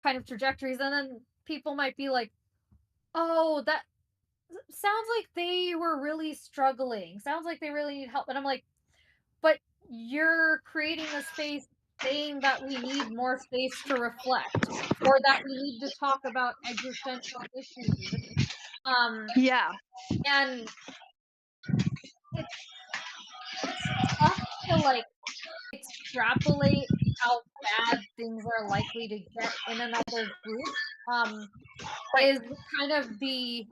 kind of trajectories, and then people might be like, "Oh, that sounds like they were really struggling. Sounds like they really need help." And I'm like, "But you're creating a space saying that we need more space to reflect or that we need to talk about existential issues." Yeah. And it's it's tough to like extrapolate how bad things are likely to get in another group. Um, Right. is kind of the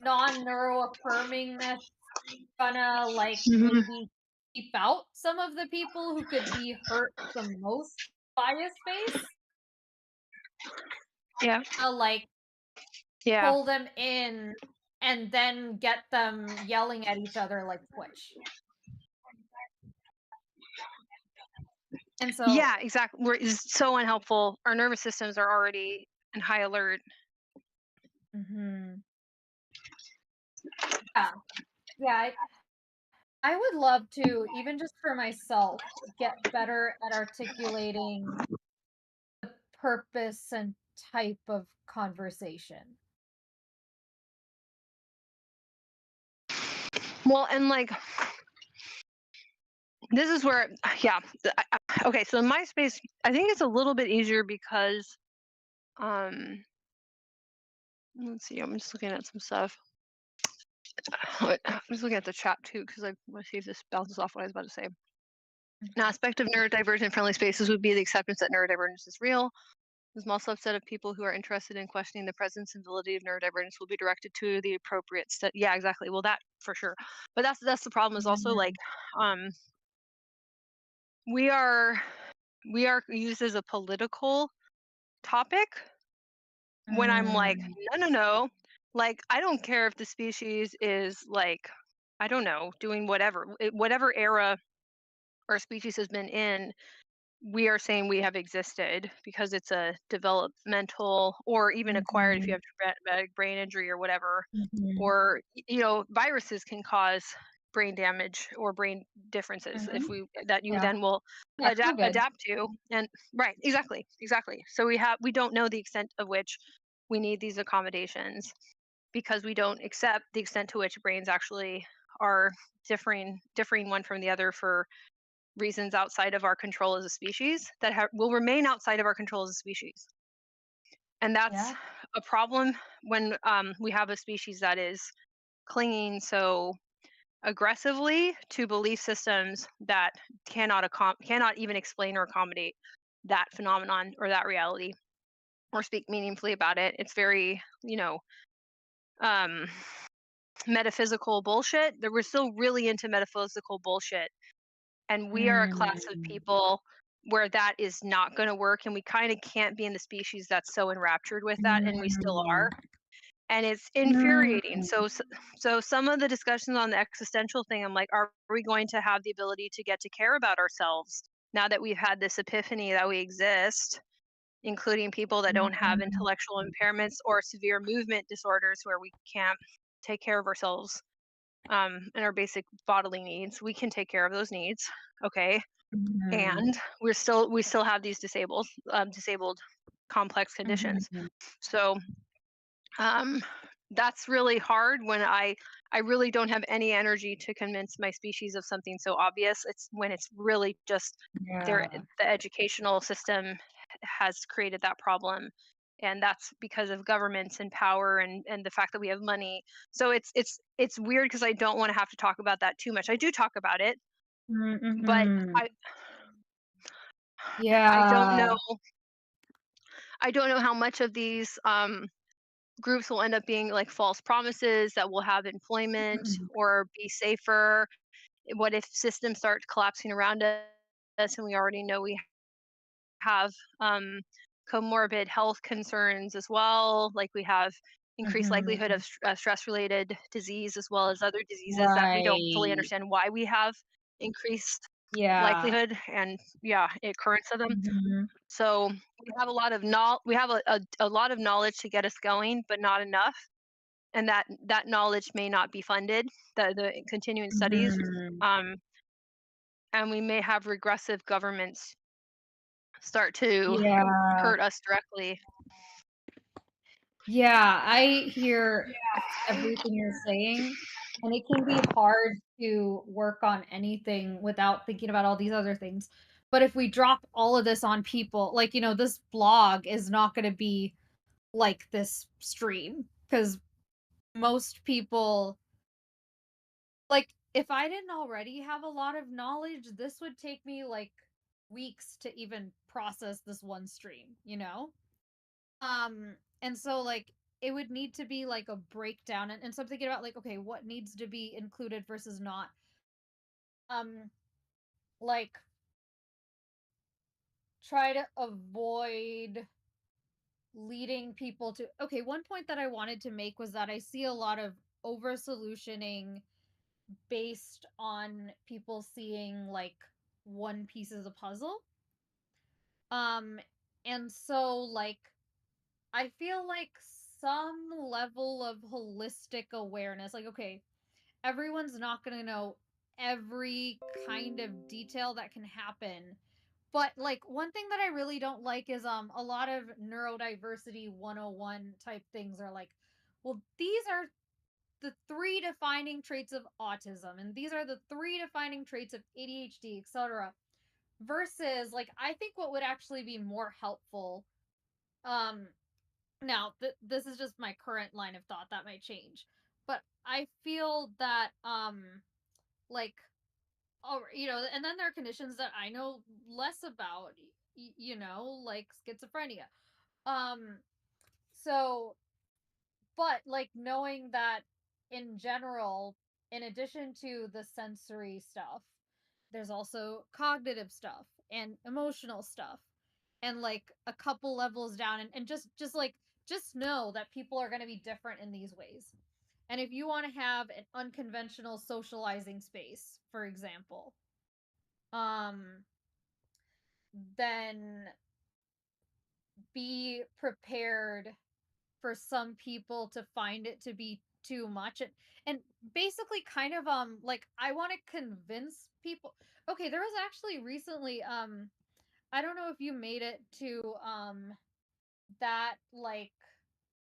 non-neuro affirmingness gonna like Hmm. maybe keep out some of the people who could be hurt the most by a space? Yeah. Like Yeah. pull them in and then get them yelling at each other like Twitch. And so, Yeah. Exactly. It's so unhelpful. Our nervous systems are already in high alert. mhm, yeah, yeah, I would love to, even just for myself, get better at articulating purpose and type of conversation. Well, and like this is where, yeah. Okay, so in my space, I think it's a little bit easier because, um, let's see, I'm just looking at some stuff. I'm just looking at the chat too because I want to see if this bounces off what I was about to say. An aspect of neurodivergent friendly spaces would be the acceptance that neurodivergence is real. A small subset of people who are interested in questioning the presence and validity of neurodivergence will be directed to the appropriate yeah, exactly. Well, that for sure. But that's the problem is also like, um, we are used as a political topic when I'm like, no. Like, I don't care if the species is like, I don't know, doing whatever era our species has been in, we are saying we have existed because it's a developmental or even acquired if you have traumatic brain injury or whatever, or viruses can cause brain damage or brain differences if we that you Yeah. then will Yeah, COVID. adapt to. And right, exactly. So we don't know the extent of which we need these accommodations because we don't accept the extent to which brains actually are differing one from the other for reasons outside of our control as a species that will remain outside of our control as a species. And that's a problem when we have a species that is clinging so aggressively to belief systems that cannot even explain or accommodate that phenomenon or that reality or speak meaningfully about it. It's very, um, metaphysical bullshit. That we're still really into metaphysical bullshit, and we are a class of people where that is not going to work, and we kind of can't be in the species that's so enraptured with that, and we still are, and it's infuriating. So some of the discussions on the existential thing, I'm like, are we going to have the ability to get to care about ourselves now that we've had this epiphany that we exist, including people that don't have intellectual impairments or severe movement disorders where we can't take care of ourselves, and our basic bodily needs? We can take care of those needs, okay, and we still have these disabled complex conditions. So that's really hard when I really don't have any energy to convince my species of something so obvious. It's when it's really just the educational system has created that problem, and that's because of governments and power and the fact that we have money. So it's weird because I don't want to have to talk about that too much. I do talk about it, but I don't know how much of these groups will end up being like false promises that will have employment or be safer. What if systems start collapsing around us and we already know we have comorbid health concerns as well, like we have increased likelihood of stress related disease as well as other diseases that we don't fully understand why we have increased likelihood and occurrence of them. So we have a lot of we have a lot of knowledge to get us going, but not enough, and that knowledge may not be funded, the continuing studies, and we may have regressive governments start to hurt us directly. Yeah, I hear everything you're saying, and it can be hard to work on anything without thinking about all these other things. But if we drop all of this on people, like, this blog is not going to be like this stream because most people, like, if I didn't already have a lot of knowledge, this would take me like weeks to even process this one stream. And so, like, it would need to be like a breakdown, and so I'm thinking about, like, okay, what needs to be included versus not. Like, try to avoid leading people to, okay, one point that I wanted to make was that I see a lot of over solutioning based on people seeing like one piece as a puzzle. And so, like, I feel like some level of holistic awareness, like, okay, everyone's not going to know every kind of detail that can happen. But, like, one thing that I really don't like is a lot of neurodiversity 101 type things are like, well, these are the 3 defining traits of autism, and these are the 3 defining traits of ADHD, etc. Versus, like, I think what would actually be more helpful, now this is just my current line of thought, that might change, but I feel that like, oh, and then there are conditions that I know less about, like schizophrenia. So, but like knowing that in general, in addition to the sensory stuff, there's also cognitive stuff and emotional stuff, and like a couple levels down, and just know that people are going to be different in these ways. And if you want to have an unconventional socializing space, for example, then be prepared for some people to find it to be too much, and basically kind of like, I want to convince people. Okay, there was actually recently, I don't know if you made it to that, like,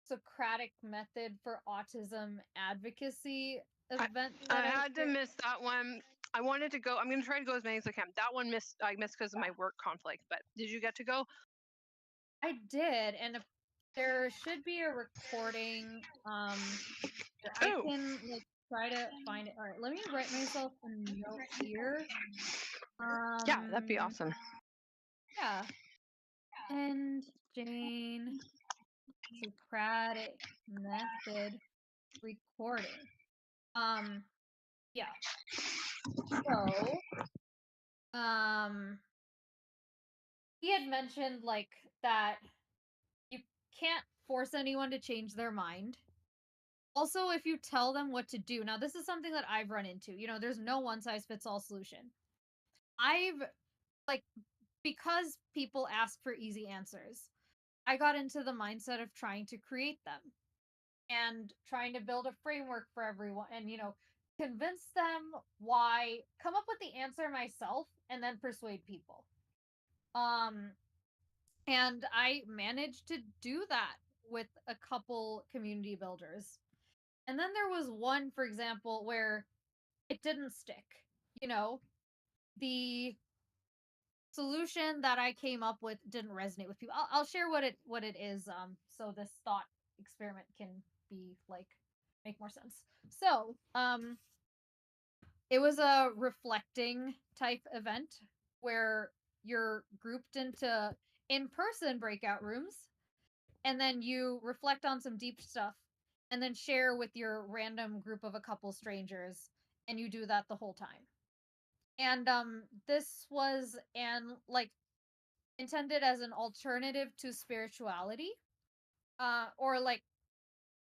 Socratic method for autism advocacy event I that had to miss that one. I wanted to go. I'm going to try to go as many as I can. That one I missed because of my work conflict. But did you get to go? I did, and there should be a recording. I Oh. can like try to find it. All right, let me write myself a note here. Yeah, that'd be awesome. Yeah. And Jane Socratic method recording. Yeah. So, he had mentioned like that you can't force anyone to change their mind. Also, if you tell them what to do, now this is something that I've run into. There's no one size fits all solution. I've like, because people ask for easy answers, I got into the mindset of trying to create them and trying to build a framework for everyone, and convince them why, come up with the answer myself, and then persuade people. And I managed to do that with a couple community builders. And then there was one, for example, where it didn't stick. The solution that I came up with didn't resonate with people. I'll share what it is, so this thought experiment can be like, make more sense. So, it was a reflecting type event where you're grouped into in-person breakout rooms, and then you reflect on some deep stuff, and then share with your random group of a couple strangers, and you do that the whole time. And this was intended as an alternative to spirituality, or like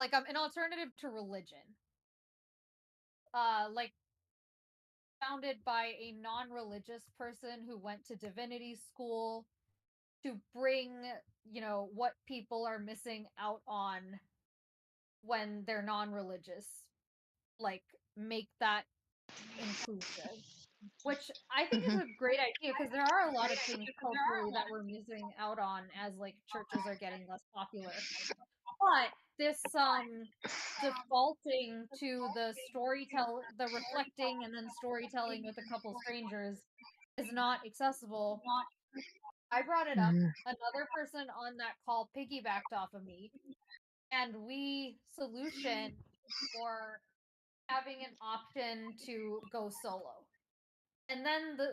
an alternative to religion, like founded by a non-religious person who went to divinity school to bring what people are missing out on when they're non-religious, like, make that inclusive, which I think is a great idea, because there are a lot of things culturally that we're missing out on as like churches are getting less popular. But this defaulting to the reflecting and then storytelling with a couple strangers is not accessible. I brought it up. Another person on that call piggybacked off of me, and we solution for having an option to go solo. And then the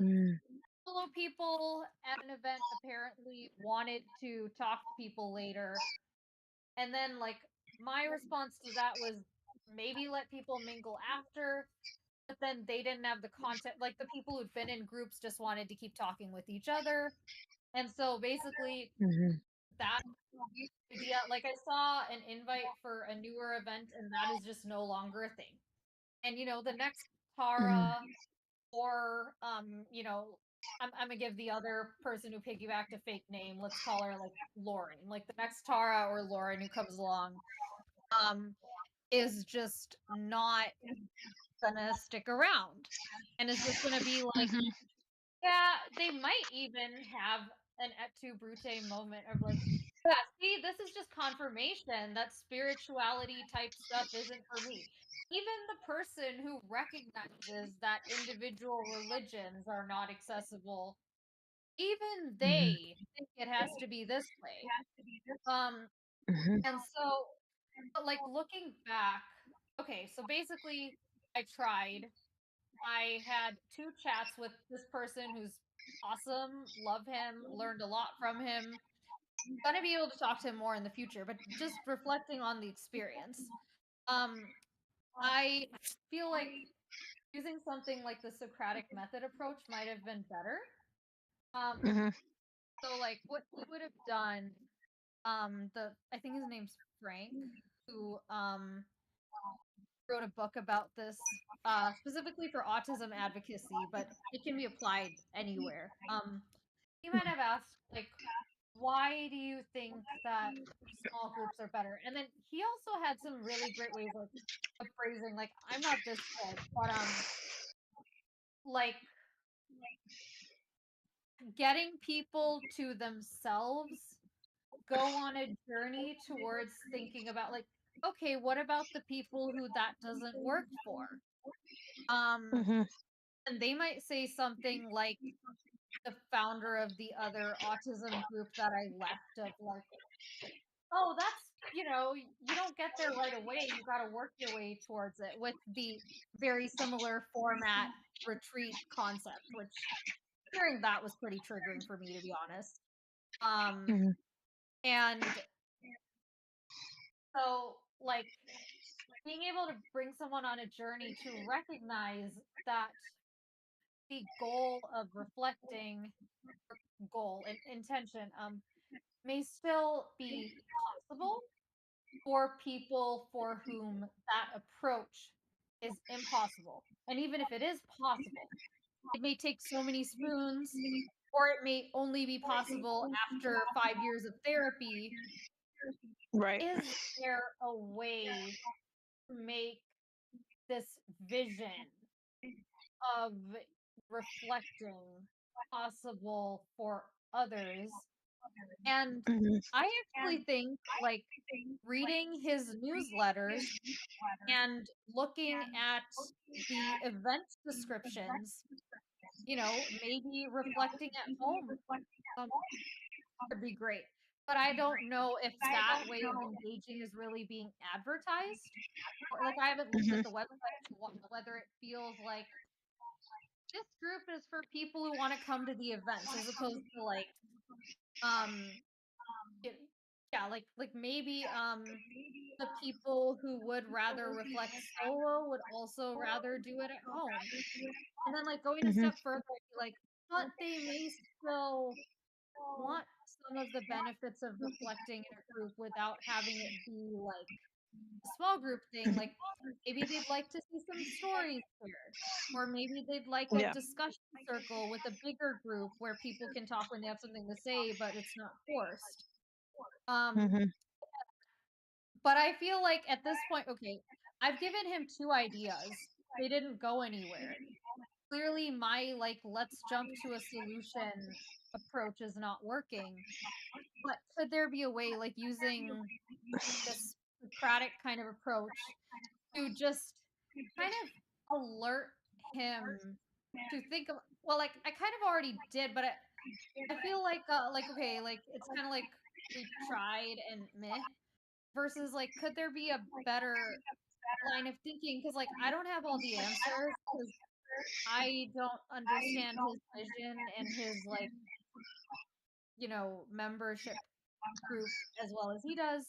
solo people at an event apparently wanted to talk to people later. And then, like, my response to that was maybe let people mingle after, but then they didn't have the content. Like, the people who'd been in groups just wanted to keep talking with each other. And so basically, that idea, like, I saw an invite for a newer event, and that is just no longer a thing. And the next Tara, or I'm gonna give the other person who piggybacked a fake name. Let's call her like Lauren. Like, the next Tara or Lauren who comes along, is just not gonna stick around, and is just gonna be like, yeah, they might even have an et tu brute moment of like, Yeah, see, this is just confirmation that spirituality type stuff isn't for me. Even the person who recognizes that individual religions are not accessible, even they think it has to be this way. Um, and so, but like looking back, okay, so basically, I tried. I had 2 chats with this person who's awesome, love him, learned a lot from him. Gonna be able to talk to him more in the future, but just reflecting on the experience. Um, I feel like using something like the Socratic method approach might have been better. Um, Mhm. so like what he would have done, I think his name's Frank, who wrote a book about this, specifically for autism advocacy, but it can be applied anywhere. He might have asked, like, why do you think that small groups are better? And then he also had some really great ways of phrasing, like, I'm not this good, but like getting people to themselves go on a journey towards thinking about, like, okay, what about the people who that doesn't work for? Um, Mhm. and they might say something like the founder of the other autism group that I left, of like, oh, that's, you don't get there right away. You got to work your way towards it, with the very similar format retreat concept, which hearing that was pretty triggering for me, to be honest. Mhm. And so, like, being able to bring someone on a journey to recognize that the goal of reflecting, goal and intention, may still be possible for people for whom that approach is impossible. And even if it is possible, it may take so many spoons, or it may only be possible after 5 years of therapy. Right. Is there a way to make this vision of reflecting possible for others? And Mhm. I actually think, like, reading his newsletters and looking at the event descriptions, maybe reflecting at home, um, would be great. But I don't know if that way of engaging is really being advertised. Or, like, I haven't looked at Mhm. the website to whether it feels like this group is for people who want to come to the events, as opposed to like, um, it- yeah, like maybe the people who would rather reflect solo would also rather do it at home. And then, like, going a Mhm. step further, I'd be like, but they may still want some of the benefits of reflecting in a group without having it be like a small group thing. Like, maybe they'd like to see some stories shared, or maybe they'd like a Yeah. discussion circle with a bigger group where people can talk when they have something to say, but it's not forced. Um, Mhm. but I feel like at this point, okay, I've given him 2 ideas. They didn't go anywhere. Clearly, my, like, let's jump to a solution approach is not working. But could there be a way, like, using this Socratic kind of approach to just kind of alert him to think of, well, like, I kind of already did, but I feel like, okay, like, it's kind of like we tried and meh, versus, like, could there be a better line of thinking? Because, like, I don't have all the answers, because I don't understand his vision and his, like, membership group as well as he does.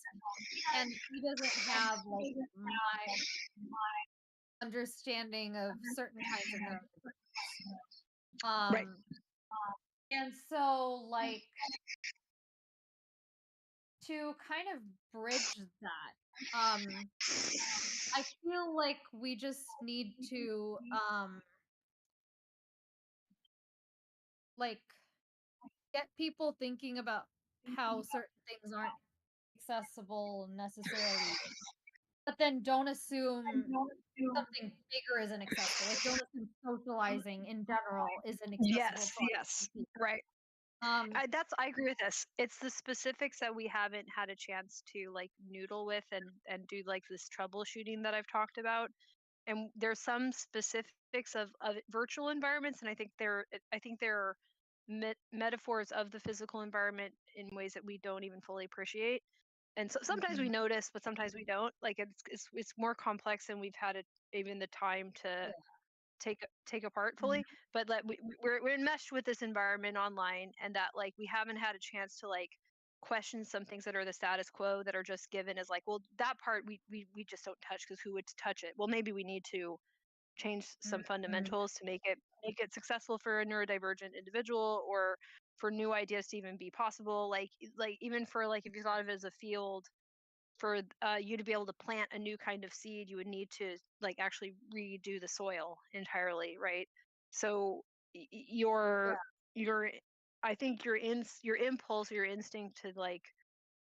And he doesn't have, like, my understanding of certain kinds of neurodivergence. Right. Um, and so, like, to kind of bridge that, I feel like we just need to, like, get people thinking about how certain things aren't accessible necessarily, but then don't assume something bigger isn't accessible. Like, don't assume socializing in general isn't accessible Yes. to autistic Yes. people. Right. I agree with this. It's the specifics that we haven't had a chance to like noodle with and do like this troubleshooting that I've talked about. And there's some specifics of virtual environments, and I think they're metaphors of the physical environment in ways that we don't even fully appreciate. And so sometimes we notice, but sometimes we don't. Like it's more complex than we've had even the time to take apart fully. But like we're enmeshed with this environment online, and that like we haven't had a chance to like question some things that are the status quo that are just given as like, well, that part we just don't touch because who would touch it? Well, maybe we need to change some fundamentals to make it successful for a neurodivergent individual, or for new ideas to even be possible. Like even for like, if you thought of it as a field, for you to be able to plant a new kind of seed, you would need to like actually redo the soil entirely, right? So your I think your impulse or your instinct to like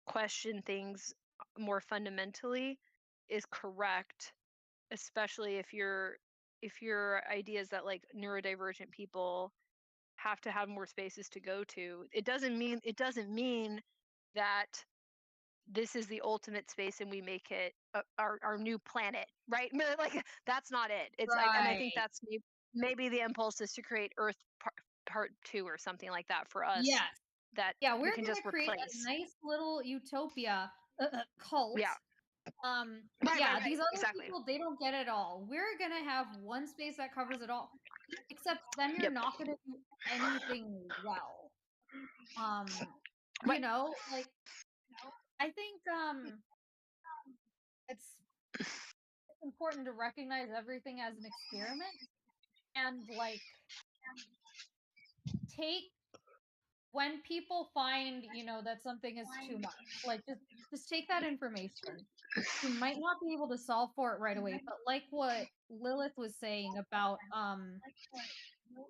question things more fundamentally is correct, especially if your idea is that like neurodivergent people have to have more spaces to go to. It doesn't mean that this is the ultimate space and we make it our new planet, right? Like that's not it. It's like, and I think that's maybe the impulse is to create Earth part 2 or something like that for us. Yes. That Yeah, we we're can gonna just create replace. a nice little utopia cult. Yeah. Yeah, Right, these other exactly. people, they don't get it all. We're gonna have one space that covers it all. Except then you're not gonna do anything well. You know, like I think it's important to recognize everything as an experiment and like take when people find, that something is too much, like just take that information. You might not be able to solve for it right away, but like what Lilith was saying about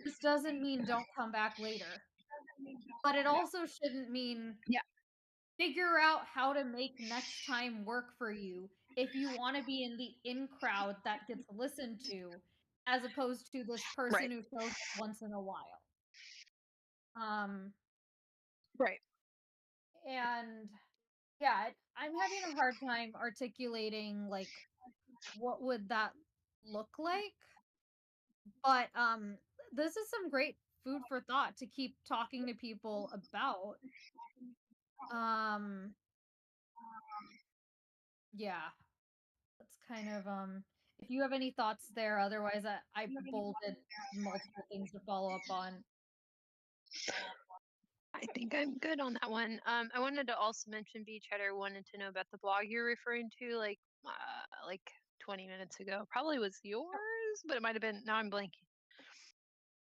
this doesn't mean don't come back later. But it also shouldn't mean figure out how to make next time work for you if you want to be in the in crowd that gets listened to, as opposed to this person who shows up once in a while. Right. And yeah, I'm having a hard time articulating like what would that look like. But this is some great food for thought to keep talking to people about. Yeah. That's kind of if you have any thoughts there, otherwise I bolded multiple things to follow up on. I think I'm good on that one. I wanted to also mention, B Cheddar wanted to know about the blog you're referring to, like 20 minutes ago. Probably was yours, but it might have been. Now I'm blanking.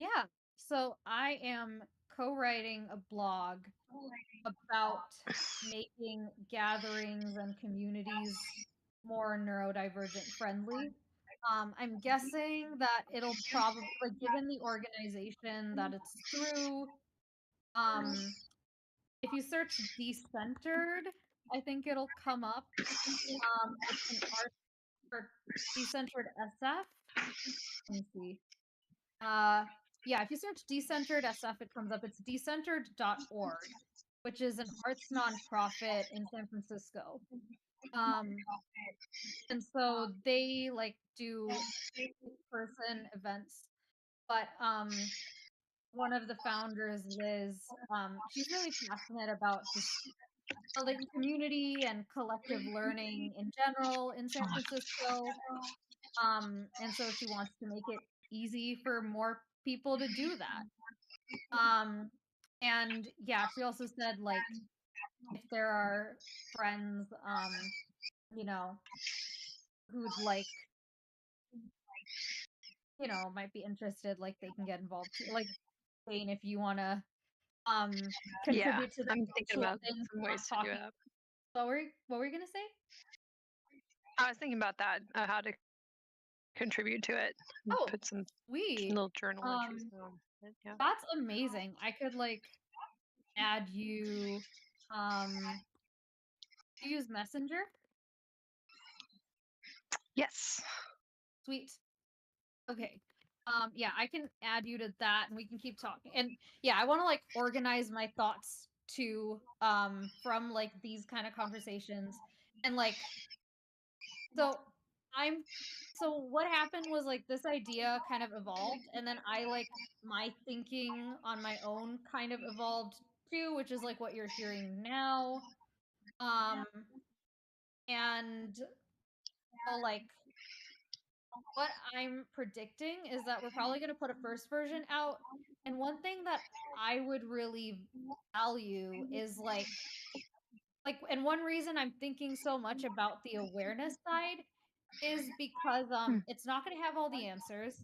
Yeah. So I am co-writing a blog about making gatherings and communities more neurodivergent friendly. I'm guessing that it'll probably, like, given the organization that it's through, if you search decentered, I think it'll come up. It's an art for decentered SF. Let me see. Yeah, if you search decentered SF, it comes up. It's decentered.org, which is an arts nonprofit in San Francisco. And so they like do in-person events, but one of the founders, Liz, she's really passionate about just building community and collective learning in general in San Francisco. And so she wants to make it easy for more people to do that. And yeah, she also said like if there are friends, who'd like, might be interested, like they can get involved too. Like Jane, if you wanna contribute to the I'm thinking about things, some ways to do it. What were you gonna say? I was thinking about that, how to contribute to it. Put some sweet little journal entries on it. Yeah. That's amazing. I could like add you. Do you use Messenger? Yes. Sweet. Okay. Yeah, I can add you to that and we can keep talking. And yeah, I want to like organize my thoughts too from like these kind of conversations. And like so I'm so what happened was like this idea kind of evolved and then I like my thinking on my own kind of evolved too, which is like what you're hearing now. Um and so like what I'm predicting is that we're probably going to put a first version out. And one thing that I would really value is and one reason I'm thinking so much about the awareness side is because it's not going to have all the answers.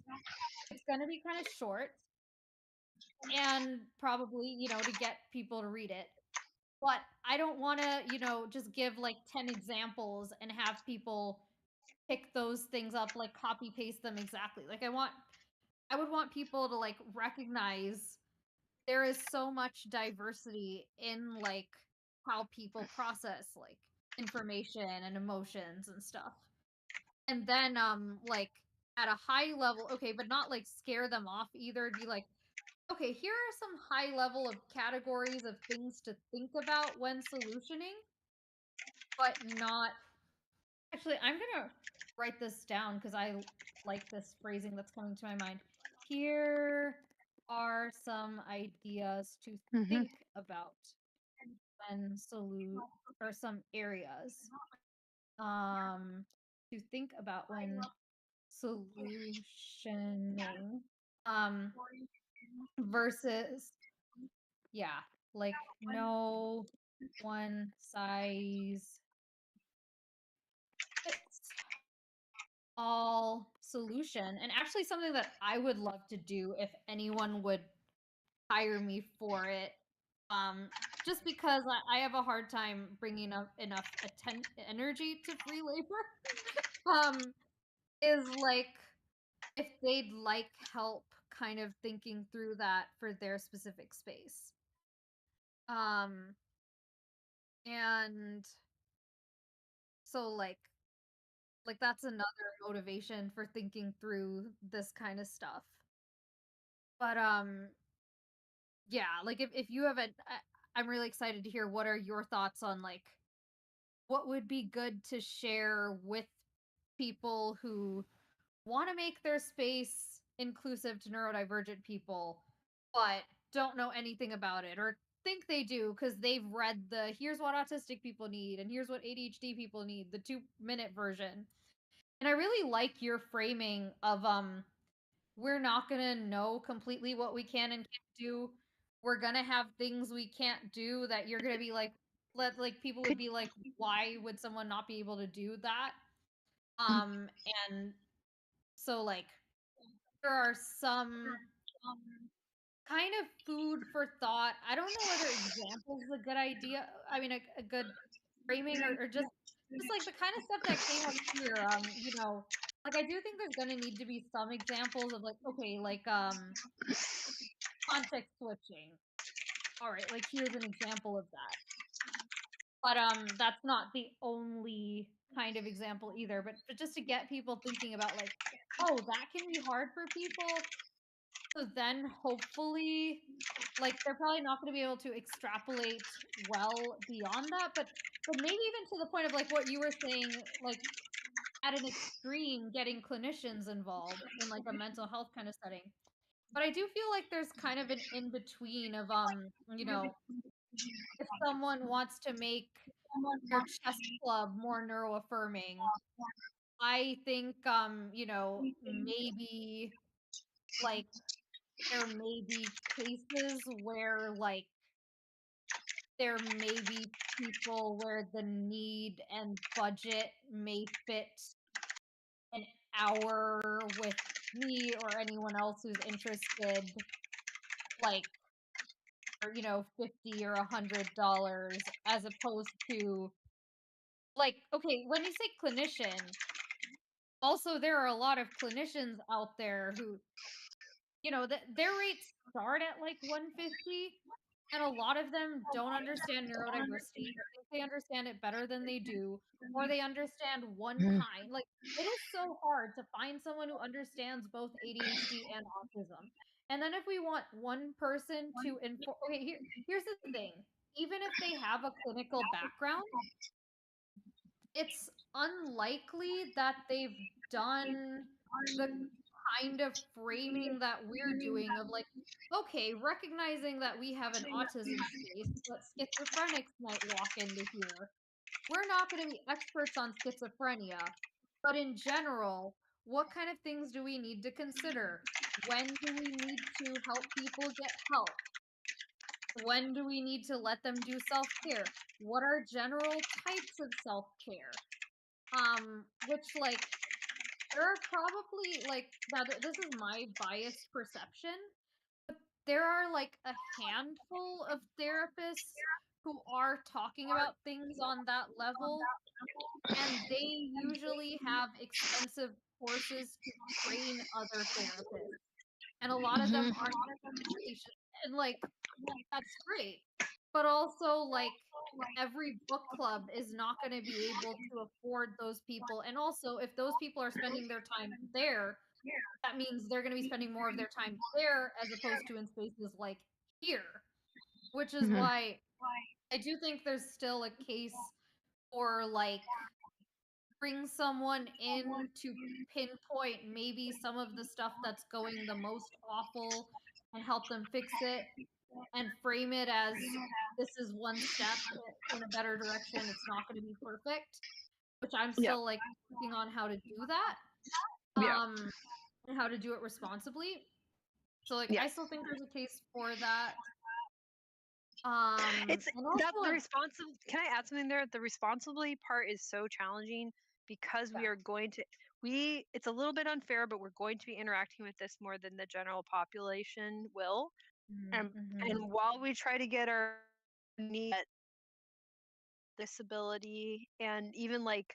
It's going to be kind of short and probably, to get people to read it. But I don't want to, just give like 10 examples and have people pick those things up, like copy paste them exactly. Like I would want people to like recognize there is so much diversity in like how people process like information and emotions and stuff. And then like at a high level, okay, but not like scare them off either. It'd be like, okay, here are some high level of categories of things to think about when solutioning, but not actually, I'm gonna write this down because I like this phrasing that's coming to my mind. Here are some ideas to think about when or some areas to think about when solutioning versus yeah, like no one size fits all solution, and actually something that I would love to do if anyone would hire me for it, just because I have a hard time bringing up enough energy to free labor, is like if they'd like help kind of thinking through that for their specific space. And so like that's another motivation for thinking through this kind of stuff. But yeah, like if you have I'm really excited to hear what are your thoughts on like what would be good to share with people who want to make their space inclusive to neurodivergent people but don't know anything about it or think they do because they've read the here's what autistic people need and here's what ADHD people need, the 2-minute version. And I really like your framing of we're not gonna know completely what we can and can't do. We're gonna have things we can't do that you're gonna be like people would be like, why would someone not be able to do that? And so like there are some kind of food for thought. I don't know whether examples is a good idea. I mean a good framing or just like the kind of stuff that came up here. Like I do think there's gonna need to be some examples of like, okay, like context switching. All right, like here's an example of that. But that's not the only kind of example either. But just to get people thinking about like, oh, that can be hard for people. So then hopefully like they're probably not going to be able to extrapolate well beyond that, but maybe even to the point of like what you were saying, like at an extreme getting clinicians involved in like a mental health kind of setting. But I do feel like there's kind of an in between of if someone wants to make their chess club more neuroaffirming, I think maybe like there may be cases where like there may be people where the need and budget may fit an hour with me or anyone else who's interested, like for, $50 or $100, as opposed to like, okay, when you say clinician, also there are a lot of clinicians out there who, their rates start at like 150 And a lot of them don't understand neurodiversity, or think they understand it better than they do, or they understand one kind. Like, it is so hard to find someone who understands both ADHD and autism. And then if we want one person to inform, okay, here's the thing. Even if they have a clinical background, it's unlikely that they've done the kind of framing that we're doing of like, okay, recognizing that we have an autism space, but schizophrenics might walk into here. We're not going to be experts on schizophrenia, but in general, what kind of things do we need to consider? When do we need to help people get help? When do we need to let them do self-care? What are general types of self-care? Which like there are probably like now this is my biased perception, but there are like a handful of therapists who are talking about things on that level, and they usually have expensive courses to train other therapists. And a lot of them aren't patient, and like that's great. But also like every book club is not going to be able to afford those people. And also if those people are spending their time there, that means they're going to be spending more of their time there as opposed to in spaces like here, which is why I do think there's still a case for like bring someone in to pinpoint maybe some of the stuff that's going the most awful and help them fix it and frame it as this is one step in a better direction. It's not going to be perfect, which I'm still like working on how to do that. And how to do it responsibly. So like I still think there's a case for that. It's and that also the responsible. Can I add something there? The responsibly part is so challenging because we are going to it's a little bit unfair, but we're going to be interacting with this more than the general population will. And while we try to get our need disability and even like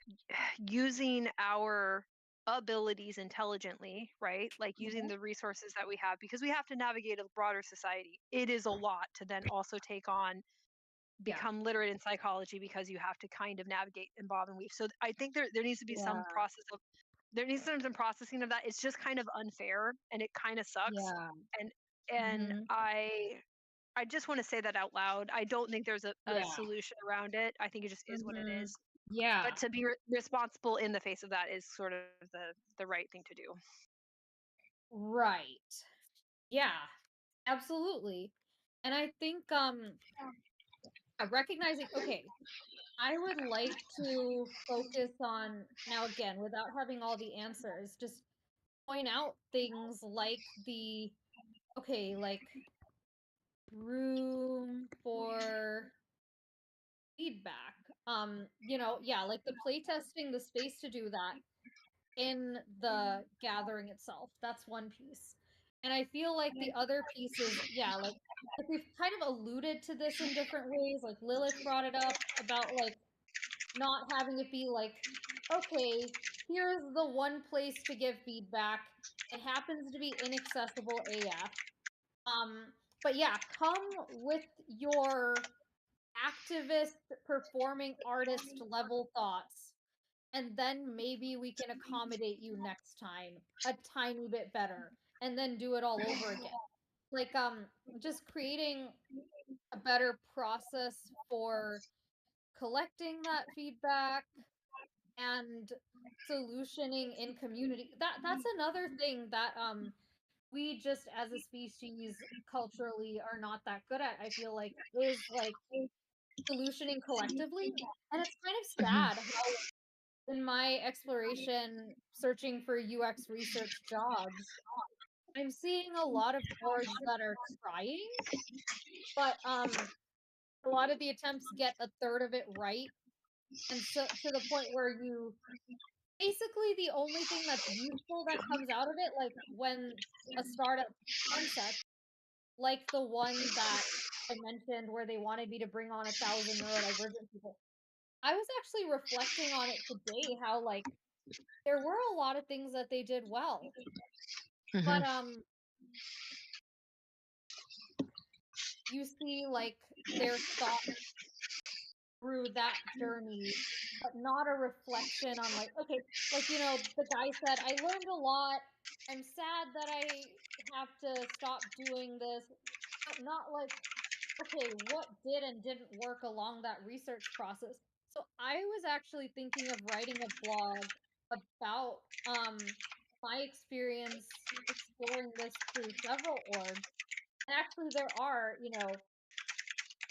using our abilities intelligently, right? Like using the resources that we have, because we have to navigate a broader society. It is a lot to then also take on become literate in psychology, because you have to kind of navigate and bob and weave. So I think there needs to be some process of there needs to be some processing of that. It's just kind of unfair and it kind of sucks. And I just want to say that out loud. I don't think there's a solution around it. I think it just is what it is. But to be responsible in the face of that is sort of the right thing to do. Right. Yeah, absolutely. And I think recognizing, okay, I would like to focus on, now again, without having all the answers, just point out things like like room for feedback. Like the playtesting, the space to do that in the gathering itself. That's one piece. And I feel like the other piece is, like we've kind of alluded to this in different ways. Like Lilith brought it up about like not having it be like, okay, here's the one place to give feedback. It happens to be inaccessible AF. But yeah, come with your activist, performing artist level thoughts, and then maybe we can accommodate you next time a tiny bit better, and then do it all over again. Like just creating a better process for collecting that feedback and solutioning in community. That's another thing that we just as a species culturally are not that good at, I feel like, is like solutioning collectively. And it's kind of sad how in my exploration searching for UX research jobs, I'm seeing a lot of boards that are trying, but a lot of the attempts get a third of it right. And so to the point where you basically the only thing that's useful that comes out of it, like when a startup concept, like the one that I mentioned where they wanted me to bring on 1,000 neurodivergent people. I was actually reflecting on it today, how like there were a lot of things that they did well. But you see like their thoughts through that journey, but not a reflection on like, okay, like, you know, the guy said, I learned a lot. I'm sad that I have to stop doing this, but not like, okay, what did and didn't work along that research process. So I was actually thinking of writing a blog about my experience exploring this through several orgs. And actually there are, you know,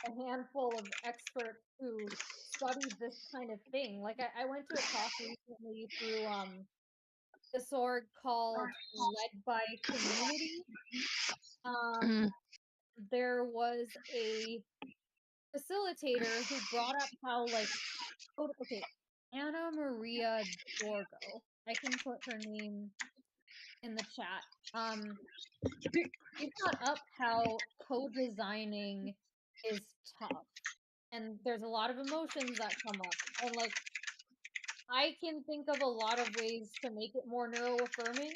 a handful of experts who studied this kind of thing. Like I went to a talk recently through this org called Led by Community. Mm. There was a facilitator who brought up how like okay, Anna Maria Dorgo. I can put her name in the chat. She brought up how co-designing is tough. And there's a lot of emotions that come up. And like I can think of a lot of ways to make it more neuroaffirming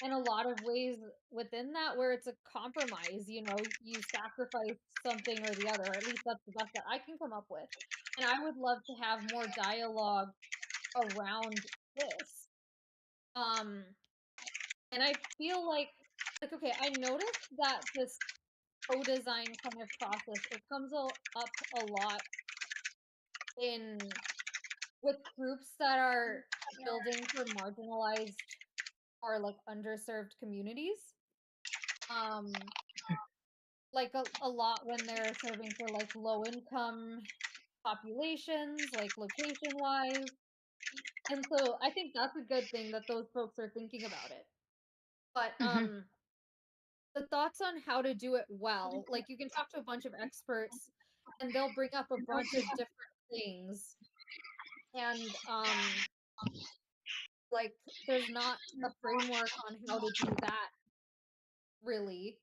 and a lot of ways within that where it's a compromise, you know, you sacrifice something or the other, or at least that's the best that I can come up with. And I would love to have more dialogue around this. And I feel like okay, I noticed that this co-design kind of process, it comes up a lot in with groups that are building for marginalized or like underserved communities. Like a lot when they're serving for like low income populations, like location wise. And so I think that's a good thing that those folks are thinking about it. But Mhm. the thoughts on how to do it well, like you can talk to a bunch of experts and they'll bring up a bunch of different things. And like there's not a framework on how to do that really.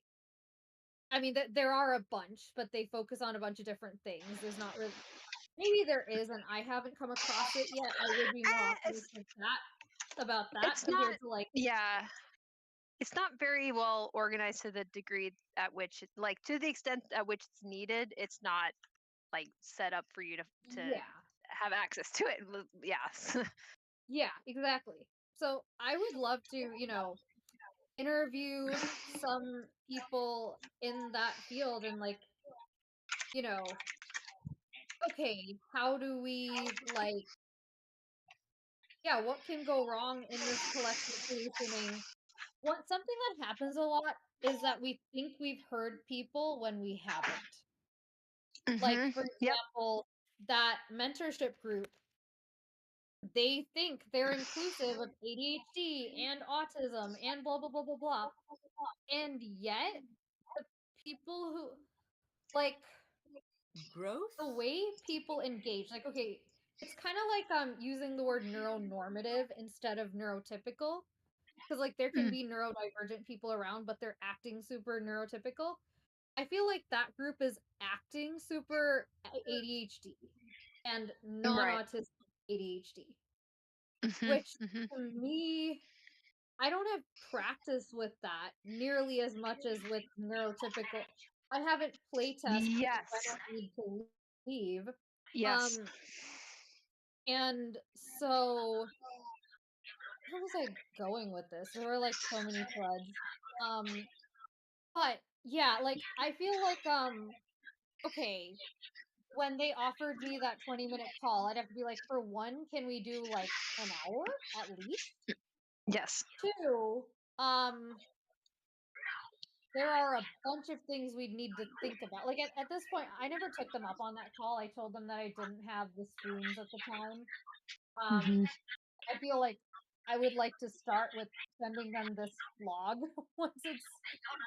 I mean, there are a bunch, but they focus on a bunch of different things. There's not really. Maybe there is, and I haven't come across it yet. I would be more optimistic about that It's not. compared to like. Yeah, it's not very well organized to the degree at which, like, to the extent at which it's needed. It's not like set up for you to Yeah. have access to it. Yes. Yeah, exactly. So I would love to, you know, interview some people in that field and like, you know, okay, how do we like, yeah, what can go wrong in this collective solutioning? What something that happens a lot is that we think we've heard people when we haven't. Like, Mhm. for Yep. example, that mentorship group, they think they're inclusive of ADHD and autism and blah blah blah blah blah. And yet the people who like Gross? the way people engage, like okay, it's kind of like using the word neuronormative instead of neurotypical. Because like there can Mm. be neurodivergent people around, but they're acting super neurotypical. I feel like that group is acting super ADHD and Right. non-autistic ADHD, Mhm. which Mhm. to me, I don't have practice with that nearly as much as with neurotypical. I haven't play tested because I Yes. don't need to leave. Yes. And so where was I going with this? There were like so many threads. But yeah, like I feel like okay, when they offered me that 20-minute call, I'd have to be like, for one, can we do like an hour at least? Yes. Two, there are a bunch of things we'd need to think about. Like at this point, I never took them up on that call. I told them that I didn't have the screens at the time. Mhm. I feel like I would like to start with sending them this blog once it's,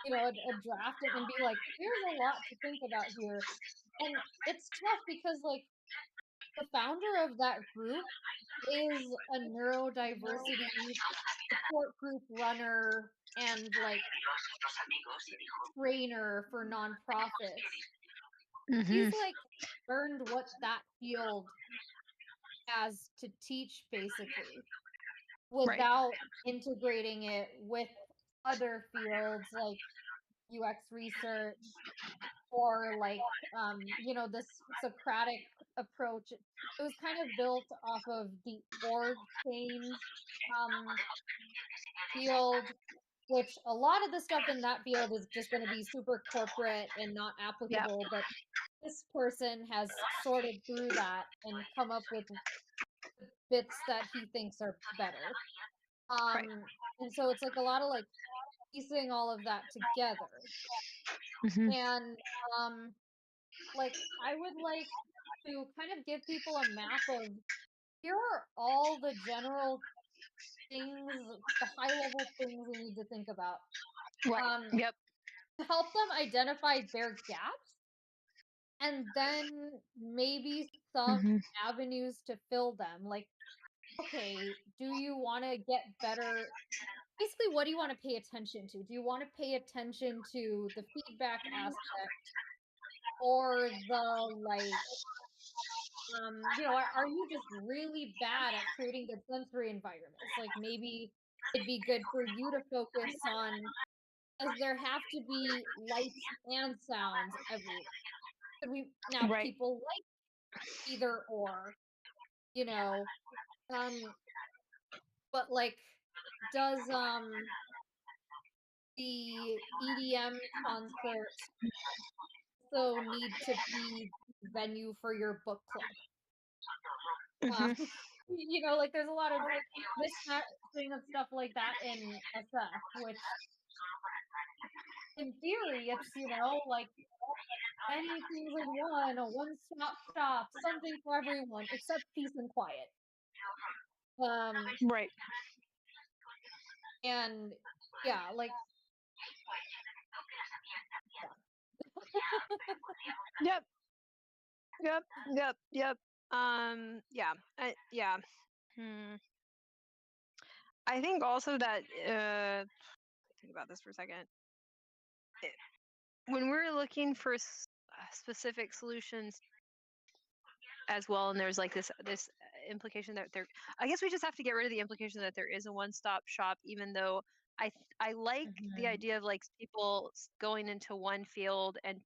you know, a draft and be like, here's a lot to think about here. And it's tough because like the founder of that group is a neurodiversity support group runner and like trainer for nonprofits. He's Mhm. like learned what that field has to teach basically Right. without integrating it with other fields like UX research or like this Socratic approach. It was kind of built off of the org change um field, which a lot of the stuff in that field is just going to be super corporate and not Yep. applicable, but this person has sorted through that and come up with bits that he thinks are better. Right. And so it's like a lot of like piecing all of that together. Mm-hmm. And like I would like to kind of give people a map of here are all the general things, the high level things we need to think about. Right. Yep. To help them identify their gaps and then maybe some Mm-hmm. avenues to fill them. Like, okay, do you want to get better? Basically, what do you want to pay attention to? Do you want to pay attention to the feedback aspect or the like are you just really bad at creating good sensory environments? Like maybe it'd be good for you to focus on, does there have to be lights and sounds everywhere? Could we now Right. people like either or, you know, um, but like does the EDM concert also need to be the venue for your book club? Mm-hmm. Like there's a lot of mismatching of stuff like that in SF, which in theory it's like many things in one, a one-stop shop, something for everyone except peace and quiet. Right. And yeah, like Yep. Yep. Yep. Yep. Yeah. Yeah. I think also that think about this for a second. When we're looking for specific solutions as well, and there's like this implication that there, I guess we just have to get rid of the implication that there is a one-stop shop, even though I like the idea of like people going into one field and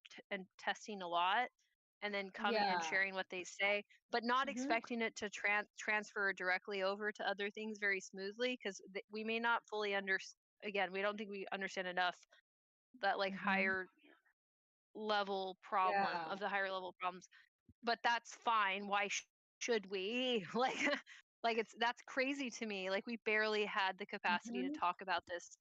testing a lot and then coming and sharing what they say, but not expecting it to transfer directly over to other things very smoothly, because we may not fully understand. Again, we don't think we understand enough that like higher level problem yeah. of the higher level problems, but that's fine. Why should we like that's crazy to me. Like we barely had the capacity to talk about this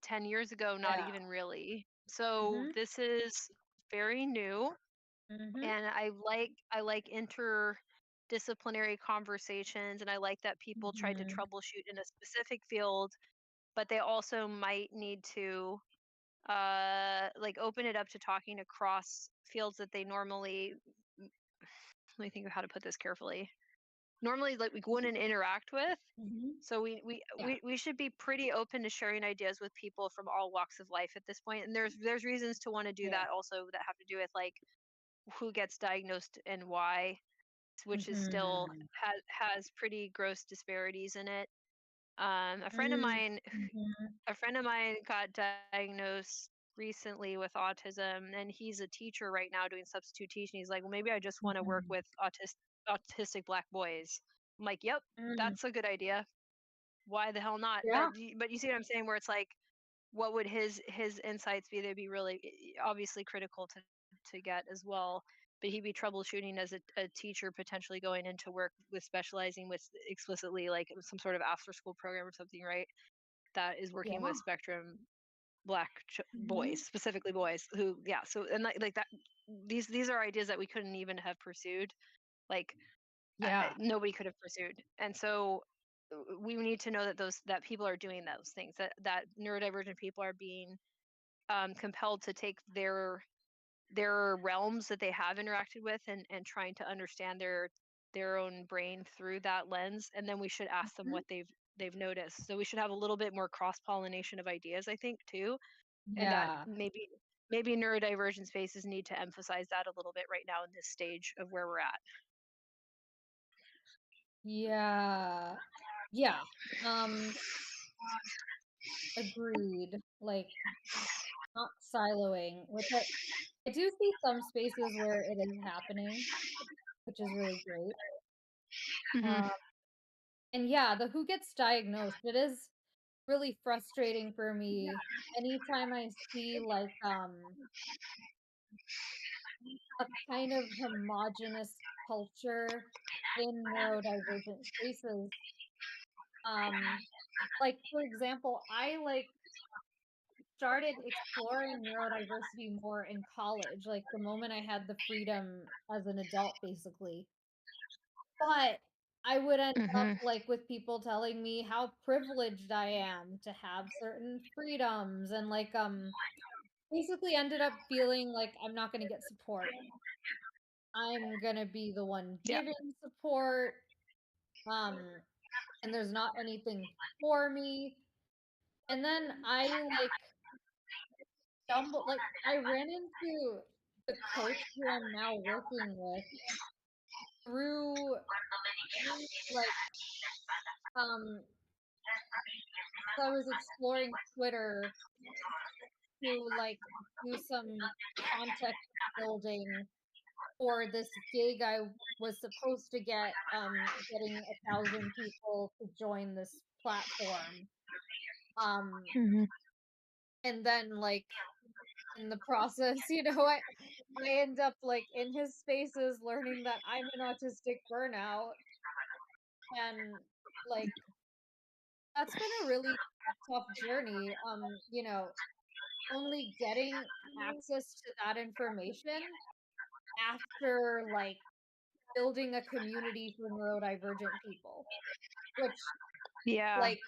10 years ago, not Yeah. even really. So this is very new, and I like interdisciplinary conversations, and I like that people tried to troubleshoot in a specific field, but they also might need to like open it up to talking across fields that they normally, let me think of how to put this carefully, normally like we wouldn't interact with. So we should be pretty open to sharing ideas with people from all walks of life at this point, and there's reasons to want to do that also, that have to do with like who gets diagnosed and why, which is still has pretty gross disparities in it. A friend of mine got diagnosed recently with autism, and he's a teacher right now doing substitute teaching. He's like, well, maybe I just want to work with autistic Black boys. I'm like, yep, that's a good idea. Why the hell not? Yeah. But you see what I'm saying, where it's like, what would his insights be? They'd be really obviously critical to get as well. But he'd be troubleshooting as a teacher, potentially going into work with specializing with explicitly like some sort of after school program or something, right? That is working with spectrum Black boys, specifically boys who, yeah. So, and like that, these are ideas that we couldn't even have pursued. Like nobody could have pursued. And so we need to know that that people are doing those things, that neurodivergent people are being compelled to take their realms that they have interacted with, and trying to understand their own brain through that lens. And then we should ask them what they've noticed. So we should have a little bit more cross-pollination of ideas, I think, too. And that maybe neurodivergent spaces need to emphasize that a little bit right now in this stage of where we're at. Yeah. Agreed. Like not siloing with it. I do see some spaces where it is happening, which is really great. Mhm. And yeah, the who gets diagnosed, it is really frustrating for me anytime I see like a kind of homogenous culture in neurodivergent spaces. Like for example, I like started exploring neurodiversity more in college, like the moment I had the freedom as an adult, basically. But I would end up Mhm. like with people telling me how privileged I am to have certain freedoms and like basically ended up feeling like I'm not going to get support. I'm going to be the one Yeah. giving support um and there's not anything for me. And then I like stumbled like I ran into the coach who I'm now working with through like um so I was exploring Twitter to like do some context building for this gig I was supposed to get getting 1,000 people to join this platform. Um Mhm. and then like in the process, I end up like in his spaces learning that I'm an autistic burnout and like that's been a really tough journey. Only getting access to that information after like building a community for neurodivergent people, which Yeah. like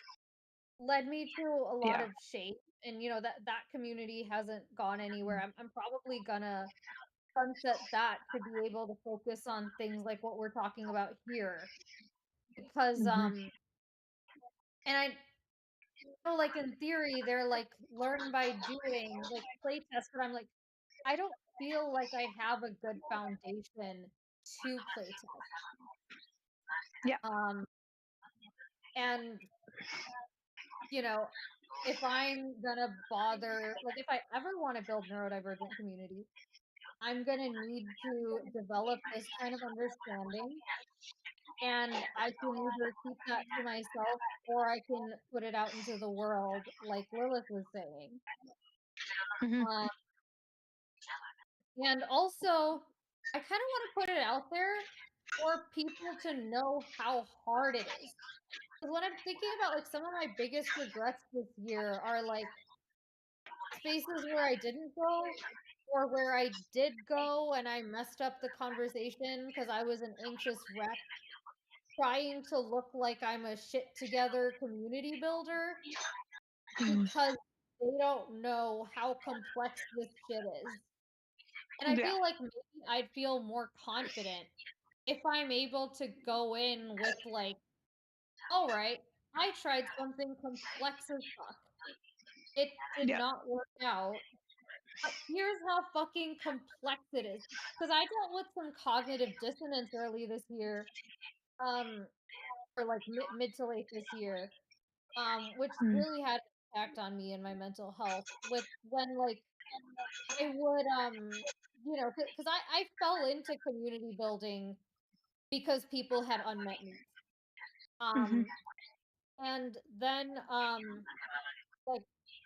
led me to a lot Yeah. of shame. And that community hasn't gone anywhere. I'm probably gonna sunset that to be able to focus on things like what we're talking about here because Mhm. and I know like in theory they're like learn by doing like play test, but I'm like I don't feel like I have a good foundation to play test. Yeah. And you know if I'm gonna bother, like if I ever want to build neurodivergent community, I'm gonna need to develop this kind of understanding. And I can either keep that to myself or I can put it out into the world, like Lilith was saying. Mhm. Um, and also, I kind of want to put it out there for people to know how hard it is. Because when I'm thinking about like some of my biggest regrets this year are like spaces where I didn't go or where I did go and I messed up the conversation because I was an anxious wreck trying to look like I'm a shit together community builder Mhm. because they don't know how complex this shit is. And I Yeah. feel like maybe I'd feel more confident if I'm able to go in with like, all right, I tried something complex as fuck. It did Yeah. not work out. But here's how fucking complex it is. Because I dealt with some cognitive dissonance early this year, um, or like mid to late this year, which Mhm. really had an impact on me and my mental health. With when like I would because I fell into community building because people had unmet needs. Mhm. Um, and then like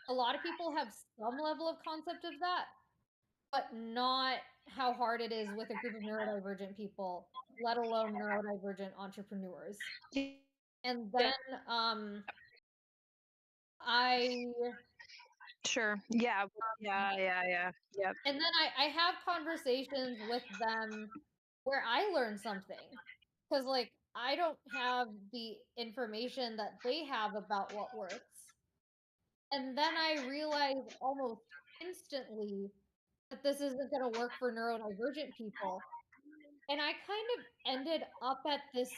a lot of people have some level of concept of that, but not how hard it is with a group of neurodivergent people, let alone neurodivergent entrepreneurs. And then I Sure. Yeah. Yeah. Yeah. Yeah. Yep. and then I have conversations with them where I learn something. Because like I don't have the information that they have about what works. And then I realize almost instantly that this isn't going to work for neurodivergent people. And I kind of ended up at this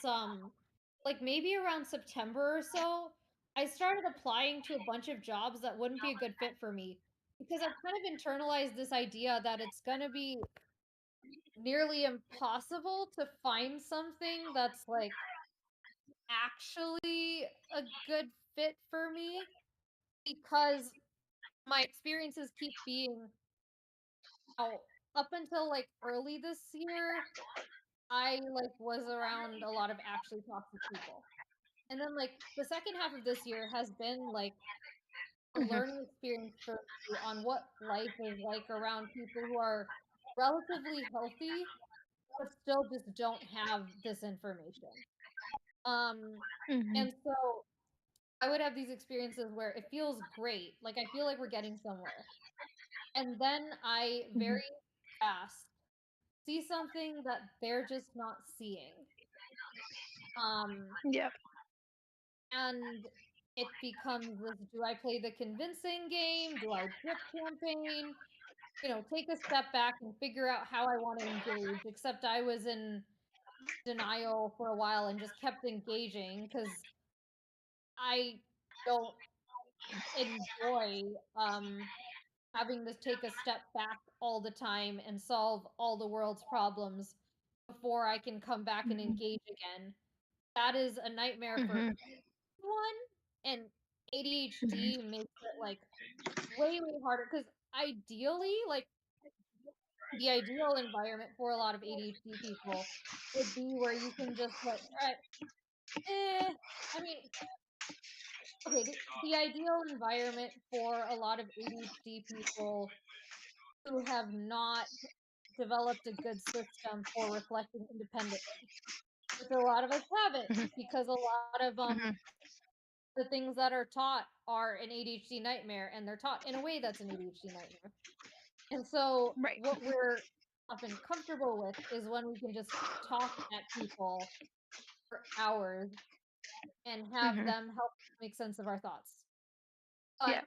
like maybe around September or so, I started applying to a bunch of jobs that wouldn't be a good fit for me because I've kind of internalized this idea that it's going to be nearly impossible to find something that's like actually a good fit for me because my experiences keep being how up until like early this year, I like was around a lot of actually toxic people. And then like the second half of this year has been like a Mhm. learning experience for me on what life is like around people who are relatively healthy but still just don't have this information. Um Mhm. and so I would have these experiences where it feels great, like I feel like we're getting somewhere. And then I Mhm. very fast see something that they're just not seeing. Um Yep. and it becomes this, do I play the convincing game? Do I drip campaign? Take a step back and figure out how I want to engage. Except I was in denial for a while and just kept engaging because I don't enjoy having to take a step back all the time and solve all the world's problems before I can come back and Mhm. engage again. That is a nightmare for Mhm. everyone, and Mhm. ADHD makes it like way, way harder because ideally, like the ideal environment for a lot of ADHD people would be where you can just like, all right, I mean, okay, the ideal environment for a lot of ADHD people who have not developed a good system for reflecting independently, which a lot of us haven't, Mhm. because a lot of Mhm. the things that are taught are an ADHD nightmare, and they're taught in a way that's an ADHD nightmare. And so, Right. what we're often comfortable with is when we can just talk at people for hours and have Mhm. them help make sense of our thoughts. But Yep.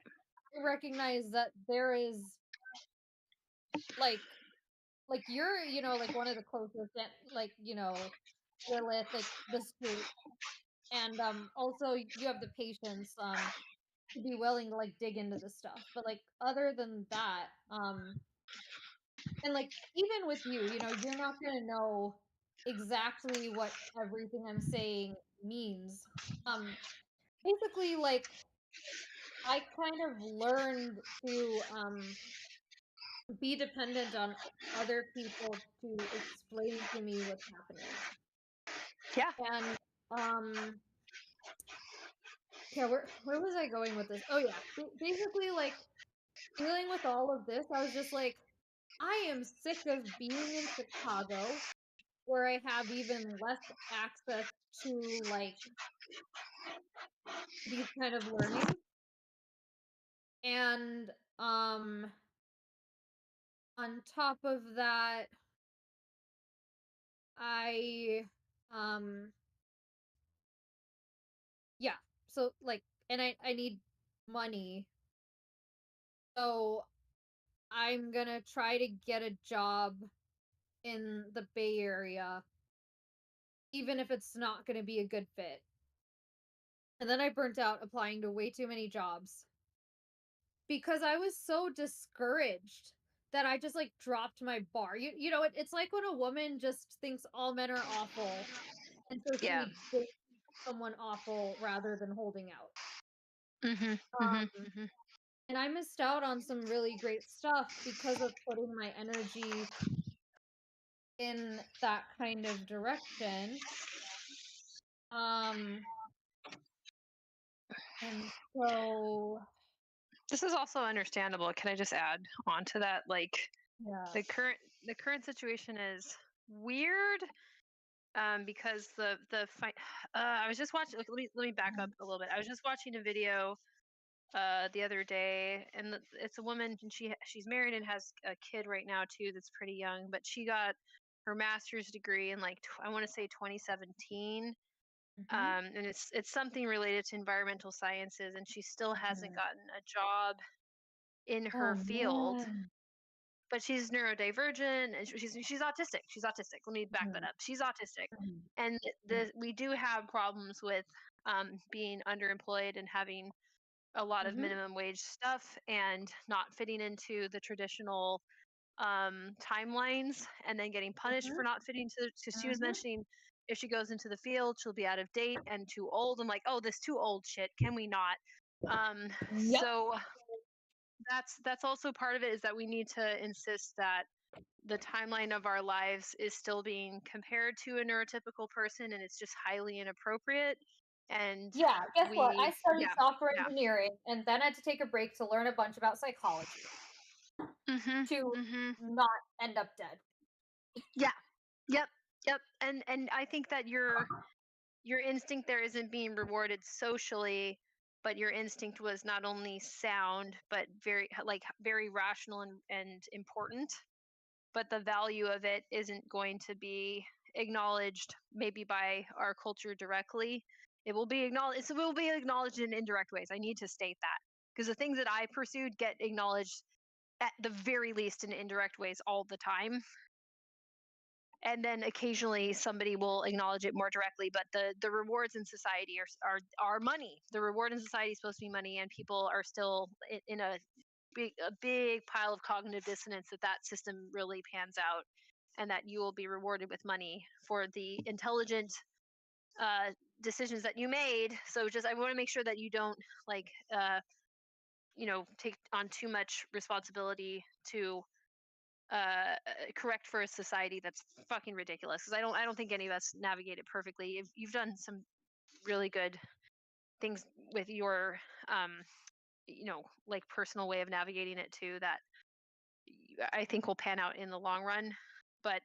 I recognize that there is like you're like one of the closest that Lilith, like this group, and also you have the patience to be willing to like dig into this stuff. But like other than that, and like even with you, you're not gonna know exactly what everything I'm saying means. Um Basically, like I kind of learned to be dependent on other people to explain to me what's happening. Yeah. And yeah, where was I going with this? Oh yeah, basically like dealing with all of this, I was just like, I am sick of being in Chicago where I have even less access to like these kind of learning. And um on top of that, I um yeah, so like, and I need money. So I'm gonna try to get a job in the Bay Area, even if it's not gonna be a good fit. And then I burnt out applying to way too many jobs because I was so discouraged that I just like dropped my bar. It's like when a woman just thinks all men are awful, and so Yeah. she dates someone awful rather than holding out. Mhm. Mhm. Um, Mhm. and I missed out on some really great stuff because of putting my energy in that kind of direction. Um, and so This is also understandable. Can I just add on to that? Like yeah. the current situation is weird. Because the fight. I was just watching. Like, let me back up a little bit. I was just watching a video the other day, and it's a woman, and she's married and has a kid right now too that's pretty young, but she got her master's degree in like I want to say 2017. Mhm, And it's something related to environmental sciences, and she still hasn't mhm. gotten a job in Oh her field. man. But she's neurodivergent, and she's autistic. She's autistic. Let me back that Mhm, up. She's autistic, mhm, and mhm, we do have problems with being underemployed and having a lot of mhm, minimum wage stuff and not fitting into the traditional timelines, and then getting punished mhm, for not fitting to. So she was mhm. mentioning if she goes into the field, she'll be out of date and too old. I'm like, oh, this too old shit. Can we not? Um, Yep. so that's also part of it, is that we need to insist that the timeline of our lives is still being compared to a neurotypical person, and it's just highly inappropriate. And Yeah, guess what? I studied yeah, software yeah. engineering and then had to take a break to learn a bunch about psychology to not end up dead. Yeah. Yep. And I think that your instinct there isn't being rewarded socially, but your instinct was not only sound but very rational and important. But the value of it isn't going to be acknowledged maybe by our culture directly. It will be acknowledged. It will be acknowledged in indirect ways. I need to state that, because the things that I pursued get acknowledged at the very least in indirect ways all the time. And then occasionally somebody will acknowledge it more directly. But the rewards in society are money. The reward in society is supposed to be money, and people are still in a big pile of cognitive dissonance that system really pans out, and that you will be rewarded with money for the intelligent decisions that you made. So just I want to make sure that you don't take on too much responsibility to correct for a society that's fucking ridiculous. Because I don't think any of us navigate it perfectly. You've done some really good things with your personal way of navigating it too, that I think will pan out in the long run. But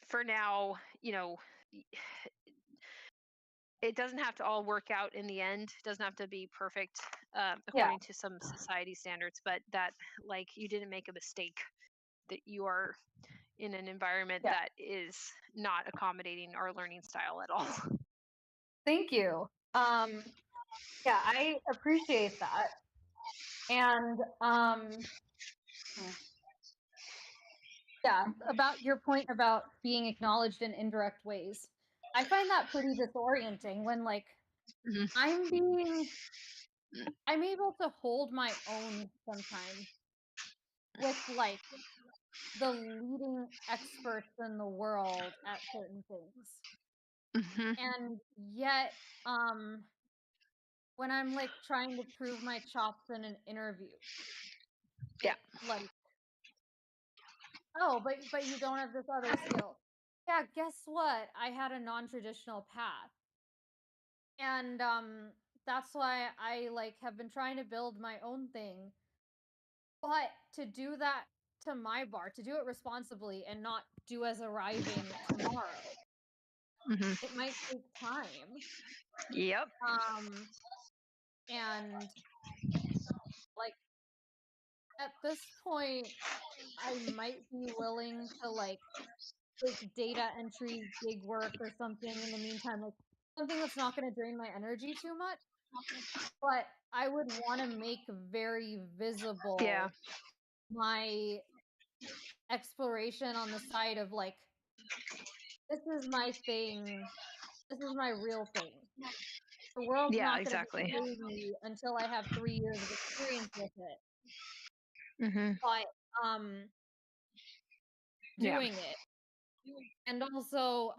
for now, it doesn't have to all work out in the end. It doesn't have to be perfect according to some society standards, but that you didn't make a mistake, that you are in an environment that is not accommodating our learning style at all. Thank you. Yeah, I appreciate that. And yeah, about your point about being acknowledged in indirect ways. I find that pretty disorienting when I'm able to hold my own sometimes with the leading experts in the world at certain things. And yet, when I'm trying to prove my chops in an interview, oh, but you don't have this other skill. Yeah, guess what? I had a non-traditional path. And that's why I have been trying to build my own thing. But to do that to my bar, to do it responsibly and not do as arriving tomorrow, it might take time. Yep. And at this point, I might be willing to take data entry, gig work, or something in the meantime, something that's not going to drain my energy too much. But I would want to make very visible my exploration on the side of this is my thing, this is my real thing. The world's not going to pay me until I have 3 years of experience with it. But doing it. And also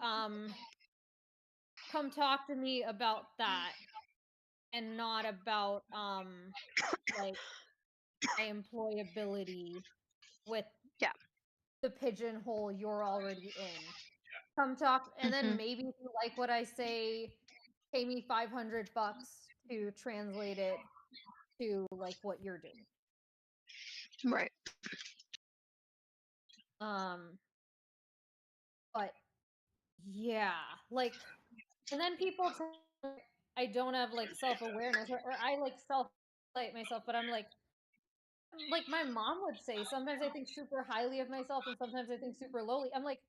come talk to me about that, and not about my employability with the pigeonhole you're already in. Come talk, and then maybe if you like what I say, pay me $500 to translate it to what you're doing. Right. But yeah, and then people tell me I don't have self-awareness, or I self-light myself, but I'm like my mom would say, sometimes I think super highly of myself and sometimes I think super lowly. I'm like,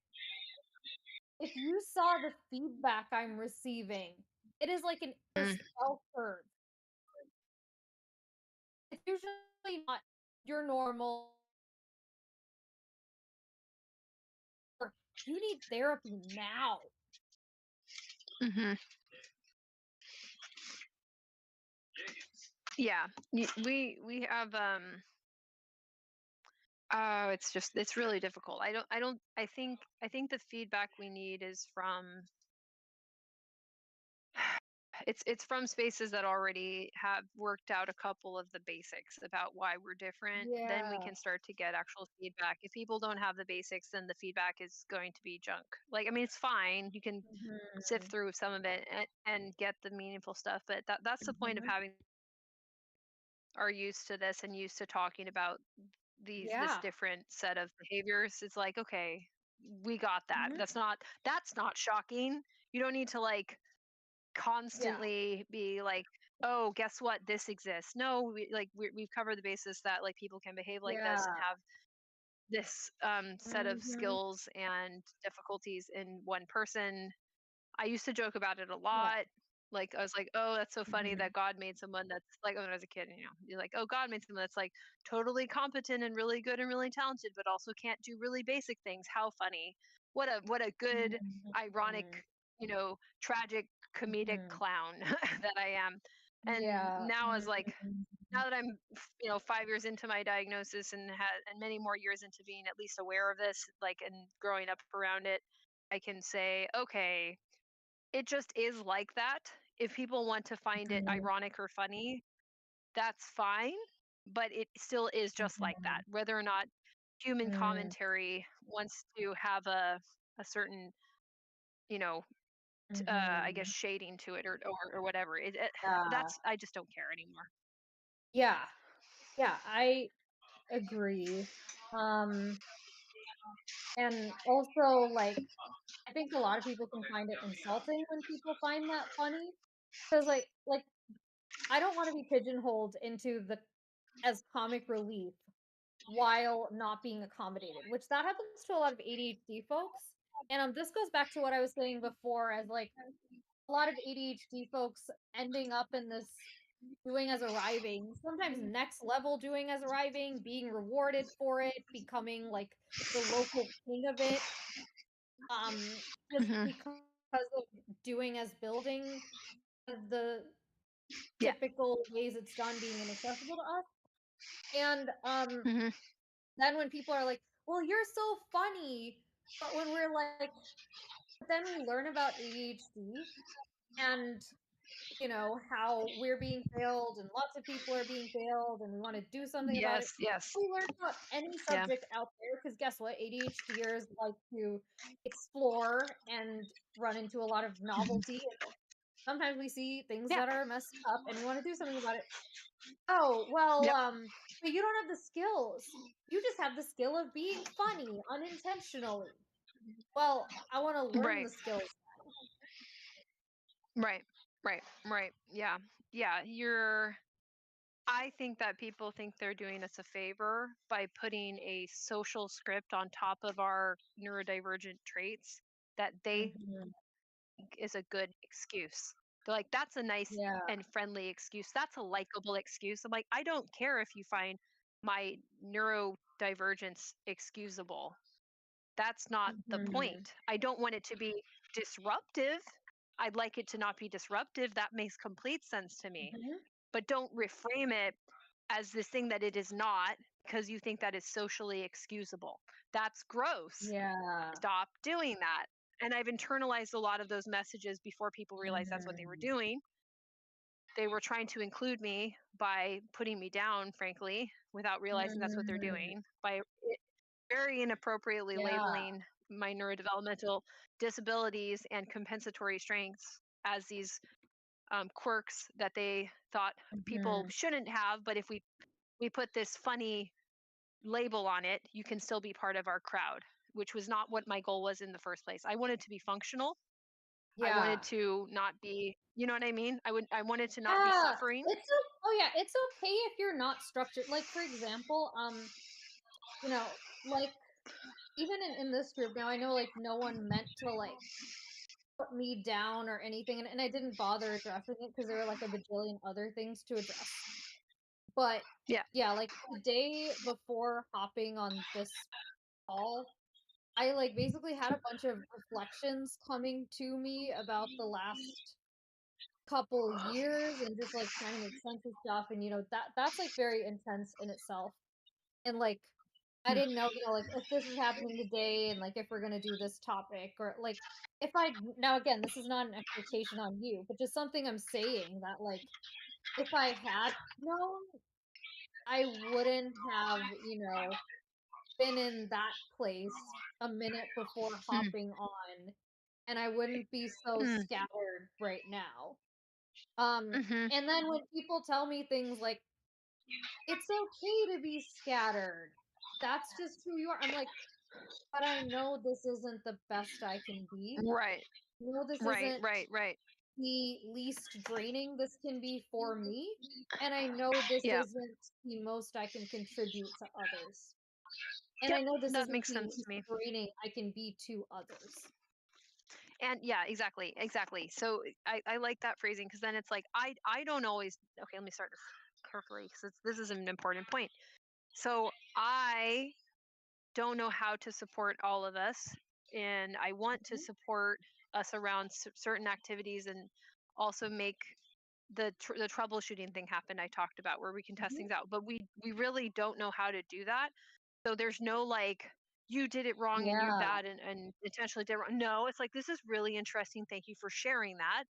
if you saw the feedback I'm receiving, it is like an bell curve. It's usually not your normal. You need therapy now. Yeah, we have it's really difficult. I think the feedback we need is from it's from spaces that already have worked out a couple of the basics about why we're different. Then we Yeah. can start to get actual feedback. If people don't have the basics, then the feedback is going to be junk. Like, I mean, it's fine. You can sift Mhm. through some of it and get the meaningful stuff, but that's the point of Mhm. having are used to this and used to talking about this Yeah. different set of behaviors. It's like, okay, we got that. Mhm. That's not shocking. You don't need to like Yeah. constantly be like, oh, guess what, this exists. No, we've covered the basis that like people can behave like this and Yeah. have this set of Mhm. skills and difficulties in one person. I used to joke about it a Yeah. lot. Like I was like, "Oh, that's so funny Mhm. that God made someone that's like," when I was a kid, you're like, "Oh, God made someone that's like totally competent and really good and really talented, but also can't do really basic things. How funny! What a good, ironic, Mhm. tragic, comedic Mhm. clown that I am." And Yeah. now, as like Mhm. now that I'm 5 years into my diagnosis and many more years into being at least aware of this, like and growing up around it, I can say, okay, it just is like that. If people want to find it Mhm. ironic or funny, that's fine, but it still is just like that. Mhm. Whether or not human Mhm. commentary wants to have a certain, you know, I guess Mhm. shading to it or whatever. Yeah. That's I just don't care anymore. Yeah. Yeah, I agree. Um, and also, like, I think a lot of people can find it insulting when people find that funny, because I don't want to be pigeonholed into the as comic relief while not being accommodated, which that happens to a lot of ADHD folks. And this goes back to what I was saying before, as like a lot of ADHD folks ending up in this doing as arriving, sometimes next level doing as arriving, being rewarded for it, becoming like the local king of it, just Hmm. because of doing as building the Yeah. typical ways it's done being inaccessible to us. And Hmm. then when people are like, well, you're so funny, but when we're like, but then we learn about ADHD and how we're being failed and lots of people are being failed and we want to do something about it. Yes. Yes. We learn about any Yeah. subject out there because guess what? ADHDers like to explore and run into a lot of novelty. Sometimes we see things Yeah. that are messed up and we want to do something about it. Oh, well, Yep. but you don't have the skills. You just have the skill of being funny unintentionally. Well, I want to learn Right. the skills. Right. Right. Right. Yeah. Yeah. I think that people think they're doing us a favor by putting a social script on top of our neurodivergent traits that they Mhm. think is a good excuse. They're like, that's a nice Yeah. and friendly excuse. That's a likable excuse. I'm like, I don't care if you find my neurodivergence excusable. That's not the point. Mhm. I don't want it to be disruptive. I'd like it to not be disruptive. That makes complete sense to me. Mhm. But don't reframe it as this thing that it is not because you think that is socially excusable. That's gross. Yeah. Stop doing that. And I've internalized a lot of those messages before people realized that's what they were Mhm. doing. They were trying to include me by putting me down, frankly, without realizing that's what they're Mhm. doing, by very inappropriately Yeah. labeling my neurodevelopmental disabilities and compensatory strengths as these quirks that they thought people Mhm. shouldn't have. But if we put this funny label on it, you can still be part of our crowd, which was not what my goal was in the first place. I wanted to be functional. I wanted Yeah. to not be, you know what I mean? I wanted to not be Yeah. suffering. Oh yeah, it's okay if you're not structured. Like for example, you know, like even in this group now, I know like no one meant to like put me down or anything, and I didn't bother addressing it because there were like a bajillion other things to address. But Yeah. yeah, like the day before hopping on this call, I like basically had a bunch of reflections coming to me about the last couple years and just like trying to make sense of stuff, and that's like very intense in itself. And like I didn't know, like if this is happening today and like if we're gonna do this topic or like if I now again, this is not an expectation on you, but just something I'm saying that like if I had known, I wouldn't have, been in that place a minute before hopping on, and I wouldn't be so scattered right now. Mm-hmm. And then when people tell me things like, it's okay to be scattered, that's just who you are. I'm like, but I know this isn't the best I can be. Right. I know this Right. isn't Right. the least draining this can be for me. And I know this Yeah. isn't the most I can contribute to others. And Yep. I know this That isn't makes the sense to least me. draining I can be to others. And yeah, exactly. So I like that phrasing, because then it's like I don't always. Okay, let me start this carefully, because this is an important point. So I don't know how to support all of us, and I want to Mhm. support us around certain activities, and also make the troubleshooting thing happen I talked about, where we can test Mhm. things out, but we really don't know how to do that. So there's no like, you did it wrong and you're Yeah. bad and intentionally did it wrong. No, it's like, this is really interesting, thank you for sharing that.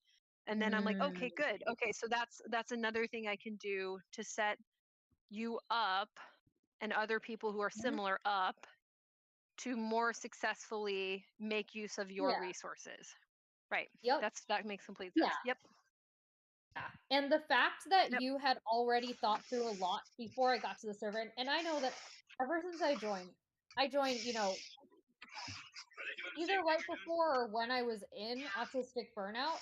And then I'm like, okay, Mm. good. Okay, so that's another thing I can do to set you up and other people who are Mhm. similar up to more successfully make use of your Yeah. resources. Right. Yep. That makes complete Yeah. sense. Yep. And the fact that Yep. you had already thought through a lot before I got to the server, and I know that ever since I joined, either right before or when I was in autistic burnout.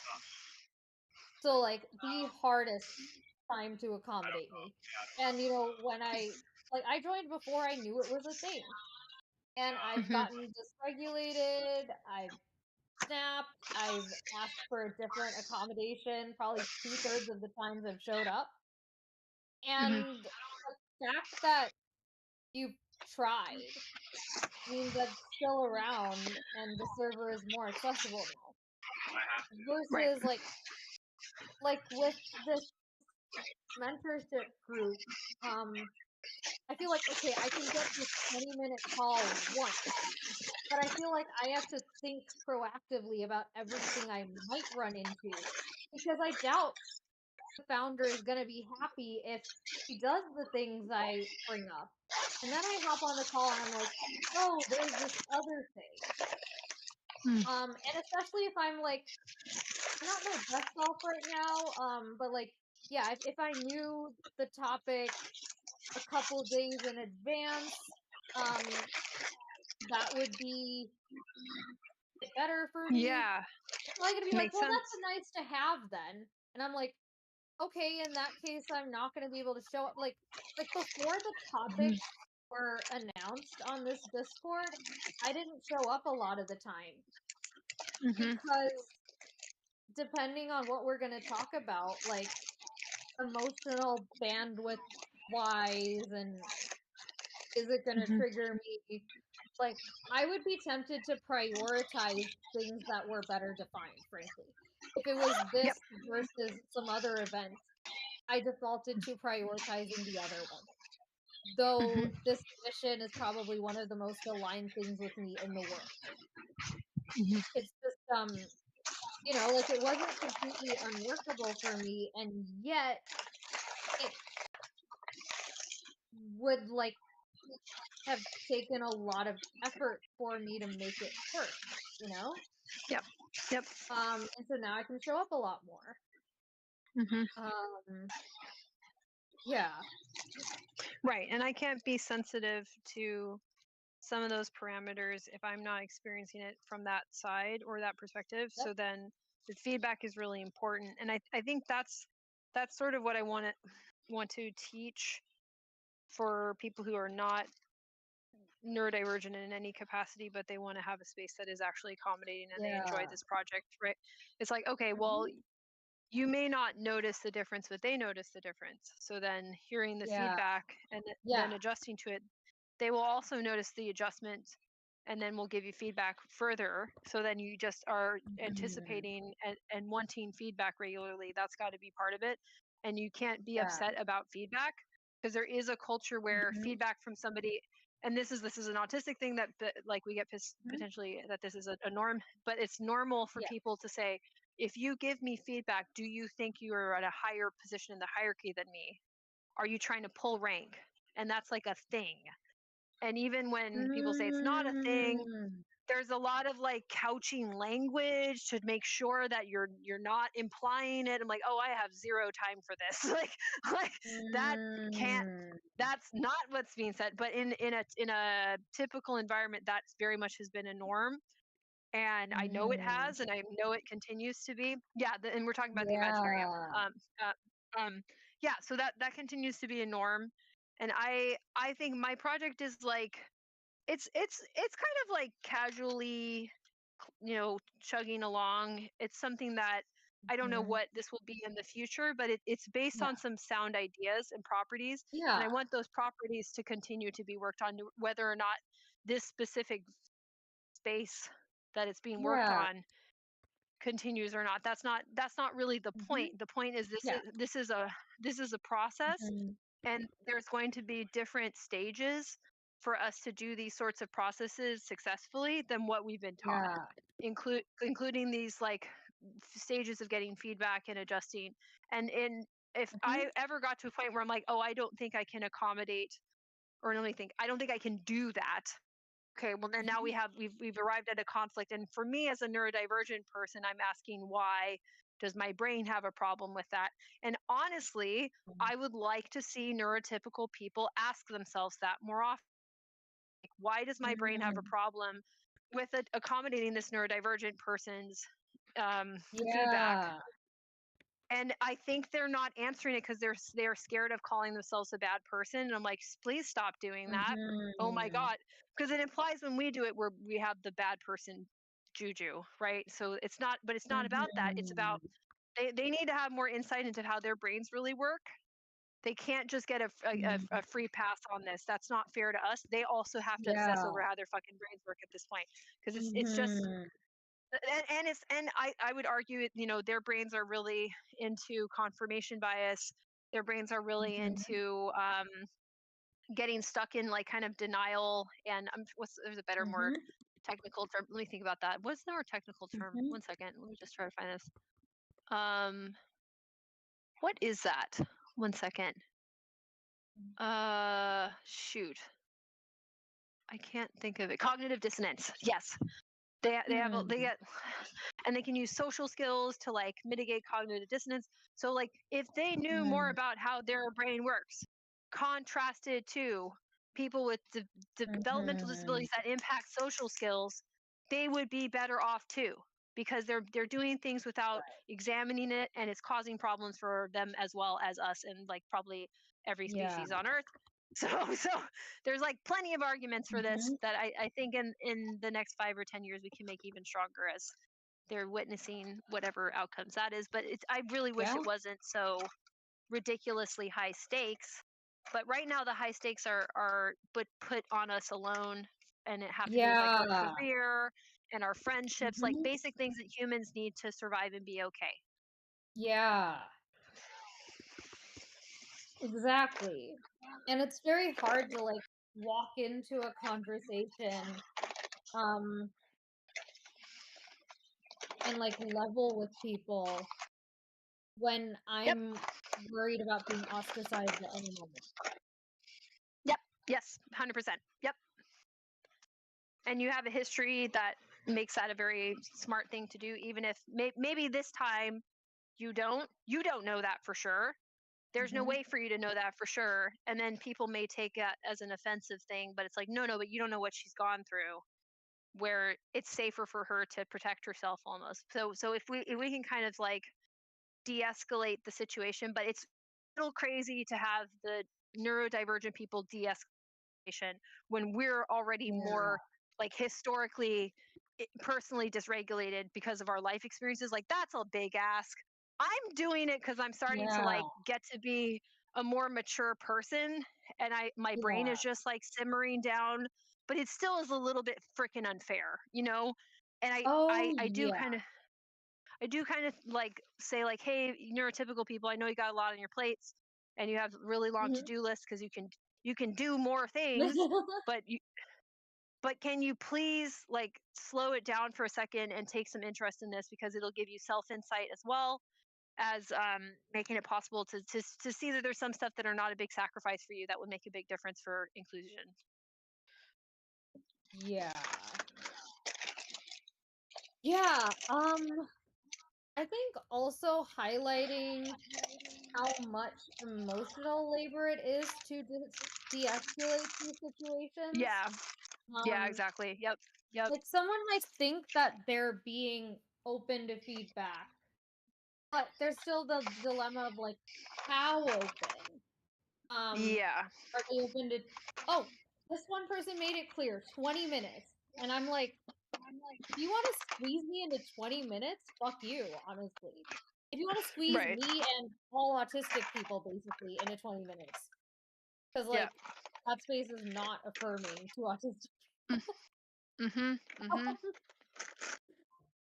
So like the hardest time to accommodate me. And when I joined before I knew it was a thing. And I've Hmm. gotten dysregulated, I've snapped, I've asked for a different accommodation probably 2/3 of the times I've showed up. Hmm. And the fact that you've tried means I'm still around and the server is more accessible now. Right. Versus like with this mentorship group, um, I feel like okay, I can get this 20-minute call once, but I feel like I have to think proactively about everything I might run into because I doubt the founder is going to be happy if he does the things I bring up. And then I hop on the call and I'm like, oh, there's this other thing. Mm. And especially if I'm like, I'm not my best self right now. But like, yeah, if I knew the topic a couple days in advance, um, that would be better for me. Yeah. It's probably gonna be like, Makes well, sense. that's a nice to have then. And I'm like, okay, in that case, I'm not gonna be able to show up. Like before the Mhm. topics were announced on this Discord, I didn't show up a lot of the time Mhm. because depending on what we're gonna talk about, like emotional bandwidth wise, and is it gonna Mhm. trigger me? Like, I would be tempted to prioritize things that were better defined, frankly. If it was Yep. this versus some other event, I defaulted to prioritizing the other one. Though Mhm. this mission is probably one of the most aligned things with me in the world. Mhm. It's just like it wasn't completely unworkable for me, and yet it would like have taken a lot of effort for me to make it work, you know? Yep. Yep. And so now I can show up a lot more. Mhm. Yeah. Right. And I can't be sensitive to some of those parameters if I'm not experiencing it from that side or that perspective. Yep. So then the feedback is really important. And I think that's sort of what I want to teach for people who are not neurodivergent in any capacity, but they want to have a space that is actually accommodating and they enjoy Yeah. this project, right? It's like, okay, well, Mhm. you may not notice the difference, but they notice the difference. So then hearing the Yeah. feedback and then Yeah. adjusting to it, they will also notice the adjustment and then we'll give you feedback further. So then you just are Mhm. anticipating and wanting feedback regularly. That's got to be part of it. And you can't be Yeah. upset about feedback. because there is a culture where Mhm. feedback from somebody, and this is an autistic thing that like we get Mhm. potentially that this is a norm, but it's normal for Yeah. people to say, if you give me feedback, do you think you are at a higher position in the hierarchy than me? Are you trying to pull rank? And that's like a thing. And even when people say it's not a thing, Mm. there's a lot of like couching language to make sure that you're not implying it. I'm like, oh, I have zero time for this. like that can't. Mm. That's not what's being said. But in a typical environment, that's very much has been a norm, and I know it Mhm. has, and I know it continues to be. Yeah, and we're talking about the imaginarium. Yeah. Yeah, so that continues to be a norm, and I think my project is like it's kind of like casually, chugging along. It's something that I don't know Mhm. what this will be in the future, but it's based Yeah. on some sound ideas and properties, and Yeah. I want those properties to continue to be worked on, whether or not this specific space that it's being worked Yeah. on continues or not. That's not really the Mhm. point. The point is Yeah. this is a process, Mhm. and there's going to be different stages for us to do these sorts of processes successfully than what we've been taught, Yeah. including these like stages of getting feedback and adjusting. And if Mhm. I ever got to a point where I'm like, oh, I don't think I can accommodate, or let me think, I don't think I can do that. Okay, well then now Mhm. we've arrived at a conflict, and for me as a neurodivergent person, I'm asking, why does my brain have a problem with that? And honestly, I would like to see neurotypical people ask themselves that more often. Like, why does my brain have a Mm. problem with accommodating this neurodivergent person's feedback? Yeah. And I think they're not answering it because they're scared of calling themselves a bad person. And I'm like, please stop doing that. Oh my Mhm. god, because it implies when we do it, we have the bad person juju, right? So it's not, but it's not about that. It's about Mhm. they need to have more insight into how their brains really work. They can't just get Mhm. a free pass on this. That's not fair to us. They also have to obsess Yeah. over how their fucking brains work at this point, because it's just, Mhm. and I would argue their brains are really into confirmation bias. Their brains are really Mhm. into getting stuck in like kind of denial, and there's a better, more Mhm. technical term. Let me think about that. What's the more technical term? Mhm. 1 second, let me just try to find this. um what is that? 1 second. Shoot, I can't think of it. Cognitive dissonance. Yes, they Mm. get, and they can use social skills to like mitigate cognitive dissonance. So like if they knew more Mm. about how their brain works, contrasted to people with developmental Mhm. disabilities that impact social skills, they would be better off too, because they're doing things without Right. examining it, and it's causing problems for them as well as us, and like probably every Yeah. species on earth. So there's like plenty of arguments for this Mhm. that I think in the next 5 or 10 years we can make even stronger as they're witnessing whatever outcomes that is. But I really wish Yeah. it wasn't so ridiculously high stakes. But right now the high stakes are put on us alone, and it have to do with like our Yeah. career and our friendships, like Mhm. basic things that humans need to survive and be okay. Yeah. Exactly. And it's very hard to like walk into a conversation um and like level with people when Yep. I'm worried about being ostracized at any moment. Yep. Yes. 100%. Yep. And you have a history that makes that a very smart thing to do, even if maybe this time you don't know that for sure. There's no Mhm. way for you to know that for sure, and then people may take that as an offensive thing, but it's like, no, but you don't know what she's gone through, where it's safer for her to protect herself almost. So if we can kind of like de-escalate the situation, but it's a little crazy to have the neurodivergent people de-escalation when we're already Yeah. more like historically, personally dysregulated because of our life experiences. Like that's a big ask. I'm doing it because I'm starting to Yeah. like get to be a more mature person, and my brain Yeah. is just like simmering down, but it still is a little bit freaking unfair, and Oh I do yeah. kind of, like say like, hey, neurotypical people, I know you got a lot on your plates. and you have really long Mhm. to-do lists because you can do more things, but can you please like slow it down for a second and take some interest in this, because it'll give you self insight as well as making it possible to see that there's some stuff that are not a big sacrifice for you that would make a big difference for inclusion. Yeah. Yeah. I think also highlighting how much emotional labor it is to de-escalate these situations. Yeah, yeah, Um, exactly. Yep. like someone might think that they're being open to feedback, but there's still the dilemma of like, how open? Yeah. Are they open to? Oh, this one person made it clear, 20 minutes, and I'm like, if you want to squeeze me into 20 minutes, fuck you, honestly. If you want to squeeze Right. me and all autistic people basically into 20 minutes, because Yeah. like that space is not affirming to autistic. Mhm. Mhm.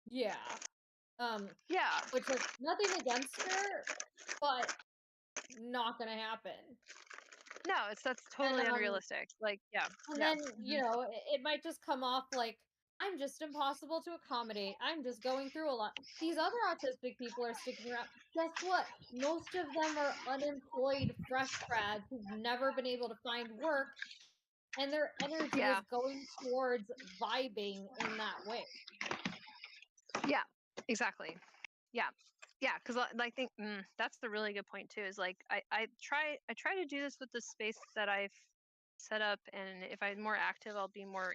Yeah. Yeah. Which like nothing against her, but not gonna happen. No, that's totally unrealistic. Like, yeah. And Yeah. then, you know, it might just come off like, I'm just impossible to accommodate. I'm just going through a lot. These other autistic people are sticking around. Guess what? Most of them are unemployed fresh grads who've never been able to find work, and their energy is Yeah. going towards vibing in that way. Yeah. Exactly. Yeah. Yeah, because I think that's the really good point too. Is like I try to do this with the space that I've set up, and if I'm more active, I'll be more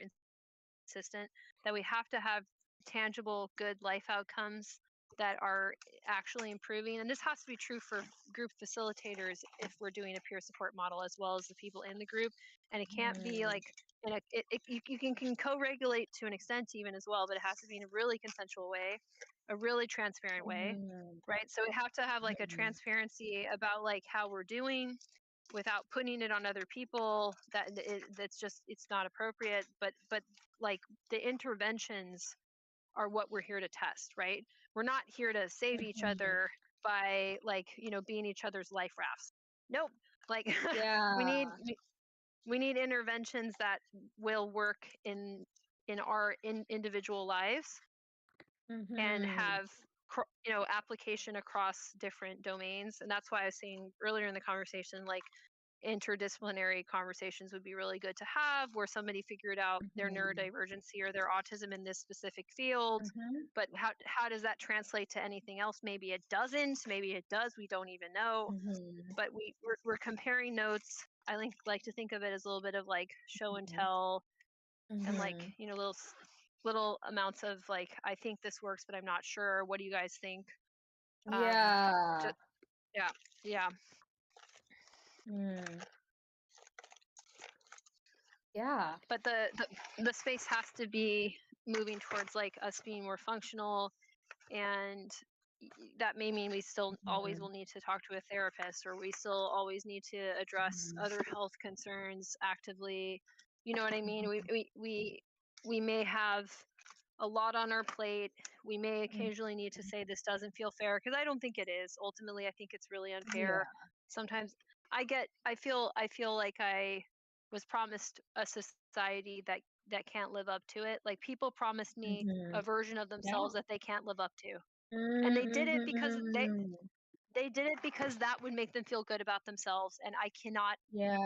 consistent. That we have to have tangible, good life outcomes that are actually improving, and this has to be true for group facilitators if we're doing a peer support model, as well as the people in the group. And it can't be like you can co-regulate to an extent even as well, but it has to be in a really consensual way, a really transparent way, right? So we have to have like a transparency about like how we're doing without putting it on other people that's just it's not appropriate, but like the interventions are what we're here to test, right? We're not here to save each other by like, you know, being each other's life rafts. Nope. Like Yeah. we need interventions that will work in our individual lives and have you know application across different domains. And that's why I was saying earlier in the conversation, like interdisciplinary conversations would be really good to have, where somebody figured out their neurodivergency or their autism in this specific field, but how does that translate to anything else? Maybe it doesn't, maybe it does, we don't even know. But we're comparing notes. I like to think of it as a little bit of like show and tell, and like, you know, little amounts of like, I think this works but I'm not sure, what do you guys think? Yeah. Just, yeah. Yeah. But the space has to be moving towards like us being more functional, and that may mean we still always will need to talk to a therapist, or we still always need to address other health concerns actively. You know what I mean? We may have a lot on our plate. We may occasionally need to say this doesn't feel fair, because I don't think it is. Ultimately, I think it's really unfair. Sometimes I feel like I was promised a society that can't live up to it. Like people promised me a version of themselves that they can't live up to. And they did it because they did it because that would make them feel good about themselves, and I cannot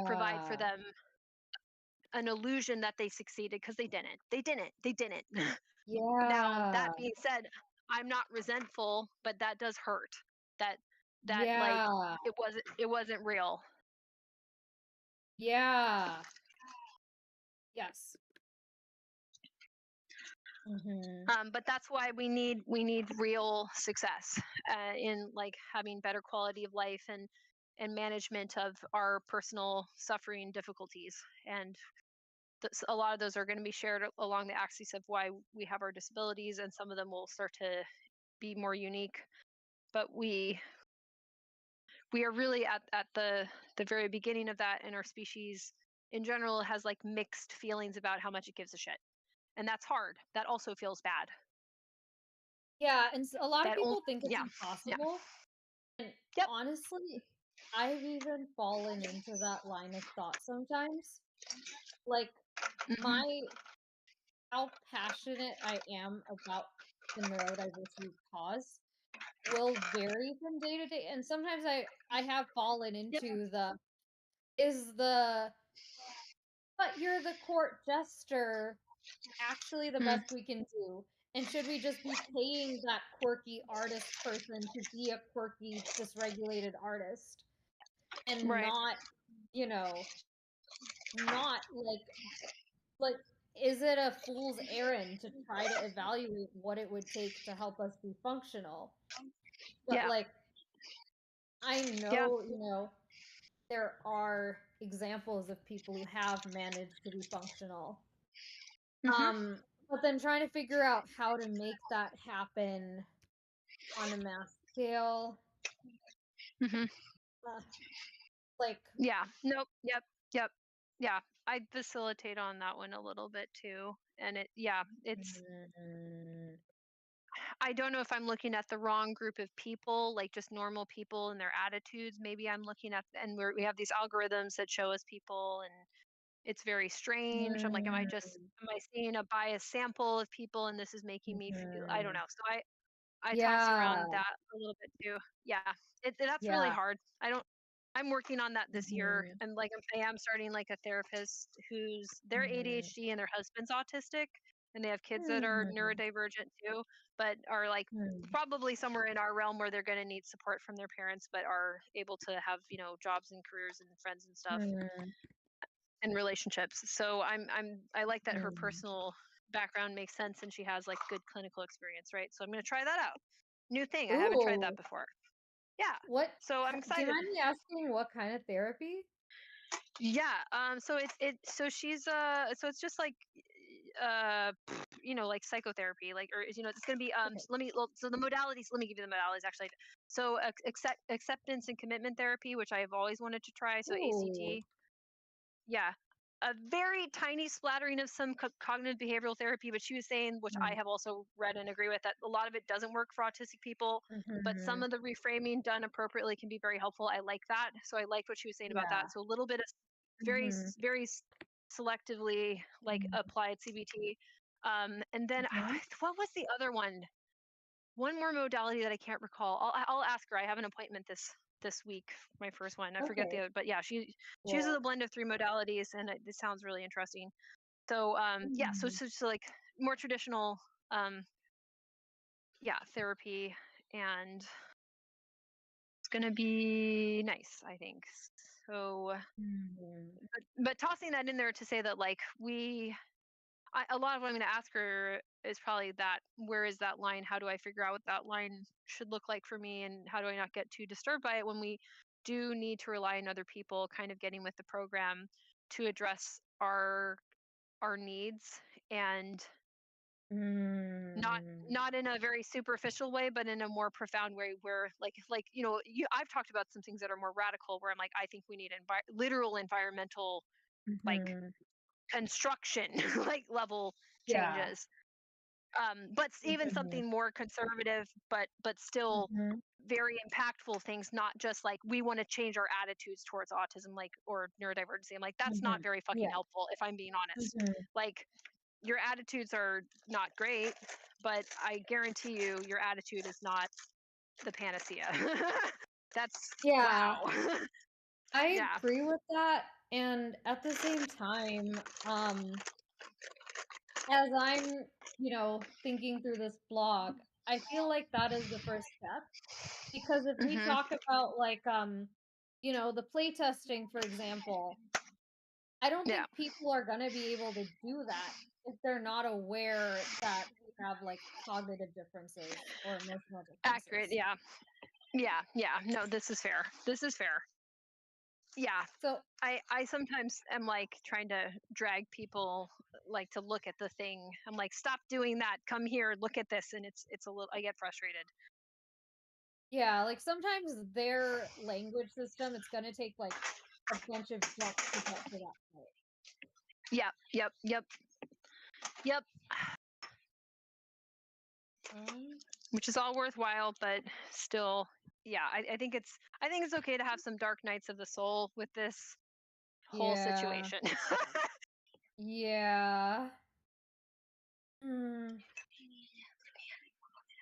provide for them an illusion that they succeeded, because they didn't. Now that being said, I'm not resentful, but that does hurt. That like it wasn't real. Yeah. Yes. But that's why we need real success in like having better quality of life and management of our personal suffering difficulties. And a lot of those are going to be shared along the axis of why we have our disabilities, and some of them will start to be more unique. But we are really at the very beginning of that, and our species in general has like mixed feelings about how much it gives a shit. And that's hard. That also feels bad. Yeah, and a lot of That people think it's yeah. impossible. And Yep. honestly, I've even fallen into that line of thought sometimes. Like Mhm. how passionate I am about the neurodiversity cause will vary from day to day, and sometimes I have fallen Yep. into the is the but you're the court jester actually the Mm. best we can do, and should we just be paying that quirky artist person to be a quirky dysregulated artist and Right. not, you know, not like is it a fool's errand to try to evaluate what it would take to help us be functional? But Yeah. like I Yeah. know, there are examples of people who have managed to be functional. Mhm. But then trying to figure out how to make that happen on a mass scale, Mhm. uh, like, Yeah. Nope. Yep. Yep. Yeah. I facilitate on that one a little bit too. And it's mm, I don't know if I'm looking at the wrong group of people, like just normal people and their attitudes. Maybe I'm looking at, and we have these algorithms that show us people, and it's very strange. I'm like, mm, am I seeing a biased sample of people, and this is making me feel, I don't mhm. know. So I toss Yeah, around that a little bit too. Yeah, that's really yeah. hard. I'm working on that this year. Mhm, I am starting like a therapist who's they're mhm, ADHD and their husband's autistic, and they have kids that are mhm, neurodivergent too, but are like mhm, probably somewhere in our realm where they're going to need support from their parents, but are able to have jobs and careers and friends and stuff mhm, and relationships. So I like that her mhm. personal background makes sense and she has like good clinical experience, right? So I'm going to try that out. New thing. I haven't tried that Ooh, before. Yeah. what? So I'm Do you excited. mind me asking what kind of therapy? Yeah. So so she's so it's just like like psychotherapy, like, or it's going to be Okay. so the modalities, let me give you the modalities actually. So acceptance and commitment therapy, which I have always wanted to try, so Ooh. ACT. Yeah. A very tiny splattering of some cognitive behavioral therapy, but she was saying, which I Mm, have also read and agree with, that a lot of it doesn't work for autistic people, but some mhm. of the reframing done appropriately can be very helpful. I like that. So I liked what she was saying about Yeah. that. So a little bit of Mhm, very selectively like mhm, applied CBT. And then mhm. what was the other one? One more modality that I can't recall. I'll ask her. I have an appointment this week, my first one. I forget the Okay, other, but yeah, she uses a cool. blend of three modalities, and it sounds really interesting. So yeah, Mhm, so like more traditional um therapy, and it's gonna be nice, I think. So, mhm, but tossing that in there to say that like a lot of what I'm going to ask her is probably that, where is that line? How do I figure out what that line should look like for me? And how do I not get too disturbed by it when we do need to rely on other people kind of getting with the program to address our needs, and not mm, not in a very superficial way, but in a more profound way where I've talked about some things that are more radical where I'm like, I think we need literal environmental, like, mhm. construction like level Yeah. changes, but even Mhm, something more conservative, but still mhm. very impactful things, not just like we want to change our attitudes towards autism, like, or neurodivergency. I'm like, that's not Mhm. very fucking Yeah. helpful, if I'm being honest. Mhm. Like, your attitudes are not great, but I guarantee you your attitude is not the panacea. That's Yeah, wow. I Yeah. agree with that, and at the same time, as I'm, thinking through this blog, I feel like that is the first step, because if we Hmm. talk about, like, the play testing, for example, I don't Yeah. think people are gonna be able to do that if they're not aware that we have, like, cognitive differences or emotional Accurate. differences. Yeah. Yeah. Yeah. No, this is fair. This is fair. Yeah. So, I sometimes am like trying to drag people like to look at the thing. I'm like, stop doing that. Come here, look at this. And it's a little, I get frustrated. yeah, like, sometimes their language system, it's gonna take, like, a bunch of jumps to get to that point. Yep. Yep. Yep. Yep. Um, Which is all worthwhile, but still, yeah, I think it's okay to have some dark nights of the soul with this whole Yeah. situation. Yeah. Hmm.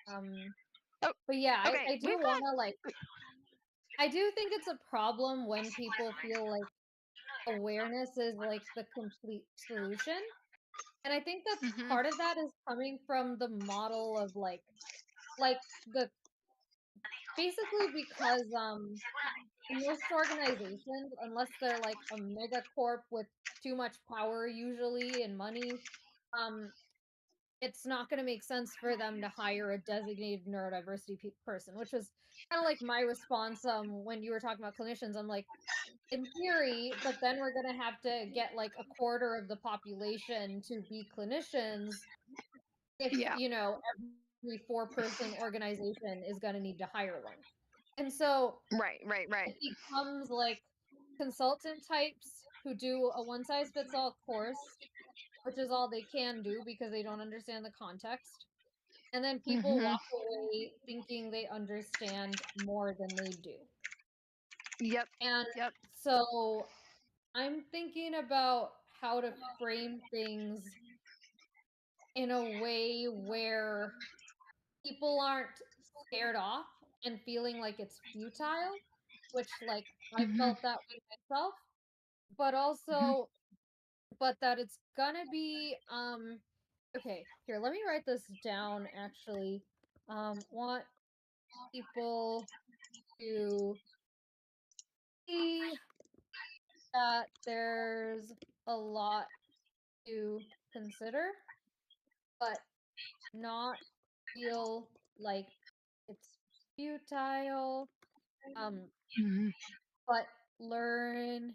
Um, Oh, but yeah, okay, I do we've want got to like, I do think it's a problem when people feel like awareness is like the complete solution. And I think that Mhm. part of that is coming from the model of like the basically because in most organizations, unless they're like a mega corp with too much power usually and money, um it's not going to make sense for them to hire a designated neurodiversity person, which was kind of like my response when you were talking about clinicians. I'm like, in theory, but then we're going to have to get like a quarter of the population to be clinicians if, Yeah. you know, every 4-person organization is going to need to hire one. And so Right. it becomes like consultant types who do a one size fits all course, which is all they can do because they don't understand the context. And then people Mhm. walk away thinking they understand more than they do. Yep. And Yep. so I'm thinking about how to frame things in a way where people aren't scared off and feeling like it's futile, which like I Mhm. felt that way myself, but Mhm. also but that it's gonna be okay, here, let me write this down actually. Want people to see that there's a lot to consider, but not feel like it's futile. Mhm. But learn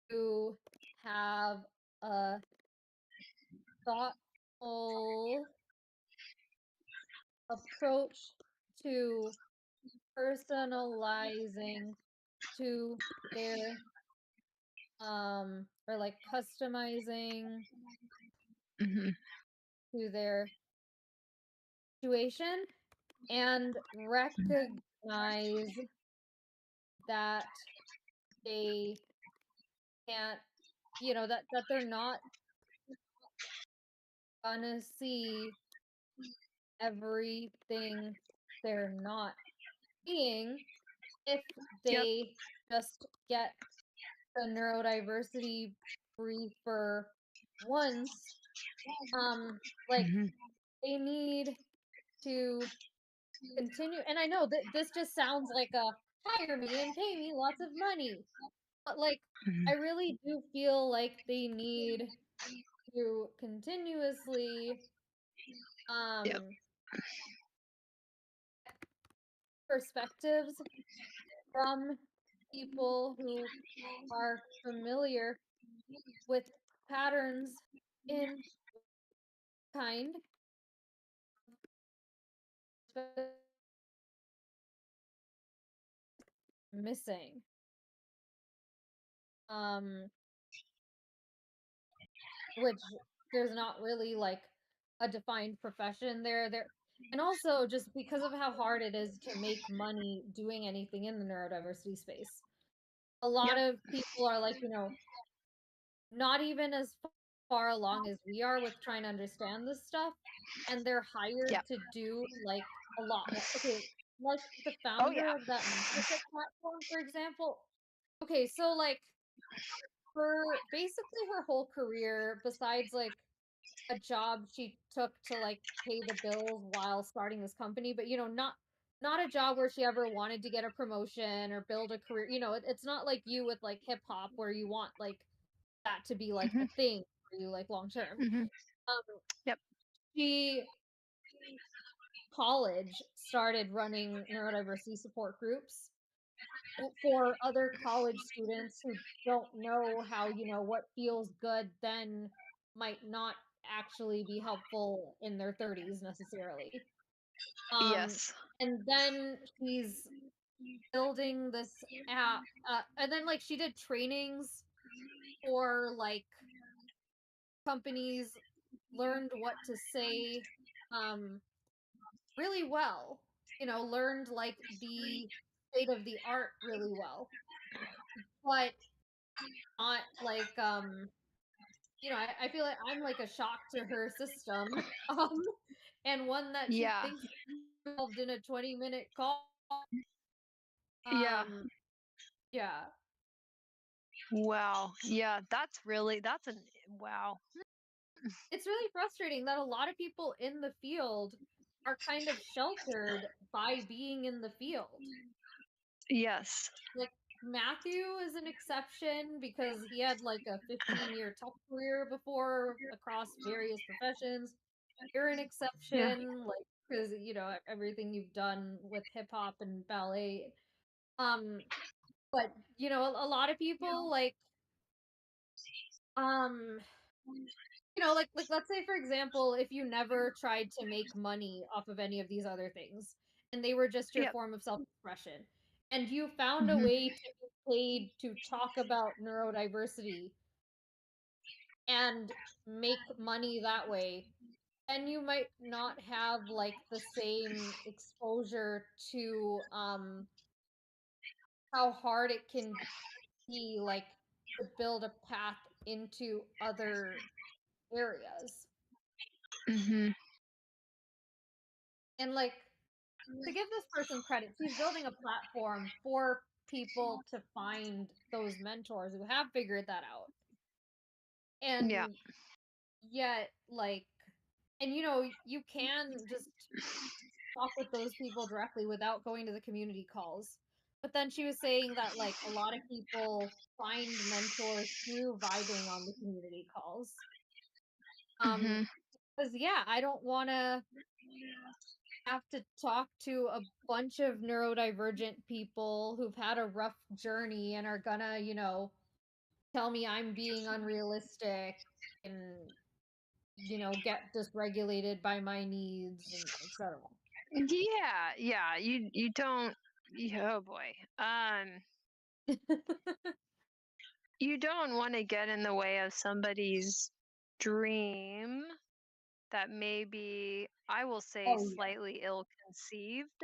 to have a thoughtful approach to personalizing to their or like customizing Mhm. to their situation and recognize that they can't, you know, that they're not gonna see everything they're not seeing if Yep. they just get the neurodiversity briefer once. Like Mhm. they need to continue, and I know that this just sounds like a hire me and pay me lots of money, but like I Mhm. really do feel like they need to continuously Yep. um perspectives from people who are familiar with patterns in kind of missing. Um, which there's not really like a defined profession there. And also just because of how hard it is to make money doing anything in the neurodiversity space. A lot Yep. of people are like, you know, not even as far along as we are with trying to understand this stuff, and they're hired Yep. to do like a lot more. Okay, like the Oh founder yeah. of that mentorship platform, for example. Okay, so like for basically her whole career, besides like a job she took to like pay the bills while starting this company, but you know, not a job where she ever wanted to get a promotion or build a career. You know, it's not like you with like hip hop where you want like that to be like a Mhm. thing for you like long term. Mhm. Um Yep. she college started running neurodiversity support groups for other college students who don't know how, you know, what feels good then might not actually be helpful in their 30s necessarily. Um, Yes. and then she's building this app, and then like she did trainings for like companies, learned what to say, really well. learned like the state of the art really well, but not like I feel like I'm like a shock to her system, and one that she Yeah. thinks is involved in a 20-minute call. Yeah. Yeah. Wow. Yeah, that's an wow. It's really frustrating that a lot of people in the field are kind of sheltered by being in the field. Yes. Like Matthew is an exception because he had like a 15-year tech career before across various professions. You're an Yeah. exception, like because everything you've done with hip hop and ballet. Um, but a lot of people like um like let's say for example, if you never tried to make money off of any of these other things and they were just your Yep. form of self-expression and you found a Mhm. way to be paid to talk about neurodiversity and make money that way, then you might not have like the same exposure to how hard it can be like to build a path into other areas. Mhm. And like to give this person credit, she's building a platform for people to find those mentors who have figured that out. Yeah. And yet, like, and you can just talk with those people directly without going to the community calls. But then she was saying that, like, a lot of people find mentors through vibing on the community calls. Mhm. Because, yeah, I don't want to have to talk to a bunch of neurodivergent people who've had a rough journey and are gonna, tell me I'm being unrealistic and, get dysregulated by my needs and etc. Yeah. Yeah. You don't. Oh boy. You don't want to get in the way of somebody's dream that may be, I will say, Oh yeah. slightly ill conceived,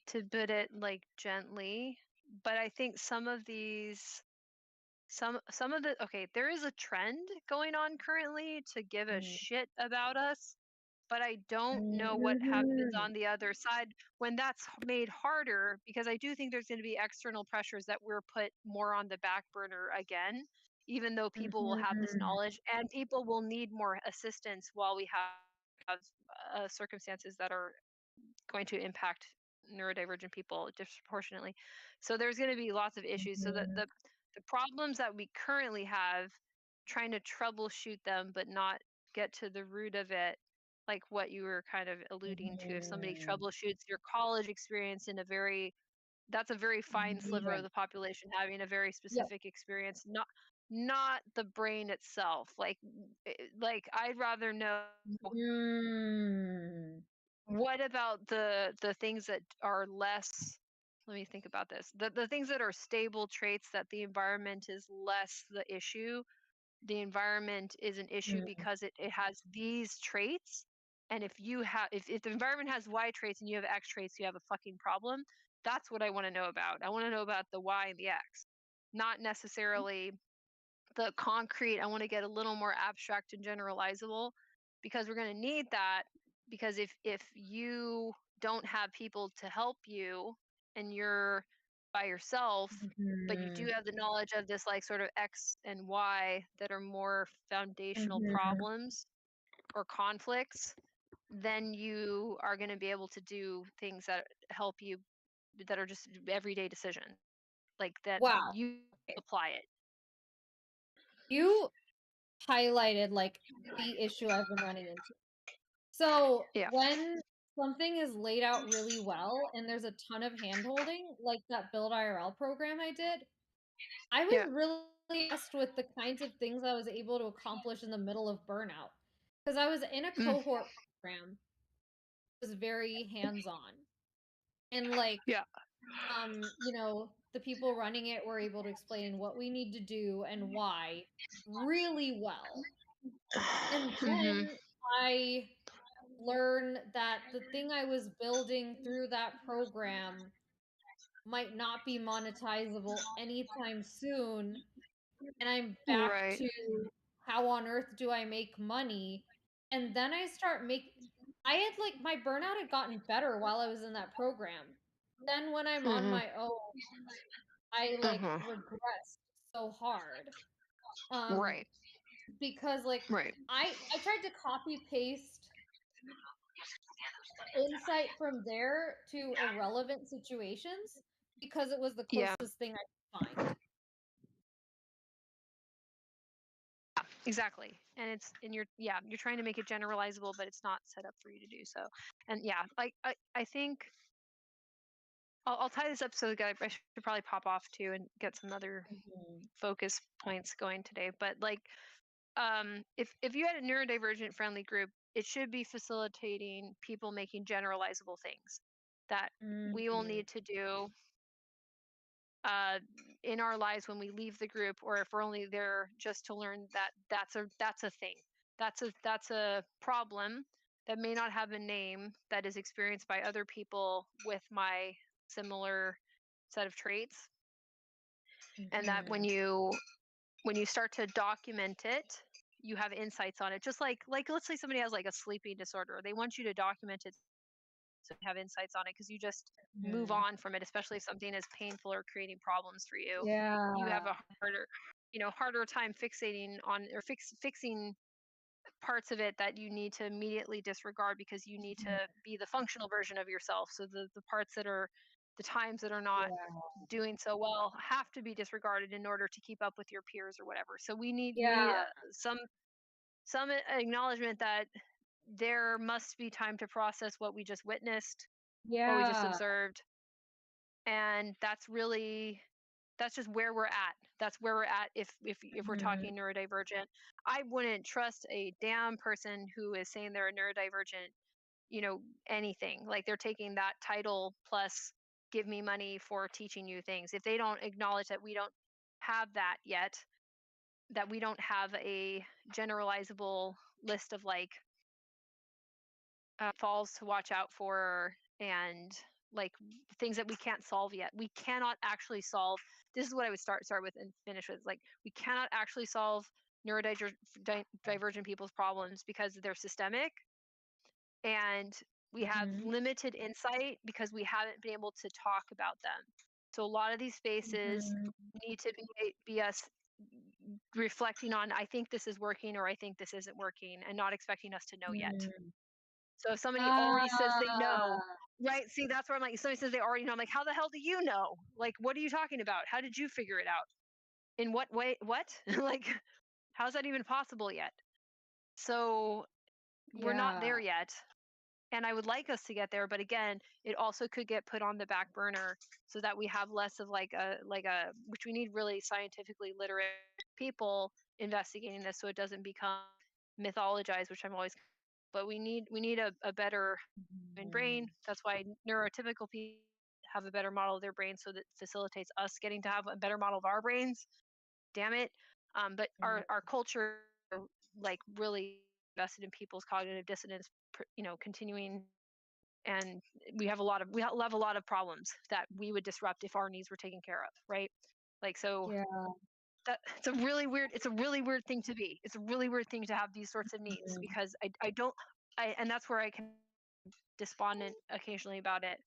to put it like gently. But I think some of these some of the okay, there is a trend going on currently to give a Mm. shit about us, but I don't know what happens Mhm. on the other side when that's made harder, because I do think there's going to be external pressures that we're put more on the back burner again, even though people will have this Mhm. knowledge and people will need more assistance while we have circumstances that are going to impact neurodivergent people disproportionately. So there's going to be lots of issues. So Mhm. the problems that we currently have, trying to troubleshoot them but not get to the root of it, like what you were kind of alluding to. If somebody Mhm. troubleshoots your college experience in a very, that's a very fine sliver of Right. the population having a very Yep. specific experience, not the brain itself. Like I'd rather know, Mm. what about the things that are less, let me think about this. The things that are stable traits, that the environment is less the issue. The environment is an issue Mm. because it has these traits. And if the environment has Y traits and you have X traits, you have a fucking problem. That's what I want to know about. I want to know about the Y and the X. Not necessarily the concrete. I want to get a little more abstract and generalizable, because we're going to need that. Because if you don't have people to help you and you're by yourself, but you do Mhm. have the knowledge of this like sort of X and Y that are more foundational Mhm. problems or conflicts, then you are going to be able to do things that help you, that are just everyday decisions, like that Wow. you apply it. You highlighted like the issue I've been running into. So Yeah. when something is laid out really well and there's a ton of handholding, like that Build IRL program I did, I Yeah. was really impressed with the kinds of things I was able to accomplish in the middle of burnout. Because I was in a Mm, cohort program that was very hands-on. And like, yeah. the people running it were able to explain what we need to do and why really well. And Mhm. then I learn that the thing I was building through that program might not be monetizable anytime soon, and I'm back Right. to how on earth do I make money? And then I start I had like my burnout had gotten better while I was in that program. Then when I'm on Mhm. my own, I like Mhm. regressed so hard. Right. Because like Right. I tried to copy paste insight from there to irrelevant situations because it was the Yeah. closest thing I could find. Exactly. And you're trying to make it generalizable, but it's not set up for you to do so. And yeah, like I think I'll tie this up so that I should probably pop off too and get some other Mhm. focus points going today. But like if you had a neurodivergent friendly group, it should be facilitating people making generalizable things that we will Mhm. need to do uh, in our lives when we leave the group, or if we're only there just to learn that that's a thing, that's a problem that may not have a name, that is experienced by other people with my similar set of traits, and that when Mhm. you start to document it, you have insights on it. Just like let's say somebody has like a sleeping disorder, they want you to document it so you have insights on it, because you just move Mhm. on from it, especially if something is painful or creating problems for you. You Yeah. have a harder time fixating on or fixing parts of it that you need to immediately disregard, because you need to Mhm. be the functional version of yourself. So the parts that are the times that are not Yeah. doing so well have to be disregarded in order to keep up with your peers or whatever. So we need Yeah. some acknowledgement that there must be time to process what we just witnessed or we just Yeah. observed, and that's just where we're at. That's where we're at if we're Mhm. talking neurodivergent. I wouldn't trust a damn person who is saying they're a neurodivergent, anything. Like they're taking that title plus give me money for teaching you things. If they don't acknowledge that we don't have that yet, that we don't have a generalizable list of like falls to watch out for, and like things that we can't solve yet. We cannot actually solve. This is what I would start with and finish with. Like we cannot actually solve neurodivergent people's problems because they're systemic, and we have Mhm. limited insight because we haven't been able to talk about them. So a lot of these spaces Mhm. need to be us reflecting on, I think this is working or I think this isn't working, and not expecting us to know yet. Mhm. So if somebody already says they know, Ah. right? See, that's where I'm like, if somebody says they already know, I'm like, how the hell do you know? Like, what are you talking about? How did you figure it out? In what way? What? Like, how's that even possible yet? So we're not Yeah. there yet. And I would like us to get there, but again, it also could get put on the back burner so that we have less of like a which we need really scientifically literate people investigating this, so it doesn't become mythologized, which I'm always, but we need a better brain. Mhm. That's why neurotypical people have a better model of their brain, so that facilitates us getting to have a better model of our brains. Damn it. But our culture, like really invested in people's cognitive dissonance, continuing, and we have a lot of problems that we would disrupt if our needs were taken care of, right? Like so Yeah. that it's a really weird thing to be. It's a really weird thing to have these sorts of needs, Mhm. because I don't I and that's where I can despondent occasionally about it,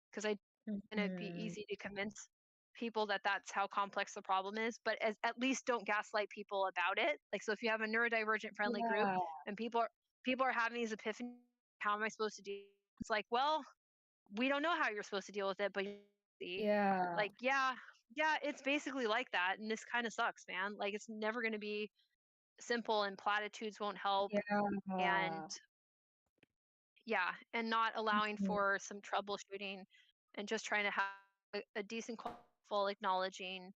because I and it'd be Mhm. easy to convince people that that's how complex the problem is, but at least don't gaslight people about it. Like so if you have a neurodivergent friendly group Yeah. and people are having these epiphanies, how am I supposed to do, it's like, well, we don't know how you're supposed to deal with it, but Yeah. like, yeah, it's basically like that, and this kind of sucks, man. Like it's never going to be simple, and platitudes won't help, and Yeah. yeah, and not allowing Mhm. for some troubleshooting, and just trying to have a decent full acknowledging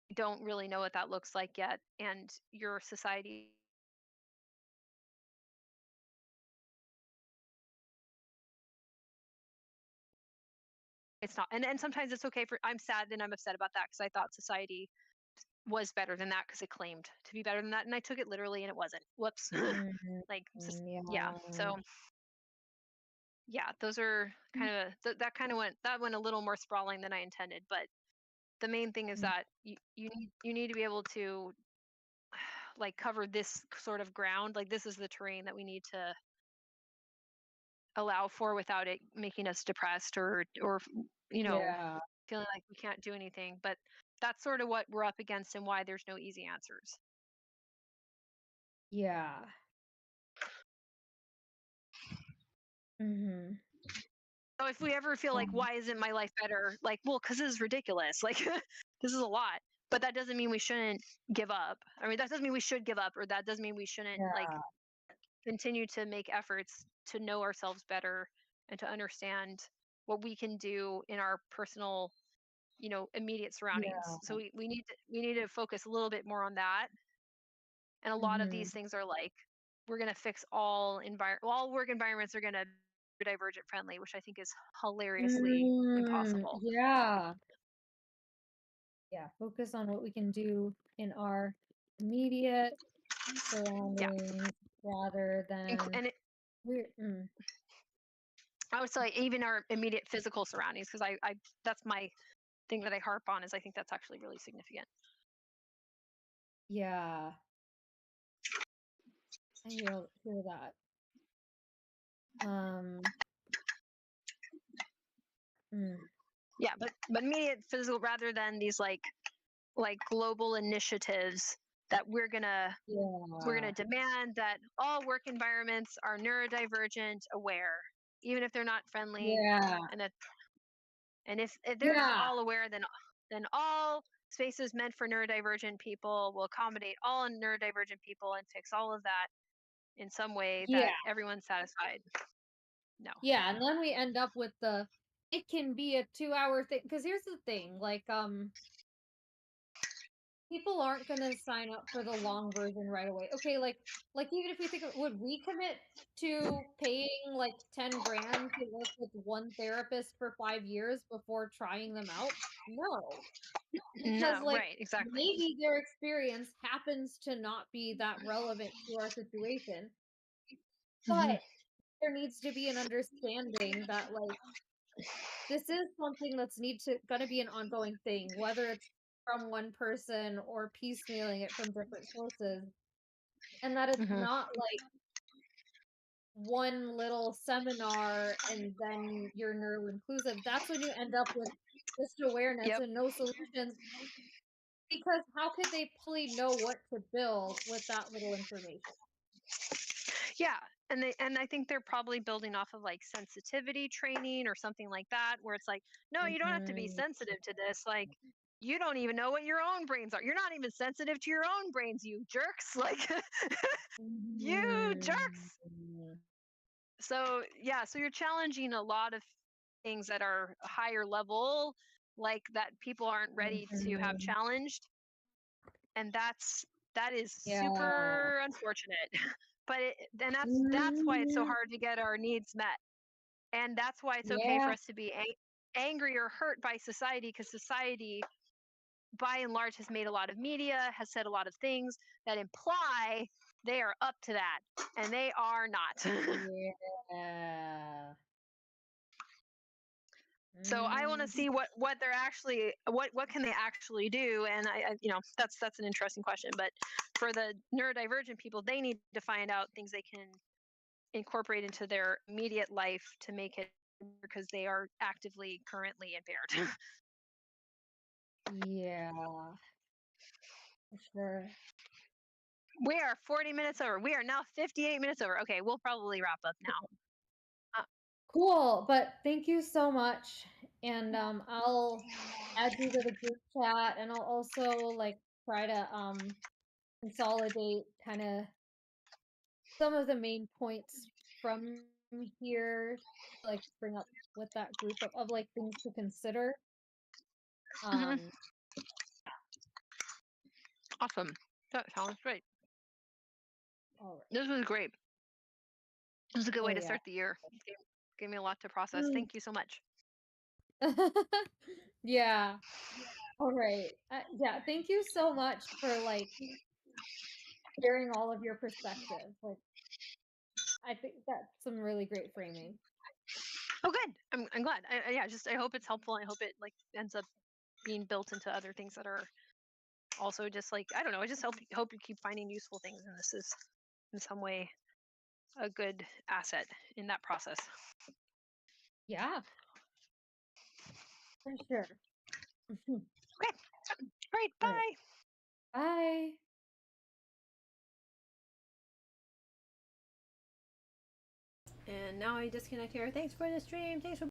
you don't really know what that looks like yet, and your society, it's not. And sometimes it's okay for, I'm sad and I'm upset about that, because I thought society was better than that, because it claimed to be better than that, and I took it literally and it wasn't. Whoops. Mhm. Like yeah, Yeah. so yeah, those are kind of that went a little more sprawling than I intended, but the main thing is that you need to be able to like cover this sort of ground. Like this is the terrain that we need to allow for without it making us depressed or Yeah. feeling like we can't do anything. But that's sort of what we're up against and why there's no easy answers. Yeah. Mm-hmm. So if we ever feel like, why isn't my life better? Like, well, because this is ridiculous. Like, this is a lot. But that doesn't mean we shouldn't give up. I mean, that doesn't mean we should give up, or that doesn't mean we shouldn't like continue to make efforts to know ourselves better and to understand what we can do in our personal, immediate surroundings. So we need to focus a little bit more on that. And a lot of these things are like, we're going to fix all work environments are going to be divergent friendly, which I think is hilariously impossible. Yeah. Yeah. Focus on what we can do in our immediate surroundings rather than And I would say even our immediate physical surroundings, because I that's my thing that I harp on is I think that's actually really significant. Yeah. I hear that. Yeah, but immediate physical rather than these like global initiatives that we're gonna demand that all work environments are neurodivergent aware, even if they're not friendly. Yeah. And if they're not all aware, then all spaces meant for neurodivergent people will accommodate all neurodivergent people and fix all of that in some way that everyone's satisfied. No. Yeah, and then we end up with it can be a 2-hour thing. Because here's the thing, like, people aren't gonna sign up for the long version right away. Okay, like even if we think would we commit to paying like 10 grand to work with one therapist for 5 years before trying them out? No. Because like right, exactly. maybe their experience happens to not be that relevant to our situation. But there needs to be an understanding that like this is something that's gonna be an ongoing thing, whether it's from one person or piecemealing it from different sources, and that it's not like one little seminar and then you're neuro-inclusive. That's when you end up with just awareness and no solutions. Because how could they fully know what to build with that little information? Yeah, and I think they're probably building off of like sensitivity training or something like that, where it's like, no, you don't have to be sensitive to this. Like, you don't even know what your own brains are. You're not even sensitive to your own brains, you jerks. Like, you jerks. So yeah, so you're challenging a lot of things that are higher level, like that people aren't ready to have challenged, and that is super unfortunate. But that's why it's so hard to get our needs met, and that's why it's okay for us to be angry or hurt by society, because society by and large has made a lot of media, has said a lot of things that imply they are up to that, and they are not. So I want to see what they're actually what can they actually do, and I that's an interesting question. But for the neurodivergent people, they need to find out things they can incorporate into their immediate life to make it, because they are actively currently impaired. Yeah, for sure. We are 40 minutes over. We are now 58 minutes over. Okay, we'll probably wrap up now. Cool, but thank you so much. And I'll add you to the group chat, and I'll also like try to consolidate kind of some of the main points from here, like bring up with that group of like things to consider. Awesome. That sounds great. All right. This was great. This was a good way to start the year. Gave me a lot to process. Thank you so much. Yeah. All right. Yeah. Thank you so much for like sharing all of your perspectives. Like, I think that's some really great framing. Oh, good. I'm glad. I hope it's helpful. I hope it like ends up being built into other things that are also just like, I don't know. I just hope you keep finding useful things, and this is in some way a good asset in that process. Yeah. For sure. Okay. Great. All Bye. right. Bye. And now I disconnect here. Thanks for the stream. Thanks for